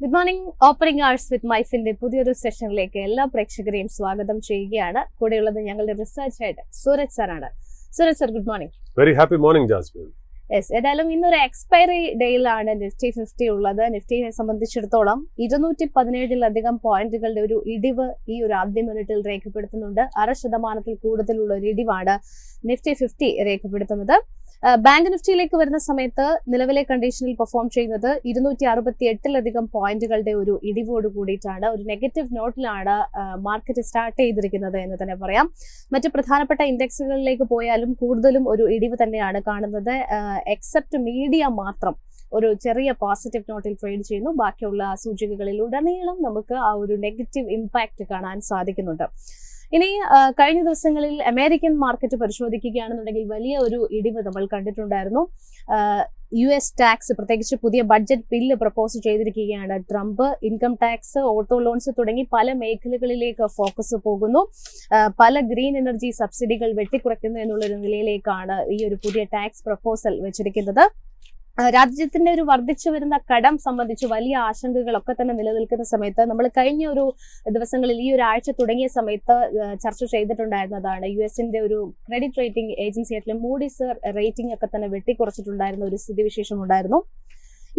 Good morning. Opening arts വിത്ത് മൈഫിന്റെ പുതിയൊരു സെഷനിലേക്ക് എല്ലാ പ്രേക്ഷകരെയും സ്വാഗതം ചെയ്യുകയാണ്. കൂടെയുള്ളത് ഞങ്ങളുടെ റിസർച്ച് ഹെഡ് സൂരജ് സാറാണ്. Suraj sir, good morning. Very happy morning Jasmine. Yes, ഏതായാലും ഇന്നൊരു എക്സ്പയറി ഡേയിലാണ് നിഫ്റ്റി 50 ഉള്ളത്. നിഫ്റ്റിയെ സംബന്ധിച്ചിടത്തോളം 217 പോയിന്റുകളുടെ ഒരു ഇടിവ് ഈ ഒരു ആദ്യ മിനിറ്റിൽ രേഖപ്പെടുത്തുന്നുണ്ട്. 6% കൂടുതലുള്ള ഒരു ഇടിവാണ് നിഫ്റ്റി 50 രേഖപ്പെടുത്തുന്നത്. ബാങ്ക് നിഫ്റ്റിയിലേക്ക് വരുന്ന സമയത്ത് നിലവിലെ കണ്ടീഷനിൽ പെർഫോം ചെയ്യുന്നത് 268 പോയിന്റുകളുടെ ഒരു ഇടിവോട് കൂടിയിട്ടാണ്. ഒരു നെഗറ്റീവ് നോട്ടിലാണ് മാർക്കറ്റ് സ്റ്റാർട്ട് ചെയ്തിരിക്കുന്നത് എന്ന് തന്നെ പറയാം. മറ്റ് പ്രധാനപ്പെട്ട ഇൻഡെക്സുകളിലേക്ക് പോയാലും കൂടുതലും ഒരു ഇടിവ് തന്നെയാണ് കാണുന്നത്. എക്സെപ്റ്റ് മീഡിയ മാത്രം ഒരു ചെറിയ പോസിറ്റീവ് നോട്ടിൽ ട്രേഡ് ചെയ്യുന്നു. ബാക്കിയുള്ള സൂചികകളിൽ ഉടനീളം നമുക്ക് ആ ഒരു നെഗറ്റീവ് ഇമ്പാക്ട് കാണാൻ സാധിക്കുന്നുണ്ട്. ഇനി കഴിഞ്ഞ ദിവസങ്ങളിൽ അമേരിക്കൻ മാർക്കറ്റ് പരിശോധിക്കുകയാണെന്നുണ്ടെങ്കിൽ വലിയ ഒരു ഇടിവ് നമ്മൾ കണ്ടിട്ടുണ്ടായിരുന്നു. US ടാക്സ്, പ്രത്യേകിച്ച് പുതിയ ബഡ്ജറ്റ് ബില്ല് പ്രപ്പോസ് ചെയ്തിരിക്കുകയാണ് Trump. Income tax, auto loans തുടങ്ങി പല മേഖലകളിലേക്ക് ഫോക്കസ് പോകുന്നു. പല ഗ്രീൻ എനർജി സബ്സിഡികൾ വെട്ടിക്കുറയ്ക്കുന്നു എന്നുള്ളൊരു നിലയിലേക്കാണ് ഈ ഒരു പുതിയ ടാക്സ് പ്രപ്പോസൽ വെച്ചിരിക്കുന്നത്. രാജ്യത്തിന്റെ ഒരു വർദ്ധിച്ചു വരുന്ന കടം സംബന്ധിച്ച് വലിയ ആശങ്കകളൊക്കെ തന്നെ നിലനിൽക്കുന്ന സമയത്ത് നമ്മൾ കഴിഞ്ഞ ഒരു ദിവസങ്ങളിൽ ഈ ഒരു ആഴ്ച തുടങ്ങിയ സമയത്ത് ചർച്ച ചെയ്തിട്ടുണ്ടായിരുന്നതാണ് US-ന്റെ ഒരു ക്രെഡിറ്റ് റേറ്റിംഗ് ഏജൻസി ആയിട്ടുള്ള മൂഡീസ് റേറ്റിംഗ് ഒക്കെ തന്നെ വെട്ടിക്കുറച്ചിട്ടുണ്ടായിരുന്ന ഒരു സ്ഥിതിവിശേഷം ഉണ്ടായിരുന്നു.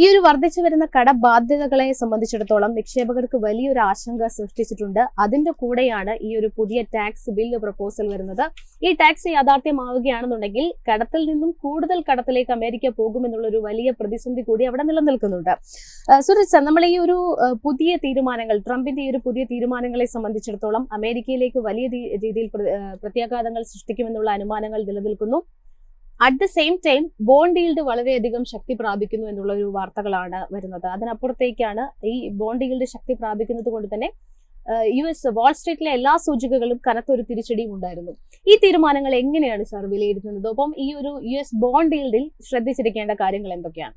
ഈ ഒരു വർദ്ധിച്ചു വരുന്ന കടബാധ്യതകളെ സംബന്ധിച്ചിടത്തോളം നിക്ഷേപകർക്ക് വലിയൊരു ആശങ്ക സൃഷ്ടിച്ചിട്ടുണ്ട്. അതിന്റെ കൂടെയാണ് ഈ ഒരു പുതിയ ടാക്സ് ബില്ല് പ്രപ്പോസൽ വരുന്നത്. ഈ ടാക്സ് യാഥാർത്ഥ്യമാവുകയാണെന്നുണ്ടെങ്കിൽ കടത്തിൽ നിന്നും കൂടുതൽ കടത്തിലേക്ക് അമേരിക്ക പോകുമെന്നുള്ള ഒരു വലിയ പ്രതിസന്ധി കൂടി അവിടെ നിലനിൽക്കുന്നുണ്ട്. സുരേഷ് സർ, നമ്മൾ ഈ ഒരു പുതിയ തീരുമാനങ്ങൾ, ട്രംപിന്റെ ഈ ഒരു പുതിയ തീരുമാനങ്ങളെ സംബന്ധിച്ചിടത്തോളം അമേരിക്കയിലേക്ക് വലിയ രീതിയിൽ പ്രത്യാഘാതങ്ങൾ സൃഷ്ടിക്കുമെന്നുള്ള അനുമാനങ്ങൾ നിലനിൽക്കുന്നു. At the same time bond yield വളരെയധികം ശക്തി പ്രാപിക്കുന്നു എന്നുള്ള ഒരു വാർത്തകളാണ് വരുന്നത്. അതിനപ്പുറത്തേക്കാണ് ഈ ബോണ്ട് ഈൽഡ് ശക്തി പ്രാപിക്കുന്നത് കൊണ്ട് തന്നെ US വാൾ സ്ട്രീറ്റിലെ എല്ലാ സൂചികകളും കനത്തൊരു തിരിച്ചടിയും ഉണ്ടായിരുന്നു. ഈ തീരുമാനങ്ങൾ എങ്ങനെയാണ് സാർ വിലയിരുത്തുന്നത്? ഒപ്പം ഈ ഒരു US ബോണ്ട് ഈൽഡിൽ ശ്രദ്ധിച്ചിരിക്കേണ്ട കാര്യങ്ങൾ എന്തൊക്കെയാണ്?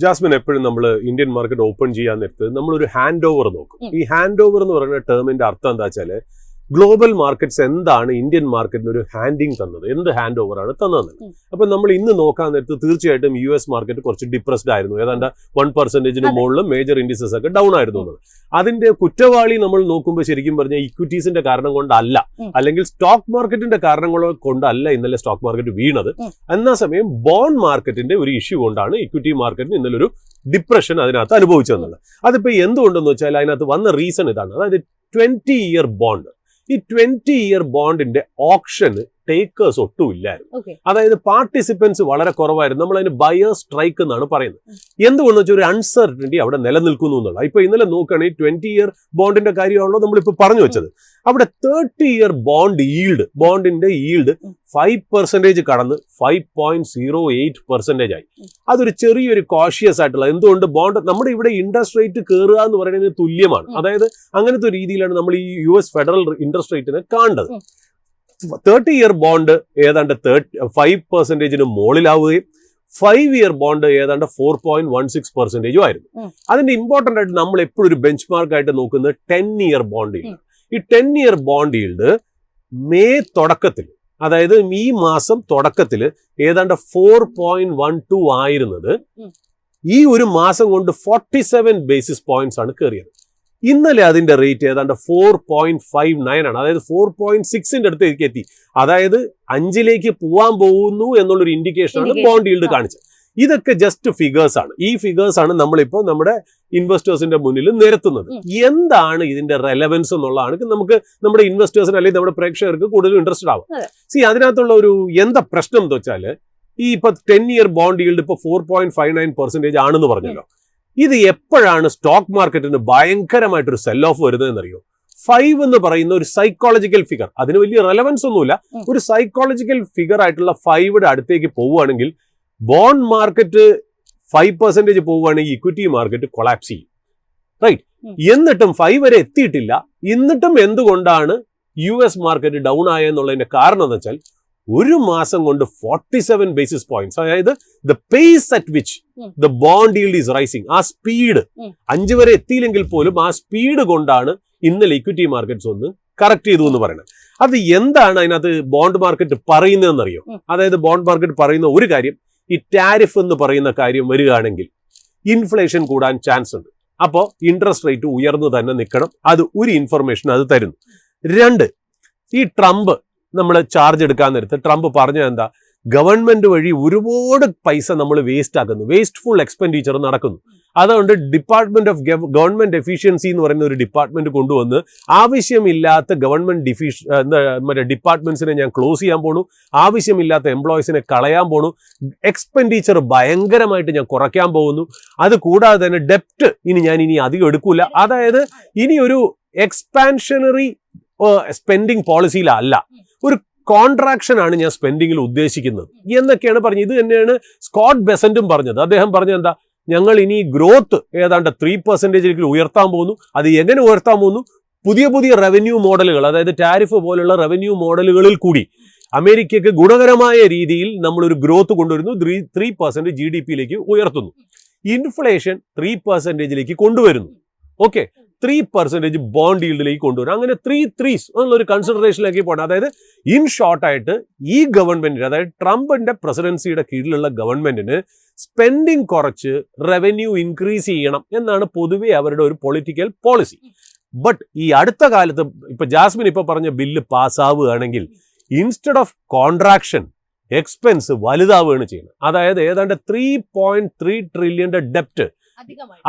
ജാസ്മിൻ, എപ്പോഴും നമ്മൾ ഇന്ത്യൻ മാർക്കറ്റ് ഓപ്പൺ ചെയ്യാൻ നേരത്ത് നമ്മളൊരു ഹാൻഡ് ഓവർ നോക്കും. ഈ ഹാൻഡ് ഓവർ എന്ന് പറയുന്ന ടേമിന്റെ അർത്ഥം എന്താ വെച്ചാല്, ഗ്ലോബൽ മാർക്കറ്റ്സ് എന്താണ് ഇന്ത്യൻ മാർക്കറ്റിന് ഒരു ഹാൻഡിങ് തന്നത്, എന്ത് ഹാൻഡ് ഓവർ ആണ് തന്നത്. അപ്പൊ നമ്മൾ ഇന്ന് നോക്കാൻ നേരത്ത് തീർച്ചയായിട്ടും US മാർക്കറ്റ് കുറച്ച് ഡിപ്രസ്ഡ് ആയിരുന്നു. ഏതാണ്ട് 1% മുകളിലും മേജർ ഇൻഡിസസ് ഒക്കെ ഡൗൺ ആയിരുന്നു എന്നത്. അതിന്റെ കുറ്റവാളി നമ്മൾ നോക്കുമ്പോൾ ശരിക്കും പറഞ്ഞാൽ ഇക്വിറ്റീസിന്റെ കാരണം കൊണ്ടല്ല, അല്ലെങ്കിൽ സ്റ്റോക്ക് മാർക്കറ്റിന്റെ കാരണങ്ങൾ കൊണ്ടല്ല ഇന്നലെ സ്റ്റോക്ക് മാർക്കറ്റ് വീണത്. എന്നാ സമയം ബോണ്ട് മാർക്കറ്റിന്റെ ഒരു ഇഷ്യൂ കൊണ്ടാണ് ഇക്വിറ്റി മാർക്കറ്റിന് ഇന്നലെ ഒരു ഡിപ്രഷൻ അതിനകത്ത് അനുഭവിച്ചതെന്നുള്ളത്. അതിപ്പോ എന്തുകൊണ്ടെന്ന് വെച്ചാൽ അതിനകത്ത് വന്ന റീസൺ ഇതാണ്. അതായത് 20-year ബോണ്ട്, ഈ 20-year ബോണ്ടിന്റെ ഓപ്ഷന് ടേക്കേഴ്സ് ഒട്ടും ഇല്ലായിരുന്നു. അതായത് പാർട്ടിസിപ്പൻസ് വളരെ കുറവായിരുന്നു. നമ്മൾ അതിന് ബയർ സ്ട്രൈക്ക് എന്നാണ് പറയുന്നത്. എന്തുകൊണ്ടെന്ന് വെച്ചാൽ ഒരു അൺസർട്ടനിറ്റി അവിടെ നിലനിൽക്കുന്നു എന്നുള്ള. ഇപ്പൊ ഇന്നലെ നോക്കുകയാണെങ്കിൽ 20-year ബോണ്ടിന്റെ കാര്യമാണല്ലോ നമ്മളിപ്പോ പറഞ്ഞു വെച്ചത്. അവിടെ 30-year ബോണ്ട് ഈൽഡ്, ബോണ്ടിന്റെ ഈൽഡ് 5% കടന്ന് 5.08% ആയി. അതൊരു ചെറിയൊരു കോഷ്യസ് ആയിട്ടുള്ള, എന്തുകൊണ്ട് ബോണ്ട് നമ്മുടെ ഇവിടെ ഇൻട്രസ്റ്റ് റേറ്റ് കയറുക എന്ന് പറയുന്നത് തുല്യമാണ്. അതായത് അങ്ങനത്തെ രീതിയിലാണ് നമ്മൾ ഈ US ഫെഡറൽ ഇൻട്രസ്റ്റ് റേറ്റിനെ കാണേണ്ടത്. 30-year ബോണ്ട് ഏതാണ്ട് 5% മുകളിലാവുകയും 5-year ബോണ്ട് ഏതാണ്ട് 4.16% ആയിരുന്നു. അതിന്റെ ഇമ്പോർട്ടന്റ് ആയിട്ട് നമ്മൾ എപ്പോഴും ഒരു ബെഞ്ച് മാർക്ക് ആയിട്ട് നോക്കുന്നത് 10-year ബോണ്ട് ഈൽഡ്. ഈ 10-year ബോണ്ട് ഈൽഡ് മെയ് തുടക്കത്തിൽ, അതായത് ഈ മാസം തുടക്കത്തിൽ ഏതാണ്ട് 4.12 ആയിരുന്നത് ഈ ഒരു മാസം കൊണ്ട് 47 ബേസിസ് പോയിന്റ്സ് ആണ് കയറിയത്. ഇന്നലെ അതിന്റെ റേറ്റ് ഏതാണ്ട് 4.59 ആണ്. അതായത് 4.6ന്റെ അടുത്തേക്ക് എത്തി. അതായത് 5ലേക്ക് പോവാൻ പോകുന്നു എന്നുള്ളൊരു ഇൻഡിക്കേഷൻ ആണ് ബോണ്ട് ഈൽഡ് കാണിച്ചത്. ഇതൊക്കെ ജസ്റ്റ് ഫിഗേഴ്സ് ആണ്. ഈ ഫിഗേഴ്സ് ആണ് നമ്മളിപ്പോൾ നമ്മുടെ ഇൻവെസ്റ്റേഴ്സിന്റെ മുന്നിൽ നിരത്തുന്നത്. എന്താണ് ഇതിന്റെ റെലവൻസ് എന്നുള്ളതാണ് നമുക്ക് നമ്മുടെ ഇൻവെസ്റ്റേഴ്സിന് അല്ലെങ്കിൽ നമ്മുടെ പ്രേക്ഷകർക്ക് കൂടുതൽ ഇൻട്രസ്റ്റഡ് ആവും. അതിനകത്തുള്ള ഒരു എന്താ പ്രശ്നം എന്ന് വെച്ചാൽ, ഈ ഇപ്പൊ 10-year ബോണ്ട് ഈൽഡ് ഇപ്പൊ 4.59% ആണെന്ന് പറഞ്ഞല്ലോ. ഇത് എപ്പോഴാണ് സ്റ്റോക്ക് മാർക്കറ്റിന് ഭയങ്കരമായിട്ടൊരു സെൽ ഓഫ് വരുന്നത് എന്നറിയോ? 5 എന്ന് പറയുന്ന ഒരു സൈക്കോളജിക്കൽ ഫിഗർ, അതിന് വലിയ റെലവൻസ് ഒന്നുമില്ല. ഒരു സൈക്കോളജിക്കൽ ഫിഗർ ആയിട്ടുള്ള 5യുടെ അടുത്തേക്ക് പോവുകയാണെങ്കിൽ ബോണ്ട് മാർക്കറ്റ് 5% പോവുകയാണെങ്കിൽ ഇക്വിറ്റി മാർക്കറ്റ് കൊളാപ്സ് ചെയ്യും. റൈറ്റ്? എന്നിട്ടും 5 വരെ എത്തിയിട്ടില്ല. എന്നിട്ടും എന്തുകൊണ്ടാണ് US മാർക്കറ്റ് ഡൗൺ ആയെന്നുള്ളതിന്റെ കാരണം എന്ന് വെച്ചാൽ, ഒരു മാസം കൊണ്ട് 47 ബേസിസ് പോയിന്റ്സ്, അതായത് the pace at which the bond yield is rising, ആ സ്പീഡ് 5 വരെ എത്തിയില്ലെങ്കിൽ പോലും ആ സ്പീഡ് കൊണ്ടാണ് ഇന്നലെ ഇക്വിറ്റി മാർക്കറ്റ്സ് ഒന്ന് കറക്റ്റ് ചെയ്തു എന്ന് പറയുന്നത്. അത് എന്താണ് അതിനകത്ത് ബോണ്ട് മാർക്കറ്റ് പറയുന്നതെന്നറിയോ? അതായത് ബോണ്ട് മാർക്കറ്റ് പറയുന്ന ഒരു കാര്യം, ഈ ടാരിഫ് എന്ന് പറയുന്ന കാര്യം വരികയാണെങ്കിൽ ഇൻഫ്ലേഷൻ കൂടാൻ ചാൻസ് ഉണ്ട്. അപ്പോൾ ഇൻട്രസ്റ്റ് റേറ്റ് ഉയർന്നു തന്നെ നിൽക്കണം. അത് ഒരു ഇൻഫർമേഷൻ അത് തരുന്നു. 2, ഈ ട്രംപ് നമ്മൾ ചാർജ് എടുക്കാൻ നേരത്ത് ട്രംപ് പറഞ്ഞത് എന്താ, ഗവൺമെന്റ് വഴി ഒരുപാട് പൈസ നമ്മൾ വേസ്റ്റ് ആക്കുന്നു, വേസ്റ്റ്ഫുൾ എക്സ്പെൻഡിച്ചർ നടക്കുന്നു. അതുകൊണ്ട് ഡിപ്പാർട്ട്മെന്റ് ഓഫ് ഗവൺമെന്റ് എഫിഷ്യൻസി എന്ന് പറയുന്ന ഒരു ഡിപ്പാർട്ട്മെന്റ് കൊണ്ടുവന്ന് ആവശ്യമില്ലാത്ത ഗവൺമെന്റ് ഡിപ്പാർട്ട്മെന്റ്സിനെ ഞാൻ ക്ലോസ് ചെയ്യാൻ പോണു, ആവശ്യമില്ലാത്ത എംപ്ലോയീസിനെ കളയാൻ പോണു, എക്സ്പെൻഡിച്ചർ ഭയങ്കരമായിട്ട് ഞാൻ കുറയ്ക്കാൻ പോകുന്നു. അത് കൂടാതെ തന്നെ ഡെപ്റ്റ് ഇനി അധികം എടുക്കൂല. അതായത് ഇനി ഒരു എക്സ്പാൻഷനറി സ്പെൻഡിങ് പോളിസിയിലല്ല, ഒരു കോൺട്രാക്ഷൻ ആണ് ഞാൻ സ്പെൻഡിങ്ങിൽ ഉദ്ദേശിക്കുന്നത് എന്നൊക്കെയാണ് പറഞ്ഞത്. ഇത് തന്നെയാണ് സ്കോട്ട് ബെസന്റും പറഞ്ഞത്. അദ്ദേഹം പറഞ്ഞത് എന്താ, ഞങ്ങൾ ഇനി ഗ്രോത്ത് ഏതാണ്ട് 3% ഉയർത്താൻ പോകുന്നു. അത് എങ്ങനെ ഉയർത്താൻ പോകുന്നു, പുതിയ റവന്യൂ മോഡലുകൾ, അതായത് ടാരിഫ് പോലുള്ള റവന്യൂ മോഡലുകളിൽ കൂടി അമേരിക്കയ്ക്ക് ഗുണകരമായ രീതിയിൽ നമ്മളൊരു ഗ്രോത്ത് കൊണ്ടുവരുന്നു. 3% GDP ഉയർത്തുന്നു. ഇൻഫ്ലേഷൻ 3% കൊണ്ടുവരുന്നു. ഓക്കെ, 3% ബോണ്ട് ഈൽഡിലേക്ക് കൊണ്ടുവരും. അങ്ങനെ 3 3s എന്നുള്ളൊരു കൺസിഡറേഷനിലേക്ക് പോകണം. അതായത് ഇൻ ഷോർട്ടായിട്ട് ഈ ഗവൺമെന്റിന്, അതായത് ട്രംപിന്റെ പ്രസിഡൻസിയുടെ കീഴിലുള്ള ഗവൺമെന്റിന് സ്പെൻഡിങ് കുറച്ച് റവന്യൂ ഇൻക്രീസ് ചെയ്യണം എന്നാണ് പൊതുവെ അവരുടെ ഒരു പൊളിറ്റിക്കൽ പോളിസി. ബട്ട് ഈ അടുത്ത കാലത്ത് ഇപ്പൊ ജാസ്മിൻ ഇപ്പൊ പറഞ്ഞ ബില്ല് പാസ്സാവുകയാണെങ്കിൽ ഇൻസ്റ്റെഡ് ഓഫ് കോൺട്രാക്ഷൻ എക്സ്പെൻസ് വലുതാവുകയാണ് ചെയ്യുന്നത്. അതായത് ഏതാണ്ട് 3.3 ട്രില്യന്റെ ഡെപ്റ്റ്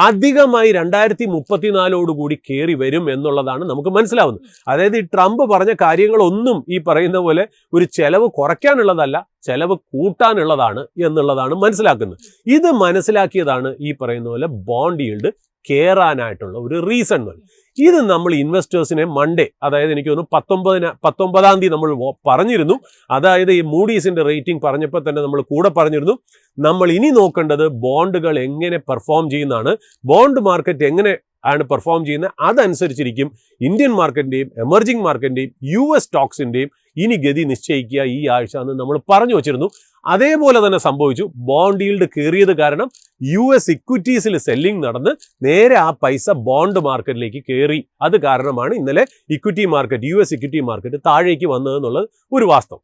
അധികമായി 2034 കയറി വരും എന്നുള്ളതാണ് നമുക്ക് മനസ്സിലാവുന്നത്. അതായത് ഈ ട്രംപ് പറഞ്ഞ കാര്യങ്ങളൊന്നും ഈ പറയുന്ന പോലെ ഒരു ചെലവ് കുറയ്ക്കാനുള്ളതല്ല, ചെലവ് കൂട്ടാനുള്ളതാണ് എന്നുള്ളതാണ് മനസ്സിലാക്കുന്നത്. ഇത് മനസ്സിലാക്കിയതാണ് ഈ പറയുന്ന പോലെ ബോണ്ട് ഈൽഡ് കയറാനായിട്ടുള്ള ഒരു റീസൺ. ഇത് നമ്മൾ ഇൻവെസ്റ്റേഴ്സിനെ മൺഡേ, അതായത് എനിക്ക് തോന്നുന്നു 19-ാം തീയതി നമ്മൾ പറഞ്ഞിരുന്നു. അതായത് ഈ മൂഡീസിന്റെ റേറ്റിംഗ് പറഞ്ഞപ്പോൾ തന്നെ നമ്മൾ കൂടെ പറഞ്ഞിരുന്നു, നമ്മൾ ഇനി നോക്കേണ്ടത് ബോണ്ടുകൾ എങ്ങനെ പെർഫോം ചെയ്യുന്നതാണ്, ബോണ്ട് മാർക്കറ്റ് എങ്ങനെ ആണ് പെർഫോം ചെയ്യുന്നത്. അതനുസരിച്ചിരിക്കും ഇന്ത്യൻ മാർക്കറ്റിന്റെയും എമർജിംഗ് മാർക്കറ്റിന്റെയും US സ്റ്റോക്സിന്റെയും ഇനി ഗതി നിശ്ചയിക്കുക ഈ ആഴ്ച എന്ന് നമ്മൾ പറഞ്ഞു വച്ചിരുന്നു. അതേപോലെ തന്നെ സംഭവിച്ചു. ബോണ്ട് ഈൽഡ് കയറിയത് കാരണം US ഇക്വിറ്റീസിൽ സെല്ലിംഗ് നടന്ന് നേരെ ആ പൈസ ബോണ്ട് മാർക്കറ്റിലേക്ക് കയറി. അത് കാരണമാണ് ഇന്നലെ equity market, US equity market താഴേക്ക് വന്നതെന്നുള്ളത് ഒരു വാസ്തവം.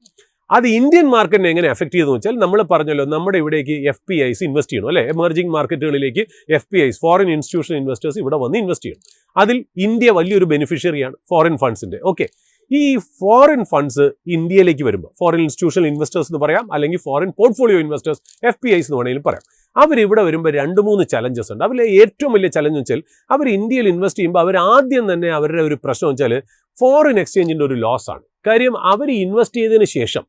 അത് ഇന്ത്യൻ മാർക്കറ്റിനെ എങ്ങനെ എഫക്ട് ചെയ്തെന്ന് വെച്ചാൽ നമ്മൾ പറഞ്ഞല്ലോ, നമ്മുടെ ഇവിടേക്ക് FPIs ഇൻവെസ്റ്റ് ചെയ്യണം അല്ലേ, എമർജിംഗ് മാർക്കറ്റുകളിലേക്ക് FPIs ഫോറിൻ ഇൻസ്റ്റിറ്റ്യൂഷണൽ ഇൻവെസ്റ്റേഴ്സ് ഇവിടെ വന്ന് ഇൻവെസ്റ്റ് ചെയ്യണം. അതിൽ ഇന്ത്യ വലിയൊരു ബെനിഫിഷ്യറിയാണ് ഫോറിൻ ഫണ്ട്സിന്റെ. ഓക്കെ, ഈ ഫോറിൻ ഫണ്ട്സ് ഇന്ത്യയിലേക്ക് വരുമ്പോൾ ഫോറിൻ ഇൻസ്റ്റിറ്റ്യൂഷണൽ ഇൻവെസ്റ്റേഴ്സ് എന്ന് പറയാം, അല്ലെങ്കിൽ ഫോറിൻ പോർട്ട്ഫോളിയോ ഇൻവെസ്റ്റേഴ്സ് FPIs എന്ന് വേണമെങ്കിലും പറയാം. അവരിവിടെ വരുമ്പോൾ 2-3 ചലഞ്ചസ് ഉണ്ട്. അതിലെ ഏറ്റവും വലിയ ചലഞ്ച് വെച്ചാൽ അവർ ഇന്ത്യയിൽ ഇൻവെസ്റ്റ് ചെയ്യുമ്പോൾ അവർ ആദ്യം തന്നെ അവരുടെ ഒരു പ്രശ്നം വെച്ചാൽ ഫോറിൻ എക്സ്ചേഞ്ചിന്റെ ഒരു ലോസ് ആണ്. കാര്യം അവർ ഇൻവെസ്റ്റ് ചെയ്തതിന് ശേഷം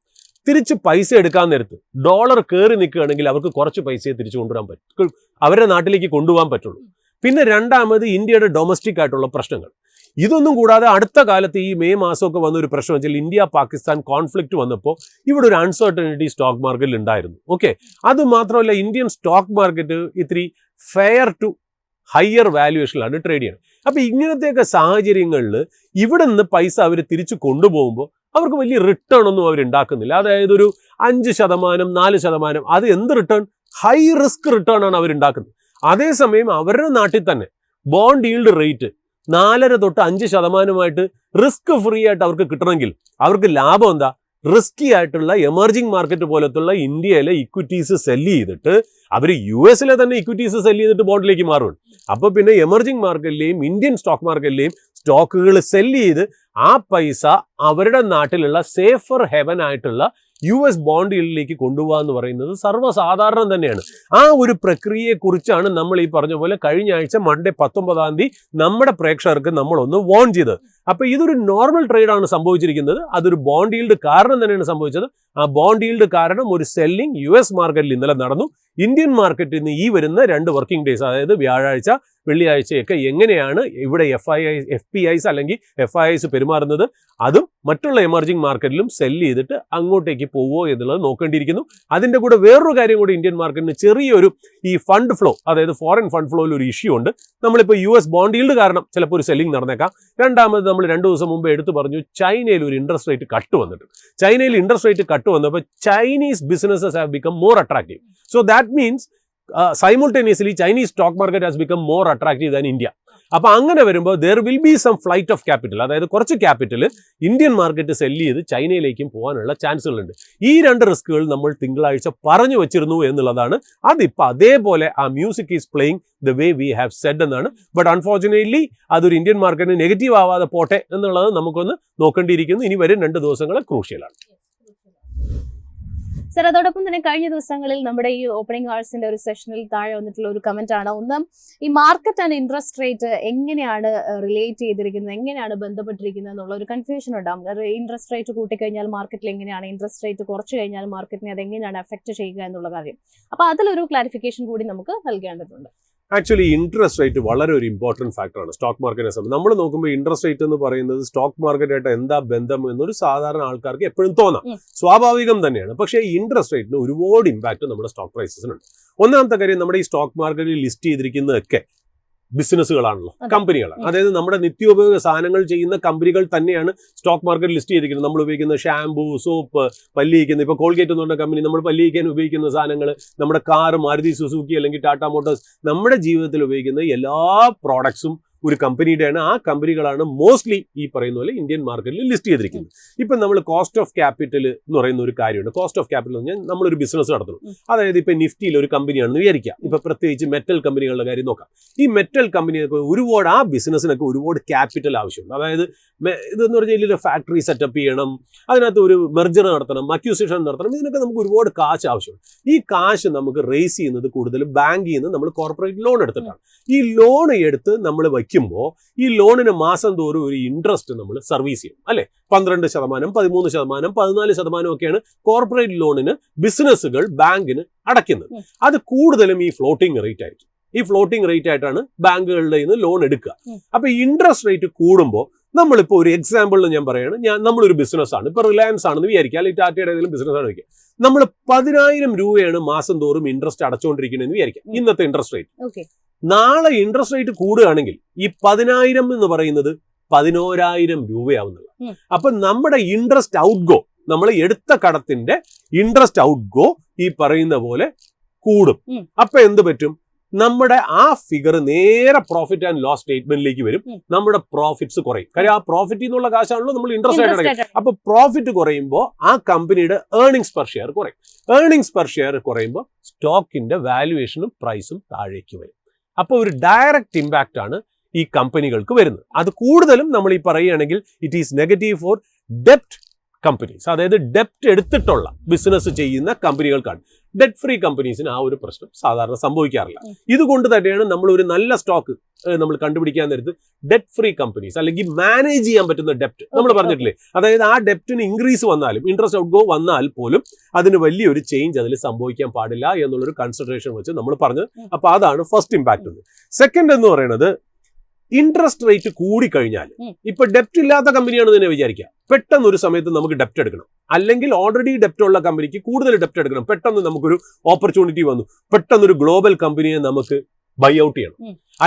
തിരിച്ച് പൈസ എടുക്കാൻ നേരത്ത് ഡോളർ കയറി നിൽക്കുകയാണെങ്കിൽ അവർക്ക് കുറച്ച് പൈസയെ തിരിച്ചു കൊണ്ടുവരാൻ പറ്റും, അവരുടെ നാട്ടിലേക്ക് കൊണ്ടുപോകാൻ പറ്റുള്ളൂ. പിന്നെ രണ്ടാമത് ഇന്ത്യയുടെ ഡൊമസ്റ്റിക് ആയിട്ടുള്ള പ്രശ്നങ്ങൾ. ഇതൊന്നും കൂടാതെ അടുത്ത കാലത്ത് ഈ മെയ് മാസമൊക്കെ വന്ന ഒരു പ്രശ്നം വെച്ചാൽ ഇന്ത്യ പാകിസ്ഥാൻ കോൺഫ്ലിക്റ്റ് വന്നപ്പോൾ ഇവിടെ ഒരു അൺസർട്ടനിറ്റി സ്റ്റോക്ക് മാർക്കറ്റിൽ ഉണ്ടായിരുന്നു. ഓക്കെ, അത് മാത്രമല്ല ഇന്ത്യൻ സ്റ്റോക്ക് മാർക്കറ്റ് ഇത്തിരി ഫെയർ ടു ഹയർ വാല്യുവേഷനിലാണ് ട്രേഡ് ചെയ്യുന്നത്. അപ്പോൾ ഇങ്ങനത്തെയൊക്കെ സാഹചര്യങ്ങളിൽ ഇവിടെ നിന്ന് പൈസ അവർ തിരിച്ചു കൊണ്ടുപോകുമ്പോൾ അവർക്ക് വലിയ റിട്ടേൺ ഒന്നും അവർ ഉണ്ടാക്കുന്നില്ല. അതായത് ഒരു 5%, 4%, അത് എന്ത് റിട്ടേൺ, ഹൈ റിസ്ക് റിട്ടേൺ ആണ് അവർ ഉണ്ടാക്കുന്നത്. അതേസമയം അവരുടെ നാട്ടിൽ തന്നെ ബോണ്ട് ഈൽഡ് റേറ്റ് 4.5 തൊട്ട് 5% റിസ്ക് ഫ്രീ ആയിട്ട് അവർക്ക് കിട്ടണമെങ്കിൽ അവർക്ക് ലാഭം എന്താ, റിസ്കി ആയിട്ടുള്ള എമർജിംഗ് മാർക്കറ്റ് പോലത്തുള്ള ഇന്ത്യയിലെ ഇക്വിറ്റീസ് സെല്ല് ചെയ്തിട്ട് അവർ US തന്നെ ഇക്വിറ്റീസ് സെല്ല് ചെയ്തിട്ട് ബോണ്ടിലേക്ക് മാറുകയാണ്. അപ്പോൾ പിന്നെ എമർജിംഗ് മാർക്കറ്റിലെയും ഇന്ത്യൻ സ്റ്റോക്ക് മാർക്കറ്റിലെയും സ്റ്റോക്കുകൾ സെല്ല് ചെയ്ത് ആ പൈസ അവരുടെ നാട്ടിലുള്ള സേഫർ ഹെവൻ ആയിട്ടുള്ള US ബോണ്ട് ഈൽഡിലേക്ക് കൊണ്ടുപോകുക എന്ന് പറയുന്നത് സർവ്വസാധാരണം തന്നെയാണ്. ആ ഒരു പ്രക്രിയയെക്കുറിച്ചാണ് നമ്മൾ ഈ പറഞ്ഞ പോലെ കഴിഞ്ഞ ആഴ്ച മൺഡേ 19-ാം തീയതി നമ്മുടെ പ്രേക്ഷകർക്ക് നമ്മളൊന്ന് വോൺ ചെയ്തത്. അപ്പോൾ ഇതൊരു നോർമൽ ട്രേഡാണ് സംഭവിച്ചിരിക്കുന്നത്. അതൊരു ബോണ്ട് ഈൽഡ് കാരണം തന്നെയാണ് സംഭവിച്ചത്. ആ ബോണ്ട് ഈൽഡ് കാരണം ഒരു സെല്ലിംഗ് US മാർക്കറ്റിൽ ഇന്നലെ നടന്നു. ഇന്ത്യൻ മാർക്കറ്റിൽ നിന്ന് ഈ വരുന്ന 2 വർക്കിംഗ് ഡേയ്സ്, അതായത് വ്യാഴാഴ്ച വെള്ളിയാഴ്ചയൊക്കെ എങ്ങനെയാണ് ഇവിടെ FPIs അല്ലെങ്കിൽ FIIs പെരുമാറുന്നത്, അതും മറ്റുള്ള എമർജിംഗ് മാർക്കറ്റിലും സെല്ല് ചെയ്തിട്ട് അങ്ങോട്ടേക്ക് പോവുമോ എന്നുള്ളത് നോക്കേണ്ടിയിരിക്കുന്നു. അതിൻ്റെ കൂടെ വേറൊരു കാര്യം കൂടി ഇന്ത്യൻ മാർക്കറ്റിന് ചെറിയൊരു ഈ ഫണ്ട് ഫ്ലോ, അതായത് ഫോറിൻ ഫണ്ട് ഫ്ലോയിൽ ഒരു ഇഷ്യൂ ഉണ്ട്. നമ്മളിപ്പോൾ US ബോണ്ട് ഈൽഡ് കാരണം ചിലപ്പോൾ ഒരു സെല്ലിംഗ് നടന്നേക്കാം. രണ്ടാമത് നമ്മൾ 2 ദിവസം മുമ്പ് എടുത്തു പറഞ്ഞു, ചൈനയിൽ ഒരു ഇൻട്രസ്റ്റ് റേറ്റ് കട്ട് വന്നിട്ട്. ചൈനയിൽ ഇൻട്രസ്റ്റ് റേറ്റ് കട്ട് വന്നപ്പോൾ Chinese businesses have become more attractive. So that means simultaneously Chinese stock market has become more attractive than India. അപ്പൊ അങ്ങനെ വരുമ്പോൾ there will be some flight of capital, അതായത് കുറച്ച് capital Indian market cell ചെയ്ത് ചൈനയിലേക്കും പോകാനുള്ള ചാൻസുകളുണ്ട്. ഈ 2 റിസ്കുകൾ നമ്മൾ തിങ്കളാഴ്ച പറഞ്ഞു വെച്ചിരുന്നു എന്നുള്ളതാണ്. അതിപ്പോൾ അതേപോലെ ആ music is playing the way we have said എന്നാണ്. ബട്ട് അൺഫോർച്ചുനേറ്റ്ലി അതൊരു ഇന്ത്യൻ മാർക്കറ്റിന് നെഗറ്റീവ് ആവാതെ പോട്ടെ എന്നുള്ളത് നമുക്കൊന്ന് നോക്കേണ്ടിയിരിക്കുന്നു. ഇനി വരും 2 ദിവസങ്ങൾ ക്രൂഷ്യലാണ്. സർ, അതോടൊപ്പം തന്നെ കഴിഞ്ഞ ദിവസങ്ങളിൽ നമ്മുടെ ഈ ഓപ്പണിംഗ് അവേഴ്സിന്റെ ഒരു സെഷനിൽ താഴെ വന്നിട്ടുള്ള ഒരു കമന്റ് ആണ്, ഒന്ന് ഈ മാർക്കറ്റ് ആൻഡ് ഇൻട്രസ്റ്റ് റേറ്റ് എങ്ങനെയാണ് റിലേറ്റ് ചെയ്തിരിക്കുന്നത്, എങ്ങനെയാണ് ബന്ധപ്പെട്ടിരിക്കുന്നത് എന്നുള്ള ഒരു കൺഫ്യൂഷൻ ഉണ്ടാകും. ഇൻട്രസ്റ്റ് റേറ്റ് കൂട്ടിക്കഴിഞ്ഞാൽ മാർക്കറ്റിൽ എങ്ങനെയാണ്, ഇൻട്രസ്റ്റ് റേറ്റ് കുറച്ചു കഴിഞ്ഞാൽ മാർക്കറ്റിനെ അത് എങ്ങനെയാണ് എഫക്ട് ചെയ്യുക എന്നുള്ള കാര്യം. അപ്പൊ അതിലൊരു ക്ലാരിഫിക്കേഷൻ കൂടി നമുക്ക് നൽകേണ്ടതുണ്ട്. ആക്ച്വലി ഇൻട്രസ്റ്റ് റേറ്റ് വളരെ ഒരു ഇമ്പോർട്ടൻറ്റ് ഫാക്ടറാണ് സ്റ്റോക്ക് മാർക്കറ്റിനെ സംബന്ധിച്ച്. നമ്മൾ നോക്കുമ്പോൾ ഇൻട്രസ്റ്റ് റേറ്റ് എന്ന് പറയുന്നത് സ്റ്റോക്ക് മാർക്കറ്റായിട്ട് എന്താ ബന്ധം എന്നൊരു സാധാരണ ആൾക്കാർക്ക് എപ്പോഴും തോന്നാം, സ്വാഭാവികം തന്നെയാണ്. പക്ഷേ ഈ ഇൻട്രസ്റ്റ് റേറ്റിന് ഒരുപാട് ഇമ്പാക്ട് നമ്മുടെ സ്റ്റോക്ക് പ്രൈസസിനുണ്ട്. ഒന്നാമത്തെ കാര്യം, നമ്മുടെ ഈ സ്റ്റോക്ക് മാർക്കറ്റിൽ ലിസ്റ്റ് ചെയ്തിരിക്കുന്നതൊക്കെ ബിസിനസ്സുകളാണല്ലോ, കമ്പനികളാണ്. അതായത് നമ്മുടെ നിത്യോപയോഗ സാധനങ്ങൾ ചെയ്യുന്ന കമ്പനികൾ തന്നെയാണ് സ്റ്റോക്ക് മാർക്കറ്റ് ലിസ്റ്റ് ചെയ്തിരിക്കുന്നത്. നമ്മൾ ഉപയോഗിക്കുന്ന ഷാംപൂ, സോപ്പ്, പല്ലിയിക്കുന്ന, ഇപ്പോൾ കോൾഗേറ്റ് എന്ന് പറഞ്ഞ കമ്പനി നമ്മൾ പല്ലിയിക്കാൻ ഉപയോഗിക്കുന്ന സാധനങ്ങൾ, നമ്മുടെ കാർ, മാരുതി സുസുക്കി അല്ലെങ്കിൽ ടാറ്റ മോട്ടോഴ്സ്, നമ്മുടെ ജീവിതത്തിൽ ഉപയോഗിക്കുന്ന എല്ലാ പ്രോഡക്ട്സും ഒരു കമ്പനിയുടെയാണ്. ആ കമ്പനികളാണ് മോസ്റ്റ്ലി ഈ പറയുന്ന പോലെ ഇന്ത്യൻ മാർക്കറ്റിൽ ലിസ്റ്റ് ചെയ്തിരിക്കുന്നത്. ഇപ്പം നമ്മൾ കോസ്റ്റ് ഓഫ് ക്യാപിറ്റൽ എന്ന് പറയുന്ന ഒരു കാര്യമുണ്ട്. കോസ്റ്റ് ഓഫ് ക്യാപിറ്റൽ എന്ന് പറഞ്ഞാൽ നമ്മളൊരു ബിസിനസ് നടത്തുന്നു. അതായത് ഇപ്പം നിഫ്റ്റിയിൽ ഒരു കമ്പനിയാണെന്ന് വിചാരിക്കുക. ഇപ്പം പ്രത്യേകിച്ച് മെറ്റൽ കമ്പനികളുടെ കാര്യം നോക്കാം. ഈ മെറ്റൽ കമ്പനിയൊക്കെ ഒരുപാട്, ആ ബിസിനസ്സിനൊക്കെ ഒരുപാട് ക്യാപിറ്റൽ ആവശ്യമുണ്ട്. അതായത് ഇതെന്ന് പറഞ്ഞാൽ ഇതിലൊരു ഫാക്ടറി സെറ്റപ്പ് ചെയ്യണം, അതിനകത്ത് ഒരു മെർജർ നടത്തണം, അക്യൂസിഷൻ നടത്തണം, ഇതിനൊക്കെ നമുക്ക് ഒരുപാട് കാശ് ആവശ്യമുണ്ട്. ഈ കാശ് നമുക്ക് റേസ് ചെയ്യുന്നത് കൂടുതലും ബാങ്കിൽ നിന്ന് നമ്മൾ കോർപ്പറേറ്റ് ലോൺ എടുത്തിട്ടാണ്. ഈ ലോൺ എടുത്ത് നമ്മൾ വയ്ക്കുമ്പോൾ ഈ ലോണിന് മാസം തോറും ഒരു ഇൻട്രസ്റ്റ് നമ്മൾ സർവീസ് ചെയ്യും, അല്ലെ? 12%, 13%, 14% ഒക്കെയാണ് കോർപ്പറേറ്റ് ലോണിന് ബിസിനസ്സുകൾ ബാങ്കിന് അടയ്ക്കുന്നത്. അത് കൂടുതലും ഈ ഫ്ലോട്ടിംഗ് റേറ്റ് ആയിരിക്കും. ഈ ഫ്ലോട്ടിംഗ് റേറ്റ് ആയിട്ടാണ് ബാങ്കുകളുടെ നിന്ന് ലോൺ എടുക്കുക. അപ്പൊ ഇൻട്രസ്റ്റ് റേറ്റ് കൂടുമ്പോൾ, നമ്മളിപ്പോൾ ഒരു എക്സാമ്പിളിൽ ഞാൻ പറയുകയാണ്, നമ്മളൊരു ബിസിനസ്സാണ്, ഇപ്പോൾ റിലയൻസ് ആണെന്ന് വിചാരിക്കുക, അല്ലെങ്കിൽ ടാറ്റയുടെ ഏതെങ്കിലും ബിസിനസ്സാണ് വയ്ക്കുക. നമ്മൾ 10,000 രൂപയാണ് മാസം തോറും ഇൻട്രസ്റ്റ് അടച്ചുകൊണ്ടിരിക്കുന്നതെന്ന് വിചാരിക്കാം, ഇന്നത്തെ ഇൻട്രസ്റ്റ് റേറ്റ്. നാളെ ഇൻട്രസ്റ്റ് റേറ്റ് കൂടുകയാണെങ്കിൽ ഈ 10,000 എന്ന് പറയുന്നത് 11,000 രൂപയാവുന്നില്ല. അപ്പൊ നമ്മുടെ ഇൻട്രസ്റ്റ് ഔട്ട് ഗോ, നമ്മൾ എടുത്ത കടത്തിന്റെ ഇൻട്രസ്റ്റ് ഔട്ട് ഗോ ഈ പറയുന്ന പോലെ കൂടും. അപ്പൊ എന്ത് പറ്റും? നമ്മുടെ ആ ഫിഗർ നേരെ പ്രോഫിറ്റ് ആൻഡ് ലോസ് സ്റ്റേറ്റ്മെന്റിലേക്ക് വരും. നമ്മുടെ പ്രോഫിറ്റ്സ് കുറയും. കാര്യം ആ പ്രോഫിറ്റ് എന്നുള്ള കാശാണല്ലോ നമ്മൾ ഇൻട്രസ്റ്റ് ആയിട്ട് അടയ്ക്കുക. അപ്പൊ പ്രോഫിറ്റ് കുറയുമ്പോൾ ആ കമ്പനിയുടെ ഏർണിംഗ്സ് പെർ ഷെയർ കുറയും. ഏർണിംഗ്സ് പെർ ഷെയർ കുറയുമ്പോൾ സ്റ്റോക്കിന്റെ വാല്യുവേഷനും പ്രൈസും താഴേക്ക് വരും. അപ്പോൾ ഒരു ഡയറക്റ്റ് ഇമ്പാക്റ്റ് ആണ് ഈ കമ്പനികൾക്ക് വരുന്നത്. അത് കൂടുതലും നമ്മൾ ഈ പറയുകയാണെങ്കിൽ it is negative four ഡെപ്റ്റ് companies, അതായത് ഡെപ്റ്റ് എടുത്തിട്ടുള്ള ബിസിനസ് ചെയ്യുന്ന കമ്പനികൾക്കാണ്. ഡെറ്റ് ഫ്രീ കമ്പനീസിന് ആ ഒരു പ്രശ്നം സാധാരണ സംഭവിക്കാറില്ല. ഇതുകൊണ്ട് തന്നെയാണ് നമ്മൾ ഒരു നല്ല സ്റ്റോക്ക് നമ്മൾ കണ്ടുപിടിക്കാൻ നേരത്ത് ഡെറ്റ് ഫ്രീ കമ്പനീസ്, അല്ലെങ്കിൽ മാനേജ് ചെയ്യാൻ പറ്റുന്ന ഡെപ്റ്റ് നമ്മൾ പറഞ്ഞിട്ടില്ലേ, അതായത് ആ ഡെപ്റ്റിന് ഇൻക്രീസ് വന്നാലും ഇൻട്രസ്റ്റ് ഔട്ട് ഗോ വന്നാൽ പോലും അതിന് വലിയൊരു ചേഞ്ച് അതിൽ സംഭവിക്കാൻ പാടില്ല എന്നുള്ളൊരു കൺസിഡറേഷൻ വെച്ച് നമ്മൾ പറഞ്ഞത്. അപ്പൊ അതാണ് ഫസ്റ്റ് ഇമ്പാക്ട്. സെക്കൻഡ് എന്ന് പറയുന്നത്, ഇൻട്രസ്റ്റ് റേറ്റ് കൂടിക്കഴിഞ്ഞാൽ, ഇപ്പൊ ഡെപ്റ്റ് ഇല്ലാത്ത കമ്പനിയാണെന്ന് തന്നെ വിചാരിക്കുക, പെട്ടെന്ന് ഒരു സമയത്ത് നമുക്ക് ഡെപ്റ്റ് എടുക്കണം, അല്ലെങ്കിൽ ഓൾറെഡി ഡെപ്റ്റ് ഉള്ള കമ്പനിക്ക് കൂടുതൽ ഡെപ്റ്റ് എടുക്കണം. പെട്ടെന്ന് നമുക്കൊരു ഓപ്പർച്യൂണിറ്റി വന്നു, പെട്ടെന്നൊരു ഗ്ലോബൽ കമ്പനിയെ നമുക്ക് ബൈ ഔട്ട് ചെയ്യണം,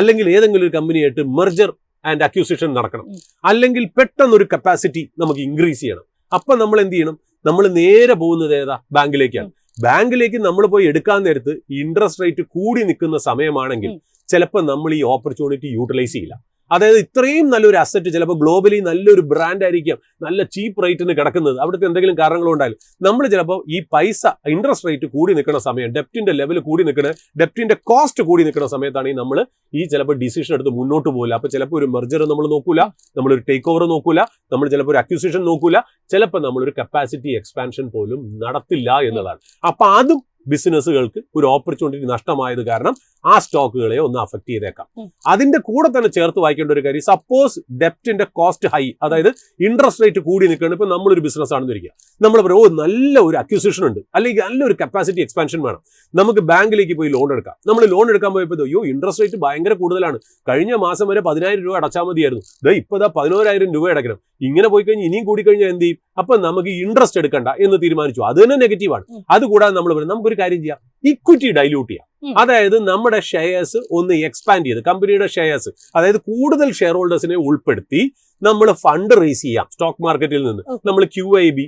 അല്ലെങ്കിൽ ഏതെങ്കിലും ഒരു കമ്പനിയായിട്ട് മെർജർ ആൻഡ് അക്യൂസിഷൻ നടക്കണം, അല്ലെങ്കിൽ പെട്ടെന്നൊരു കപ്പാസിറ്റി നമുക്ക് ഇൻക്രീസ് ചെയ്യണം. അപ്പൊ നമ്മൾ എന്ത് ചെയ്യണം? നമ്മൾ നേരെ പോകുന്നത് ഏതാ? ബാങ്കിലേക്കാണ്. ബാങ്കിലേക്ക് നമ്മൾ പോയി എടുക്കാൻ നേരത്ത് ഇൻട്രസ്റ്റ് റേറ്റ് കൂടി നിൽക്കുന്ന സമയമാണെങ്കിൽ ചിലപ്പോൾ നമ്മൾ ഈ ഓപ്പർച്യൂണിറ്റി യൂട്ടിലൈസ് ചെയ്യില്ല. അതായത് ഇത്രയും നല്ലൊരു അസറ്റ് ചിലപ്പോൾ ഗ്ലോബലി നല്ലൊരു ബ്രാൻഡ് ആയിരിക്കാം, നല്ല ചീപ്പ് റേറ്റിന് കിടക്കുന്നത്, അവിടുത്തെ എന്തെങ്കിലും കാരണങ്ങളുണ്ടായാലും നമ്മൾ ചിലപ്പോൾ ഈ പൈസ ഇൻട്രസ്റ്റ് റേറ്റ് കൂടി നിൽക്കുന്ന സമയം, ഡെപ്റ്റിന്റെ ലെവൽ കൂടി നിൽക്കുന്ന, ഡെപ്റ്റിന്റെ കോസ്റ്റ് കൂടി നിൽക്കുന്ന സമയത്താണെങ്കിൽ നമ്മൾ ഈ ചിലപ്പോൾ ഡിസിഷൻ എടുത്ത് മുന്നോട്ട് പോകില്ല. അപ്പോൾ ചിലപ്പോൾ ഒരു മെർജർ നമ്മൾ നോക്കൂല, നമ്മളൊരു ടേക്ക് ഓവർ നോക്കൂല, നമ്മൾ ചിലപ്പോൾ ഒരു അക്യൂസിഷൻ നോക്കൂല, ചിലപ്പോൾ നമ്മളൊരു കപ്പാസിറ്റി എക്സ്പാൻഷൻ പോലും നടത്തില്ല എന്നതാണ്. അപ്പൊ അതും ബിസിനസ്സുകൾക്ക് ഒരു ഓപ്പർച്യൂണിറ്റി നഷ്ടമായത് കാരണം ആ സ്റ്റോക്കുകളെ ഒന്ന് അഫക്ട് ചെയ്തേക്കാം. അതിന്റെ കൂടെ തന്നെ ചേർത്ത് വായിക്കേണ്ട ഒരു കാര്യം, സപ്പോസ് ഡെപ്റ്റിന്റെ കോസ്റ്റ് ഹൈ, അതായത് ഇൻട്രസ്റ്റ് റേറ്റ് കൂടി നിൽക്കണം. ഇപ്പൊ നമ്മളൊരു ബിസിനസ് ആണെന്ന് ഇരിക്കുക, നമ്മൾ പറയും നല്ല ഒരു അക്യൂസിഷൻ ഉണ്ട്, അല്ലെങ്കിൽ നല്ലൊരു കപ്പാസിറ്റി എക്സ്പാൻഷൻ വേണം, നമുക്ക് ബാങ്കിലേക്ക് പോയി ലോൺ എടുക്കാം. നമ്മൾ ലോൺ എടുക്കാൻ പോയപ്പോൾ ഇൻട്രസ്റ്റ് റേറ്റ് ഭയങ്കര കൂടുതലാണ്, കഴിഞ്ഞ മാസം വരെ 10,000 രൂപ അടച്ചാൽ മതിയായിരുന്നു, ഇപ്പൊ 11,000 രൂപ അടയ്ക്കണം. ഇങ്ങനെ പോയി കഴിഞ്ഞാൽ ഇനിയും കൂടിക്കഴിഞ്ഞാൽ എന്ത് ചെയ്യും? അപ്പൊ നമുക്ക് ഇൻട്രസ്റ്റ് എടുക്കണ്ട എന്ന് തീരുമാനിച്ചു. അത് തന്നെ നെഗറ്റീവാണ്. അതുകൂടാതെ നമ്മൾ പറയും നമുക്കൊരു കാര്യം ചെയ്യാം, ഇക്വിറ്റി ഡൈല്യൂട്ട് ചെയ്യാം. അതായത് നമ്മുടെ ഷെയർസ് ഒന്ന് എക്സ്പാൻഡ് ചെയ്ത്, കമ്പനിയുടെ ഷെയർസ്, അതായത് കൂടുതൽ ഷെയർ ഹോൾഡേഴ്സിനെ ഉൾപ്പെടുത്തി നമ്മൾ ഫണ്ട് റേസ് ചെയ്യാം സ്റ്റോക്ക് മാർക്കറ്റിൽ നിന്ന്. നമ്മൾ QIB,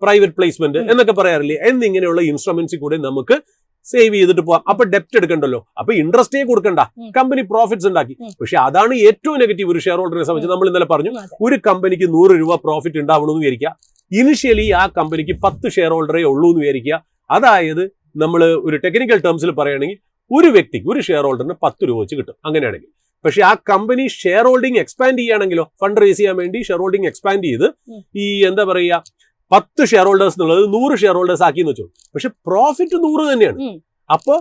പ്രൈവറ്റ് പ്ലേസ്മെന്റ് എന്നൊക്കെ പറയാറില്ലേ, എന്നിങ്ങനെയുള്ള ഇൻസ്ട്രുമെന്റ്സിൽ കൂടെ നമുക്ക് സേവ് ചെയ്തിട്ട് പോവാം. അപ്പൊ ഡെപ്റ്റ് എടുക്കണ്ടല്ലോ, അപ്പൊ ഇൻട്രസ്റ്റേ കൊടുക്കണ്ട, കമ്പനി പ്രോഫിറ്റ്സ് ഉണ്ടാക്കി. പക്ഷെ അതാണ് ഏറ്റവും നെഗറ്റീവ് ഒരു ഷെയർ ഹോൾഡറിനെ സംബന്ധിച്ച്. നമ്മൾ ഇന്നലെ പറഞ്ഞു, ഒരു കമ്പനിക്ക് 100 രൂപ പ്രോഫിറ്റ് ഉണ്ടാവണമെന്ന് വിചാരിക്കുക. ഇനിഷ്യലി ആ കമ്പനിക്ക് 10 ഷെയർ ഹോൾഡറേ ഉള്ളൂ എന്ന് വിചാരിക്കുക. അതായത് നമ്മൾ ഒരു ടെക്നിക്കൽ ടേംസിൽ പറയുകയാണെങ്കിൽ ഒരു വ്യക്തിക്ക്, ഒരു ഷെയർ ഹോൾഡറിന് 10 രൂപ വെച്ച് കിട്ടും. അങ്ങനെയാണെങ്കിൽ പക്ഷെ ആ കമ്പനി ഷെയർ ഹോൾഡിംഗ് എക്സ്പാൻഡ് ചെയ്യുകയാണെങ്കിലോ, ഫണ്ട് റേസ് ചെയ്യാൻ വേണ്ടി ഷെയർ ഹോൾഡിംഗ് എക്സ്പാൻഡ് ചെയ്ത് ഈ എന്താ പറയുക 10 ഷെയർ ഹോൾഡേഴ്സ് എന്നുള്ളത് 100 ഷെയർ ഹോൾഡേഴ്സ് ആക്കി എന്ന് വെച്ചു. പക്ഷെ പ്രോഫിറ്റ് 100 തന്നെയാണ്. അപ്പൊ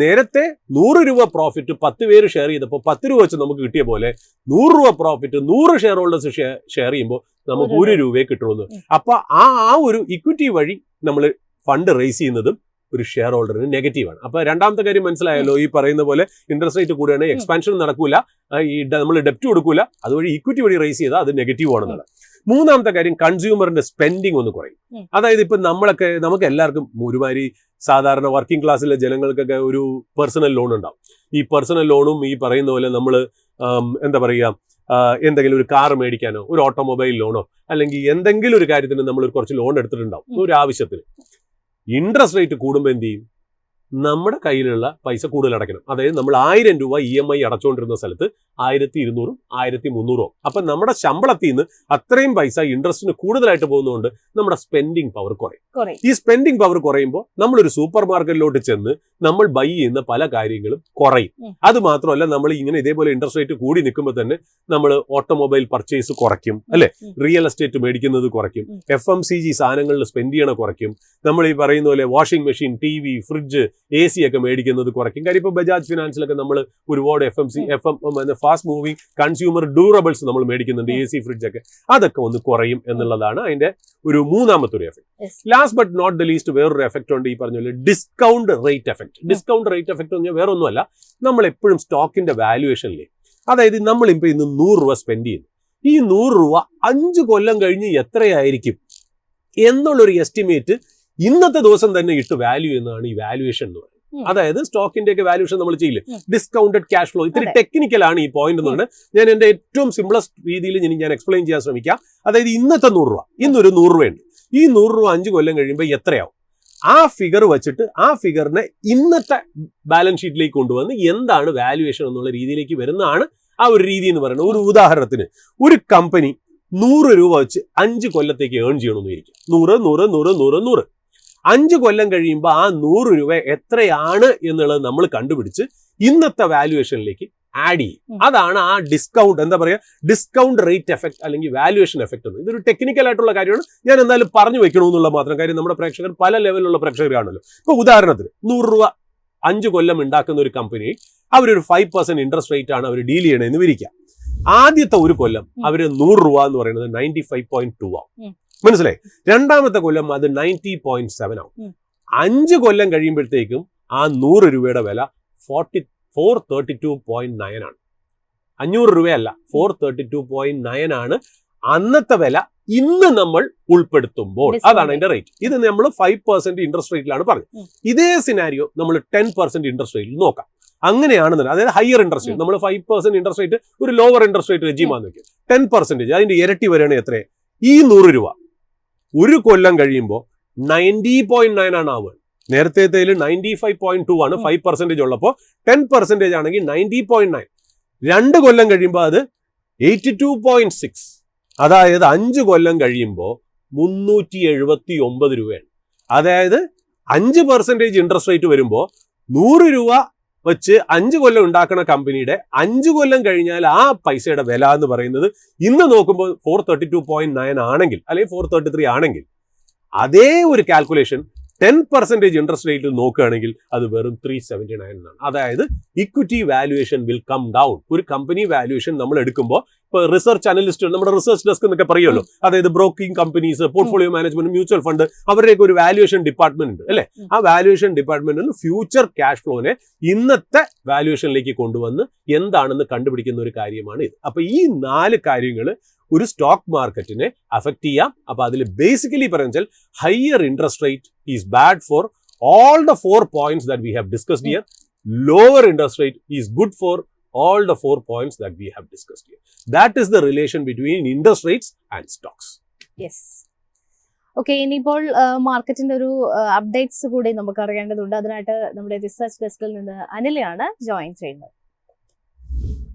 നേരത്തെ 100 രൂപ പ്രോഫിറ്റ് 10 പേര് ഷെയർ ചെയ്തപ്പോൾ 10 രൂപ വെച്ച് നമുക്ക് കിട്ടിയ പോലെ 100 രൂപ പ്രോഫിറ്റ് 100 ഷെയർ ഹോൾഡേഴ്സ് ഷെയർ ചെയ്യുമ്പോൾ നമുക്ക് 1 രൂപയെ കിട്ടുള്ളൂ. അപ്പൊ ആ ഒരു ഇക്വിറ്റി വഴി നമ്മൾ ഫണ്ട് റേസ് ചെയ്യുന്നതും ഒരു ഷെയർ ഹോൾഡറിന് നെഗറ്റീവാണ്. അപ്പൊ രണ്ടാമത്തെ കാര്യം മനസ്സിലായല്ലോ, ഈ പറയുന്ന പോലെ ഇൻട്രസ്റ്റ് റേറ്റ് കൂടെയാണ്, എക്സ്പാൻഷൻ നടക്കൂല, ഈ നമ്മൾ ഡെപ്റ്റ് കൊടുക്കൂല, അതുവഴി ഇക്വിറ്റി വഴി റേസ് ചെയ്താൽ അത് നെഗറ്റീവ് ആണെന്നുള്ളത്. മൂന്നാമത്തെ കാര്യം, കൺസ്യൂമറിന്റെ സ്പെൻഡിങ് ഒന്ന് കുറയും. അതായത് ഇപ്പൊ നമുക്ക് എല്ലാവർക്കും ഒരുമാതിരി സാധാരണ വർക്കിംഗ് ക്ലാസ്സിലെ ജനങ്ങൾക്കൊക്കെ ഒരു പേഴ്സണൽ ലോൺ ഉണ്ടാവും. ഈ പേഴ്സണൽ ലോണും ഈ പറയുന്ന പോലെ നമ്മൾ എന്താ പറയുക, എന്തെങ്കിലും ഒരു കാർ മേടിക്കാനോ, ഒരു ഓട്ടോമൊബൈൽ ലോണോ, അല്ലെങ്കിൽ എന്തെങ്കിലും ഒരു കാര്യത്തിന് നമ്മൾ കുറച്ച് ലോൺ എടുത്തിട്ടുണ്ടാവും ഒരു ആവശ്യത്തിന്. ഇൻട്രസ്റ്റ് റേറ്റ് കൂടുമ്പോൾ എന്ത് ചെയ്യും? നമ്മുടെ കയ്യിലുള്ള പൈസ കൂടുതൽ അടയ്ക്കണം. അതായത് നമ്മൾ 1000 രൂപ EMI അടച്ചുകൊണ്ടിരുന്ന സ്ഥലത്ത് 1200 1300 അപ്പൊ നമ്മുടെ ശമ്പളത്തിൽ നിന്ന് അത്രയും പൈസ ഇൻട്രസ്റ്റിന് കൂടുതലായിട്ട് പോകുന്നതുകൊണ്ട് നമ്മുടെ സ്പെൻഡിങ് പവർ കുറയും. ഈ സ്പെൻഡിങ് പവർ കുറയുമ്പോൾ നമ്മളൊരു സൂപ്പർ മാർക്കറ്റിലോട്ട് ചെന്ന് നമ്മൾ ബൈ ചെയ്യുന്ന പല കാര്യങ്ങളും കുറയും. അത് മാത്രമല്ല, നമ്മൾ ഇങ്ങനെ ഇതേപോലെ ഇൻട്രസ്റ്റ് റേറ്റ് കൂടി നിൽക്കുമ്പോൾ തന്നെ നമ്മൾ ഓട്ടോമൊബൈൽ പർച്ചേസ് കുറയ്ക്കും, അല്ലെ, റിയൽ എസ്റ്റേറ്റ് മേടിക്കുന്നത് കുറയ്ക്കും, FMCG സാധനങ്ങളിൽ സ്പെൻഡ് ചെയ്യണ കുറയ്ക്കും, നമ്മൾ ഈ പറയുന്ന പോലെ washing machine, TV, fridge, AC ഒക്കെ മേടിക്കുന്നത് കുറയ്ക്കും. കാര്യം ഇപ്പൊ ബജാജ് ഫിനാൻസിലൊക്കെ നമ്മൾ ഒരുപാട് ഫാസ്റ്റ് മൂവിങ് കൺസ്യൂമർ ഡ്യൂറബിൾസ് നമ്മൾ മേടിക്കുന്നുണ്ട്, AC, ഫ്രിഡ്ജ് ഒക്കെ. അതൊക്കെ ഒന്ന് കുറയും എന്നുള്ളതാണ് അതിന്റെ ഒരു മൂന്നാമത്തെ ഒരു effect. Last but not the least വേറൊരു എഫക്ട് ഉണ്ട്, ഈ പറഞ്ഞ പോലെ discount rate effect. Discount rate effect എന്ന് പറഞ്ഞാൽ വേറെ ഒന്നുമല്ല, നമ്മൾ എപ്പോഴും സ്റ്റോക്കിന്റെ വാല്യുവേഷനിലെ, അതായത് നമ്മളിപ്പോ ഇന്ന് 100 രൂപ സ്പെൻഡ് ചെയ്യുന്നു, ഈ 100 രൂപ 5 കൊല്ലം കഴിഞ്ഞ് എത്രയായിരിക്കും എന്നുള്ളൊരു എസ്റ്റിമേറ്റ് ഇന്നത്തെ ദിവസം തന്നെ ഇട്ട് വാല്യൂ ചെയ്യുന്നതാണ് ഈ വാല്യുവേഷൻ എന്ന് പറയുന്നത്. അതായത് സ്റ്റോക്കിന്റെ ഒക്കെ വാല്യൂഷൻ നമ്മൾ ചെയ്യില്ല, ഡിസ്കൗണ്ടഡ് ക്യാഷ് ഫ്ലോ. ഇത്തിരി ടെക്നിക്കൽ ആണ് ഈ പോയിന്റ് എന്ന് പറഞ്ഞാൽ ഞാൻ എന്റെ ഏറ്റവും സിംപ്ലസ്റ്റ് രീതിയിൽ ഞാൻ എക്സ്പ്ലെയിൻ ചെയ്യാൻ ശ്രമിക്കാം. അതായത് ഇന്നത്തെ 100 രൂപ, ഇന്നൊരു 100 രൂപയുണ്ട്, ഈ 100 രൂപ 5 കൊല്ലം കഴിയുമ്പോൾ എത്രയാവും? ആ ഫിഗർ വെച്ചിട്ട് ആ ഫിഗറിനെ ഇന്നത്തെ ബാലൻസ് ഷീറ്റിലേക്ക് കൊണ്ടുവന്ന് എന്താണ് വാല്യുവേഷൻ എന്നുള്ള രീതിയിലേക്ക് വരുന്നതാണ് ആ ഒരു രീതി എന്ന് പറയുന്നത്. ഒരു ഉദാഹരണത്തിന്, ഒരു കമ്പനി 100 രൂപ വെച്ച് 5 കൊല്ലത്തേക്ക് ഏൺ ചെയ്യണമെന്ന് ഇരിക്കും. 100 100 100 100 100 5 കൊല്ലം കഴിയുമ്പോൾ ആ 100 രൂപ എത്രയാണ് എന്നുള്ളത് നമ്മൾ കണ്ടുപിടിച്ച് ഇന്നത്തെ വാല്യുവേഷനിലേക്ക് ആഡ് ചെയ്യും. അതാണ് ആ ഡിസ്കൗണ്ട്, എന്താ പറയുക, ഡിസ്കൗണ്ട് റേറ്റ് എഫക്ട് അല്ലെങ്കിൽ വാല്യുവേഷൻ എഫക്ട് എന്ന്. ഇതൊരു ടെക്നിക്കൽ ആയിട്ടുള്ള കാര്യമാണ്, ഞാൻ എന്തായാലും പറഞ്ഞു വെക്കണമെന്നുള്ള മാത്രം. കാര്യം നമ്മുടെ പ്രേക്ഷകർ പല ലെവലിലുള്ള പ്രേക്ഷകരാണല്ലോ. ഇപ്പൊ ഉദാഹരണത്തിന് 100 രൂപ 5 കൊല്ലം ഉണ്ടാക്കുന്ന ഒരു കമ്പനി, അവരൊരു 5% ഇൻട്രസ്റ്റ് റേറ്റ് ആണ് അവർ ഡീൽ ചെയ്യണമെന്ന് വിരിക്കാം. ആദ്യത്തെ ഒരു കൊല്ലം അവർ 100 രൂപ എന്ന് പറയുന്നത് 95.2 ആവും, മനസ്സിലായി. രണ്ടാമത്തെ കൊല്ലം അത് 90.7 ആവും. 5 കൊല്ലം കഴിയുമ്പോഴത്തേക്കും ആ 100 രൂപയുടെ വില 432.9 ആണ്. 500 രൂപയല്ല, 432.9 ആണ് അന്നത്തെ വില ഇന്ന് നമ്മൾ ഉൾപ്പെടുത്തുമ്പോൾ. അതാണ് അതിന്റെ റേറ്റ്. ഇത് നമ്മൾ 5% ഇൻട്രസ്റ്റ് റേറ്റിലാണ് പറഞ്ഞത്. ഇതേ സിനാരിയോ നമ്മൾ 10% ഇൻട്രസ്റ്റ് റേറ്റിൽ നോക്കാം. അങ്ങനെയാണെന്നുണ്ട്, അതായത് ഹയർ ഇൻട്രസ്റ്റ് റേറ്റ്, നമ്മൾ 5% ഇൻട്രസ്റ്റ് റേറ്റ് ഒരു ലോവർ ഇൻട്രസ്റ്റ് റേറ്റ് റെജീമാന്ന് വെക്കും. 10% അതിന്റെ ഇരട്ടി വരെയാണ് എത്രയാണ്? ഈ 100 രൂപ ഒരു കൊല്ലം കഴിയുമ്പോൾ 90.9 ആണ് ആവുക. നേരത്തെ 95.2 ആണ് 5% ഉള്ളപ്പോൾ, 10% ആണെങ്കിൽ 90.9. 2 കൊല്ലം കഴിയുമ്പോൾ അത് 82.6. അതായത് 5 കൊല്ലം കഴിയുമ്പോൾ 379 രൂപയാണ്. അതായത് 5% ഇൻട്രസ്റ്റ് റേറ്റ് വരുമ്പോൾ 100 രൂപ വെച്ച് 5 കൊല്ലം ഉണ്ടാക്കുന്ന കമ്പനിയുടെ 5 കൊല്ലം കഴിഞ്ഞാൽ ആ പൈസയുടെ വില എന്ന് പറയുന്നത് ഇന്ന് നോക്കുമ്പോൾ 432.9 ആണെങ്കിൽ, അല്ലെങ്കിൽ 433 ആണെങ്കിൽ, അതേ ഒരു കാൽക്കുലേഷൻ 10% ഇൻട്രസ്റ്റ് റേറ്റിൽ നോക്കുകയാണെങ്കിൽ അത് വെറും 379 എന്നാണ്. അതായത് equity valuation will come down. ഒരു കമ്പനി വാല്യുവേഷൻ നമ്മൾ എടുക്കുമ്പോൾ, ഇപ്പൊ റിസർച്ച് അനലിസ്റ്റ്, നമ്മുടെ റിസർച്ച് ഡെസ്ക് എന്നൊക്കെ പറയുമല്ലോ, അതായത് broking companies, portfolio management, mutual fund, അവരുടെയൊക്കെ ഒരു വാല്യുവേഷൻ ഡിപ്പാർട്ട്മെന്റ് ഉണ്ട്, അല്ലെ. ആ വാല്യുവേഷൻ ഡിപ്പാർട്ട്മെന്റിൽ ഫ്യൂച്ചർ ക്യാഷ് ഫ്ലോനെ ഇന്നത്തെ വാല്യുവേഷനിലേക്ക് കൊണ്ടുവന്ന് എന്താണെന്ന് കണ്ടുപിടിക്കുന്ന ഒരു കാര്യമാണ് ഇത്. അപ്പൊ ഈ 4 കാര്യങ്ങൾ ഒരു സ്റ്റോക്ക് മാർക്കറ്റിനെ അഫക്ട് ചെയ്യാം. അപ്പൊ അതിൽ ബേസിക്കലി പറഞ്ഞാൽ higher interest rate is bad for all the 4 points that we have discussed here. Lower interest rate is good for all the 4 points that we have discussed here. That is the relation between interest rates and stocks. Yes. Okay, ഇനിയിപ്പോൾ മാർക്കറ്റിന്റെ ഒരു updates കൂടി നമുക്ക് അറിയേണ്ടതുണ്ട്. അതിനായിട്ട് നമ്മുടെ research ഡെസ്കിൽ നിന്ന് അനിലയാണ് ജോയിൻ ചെയ്യുന്നത്.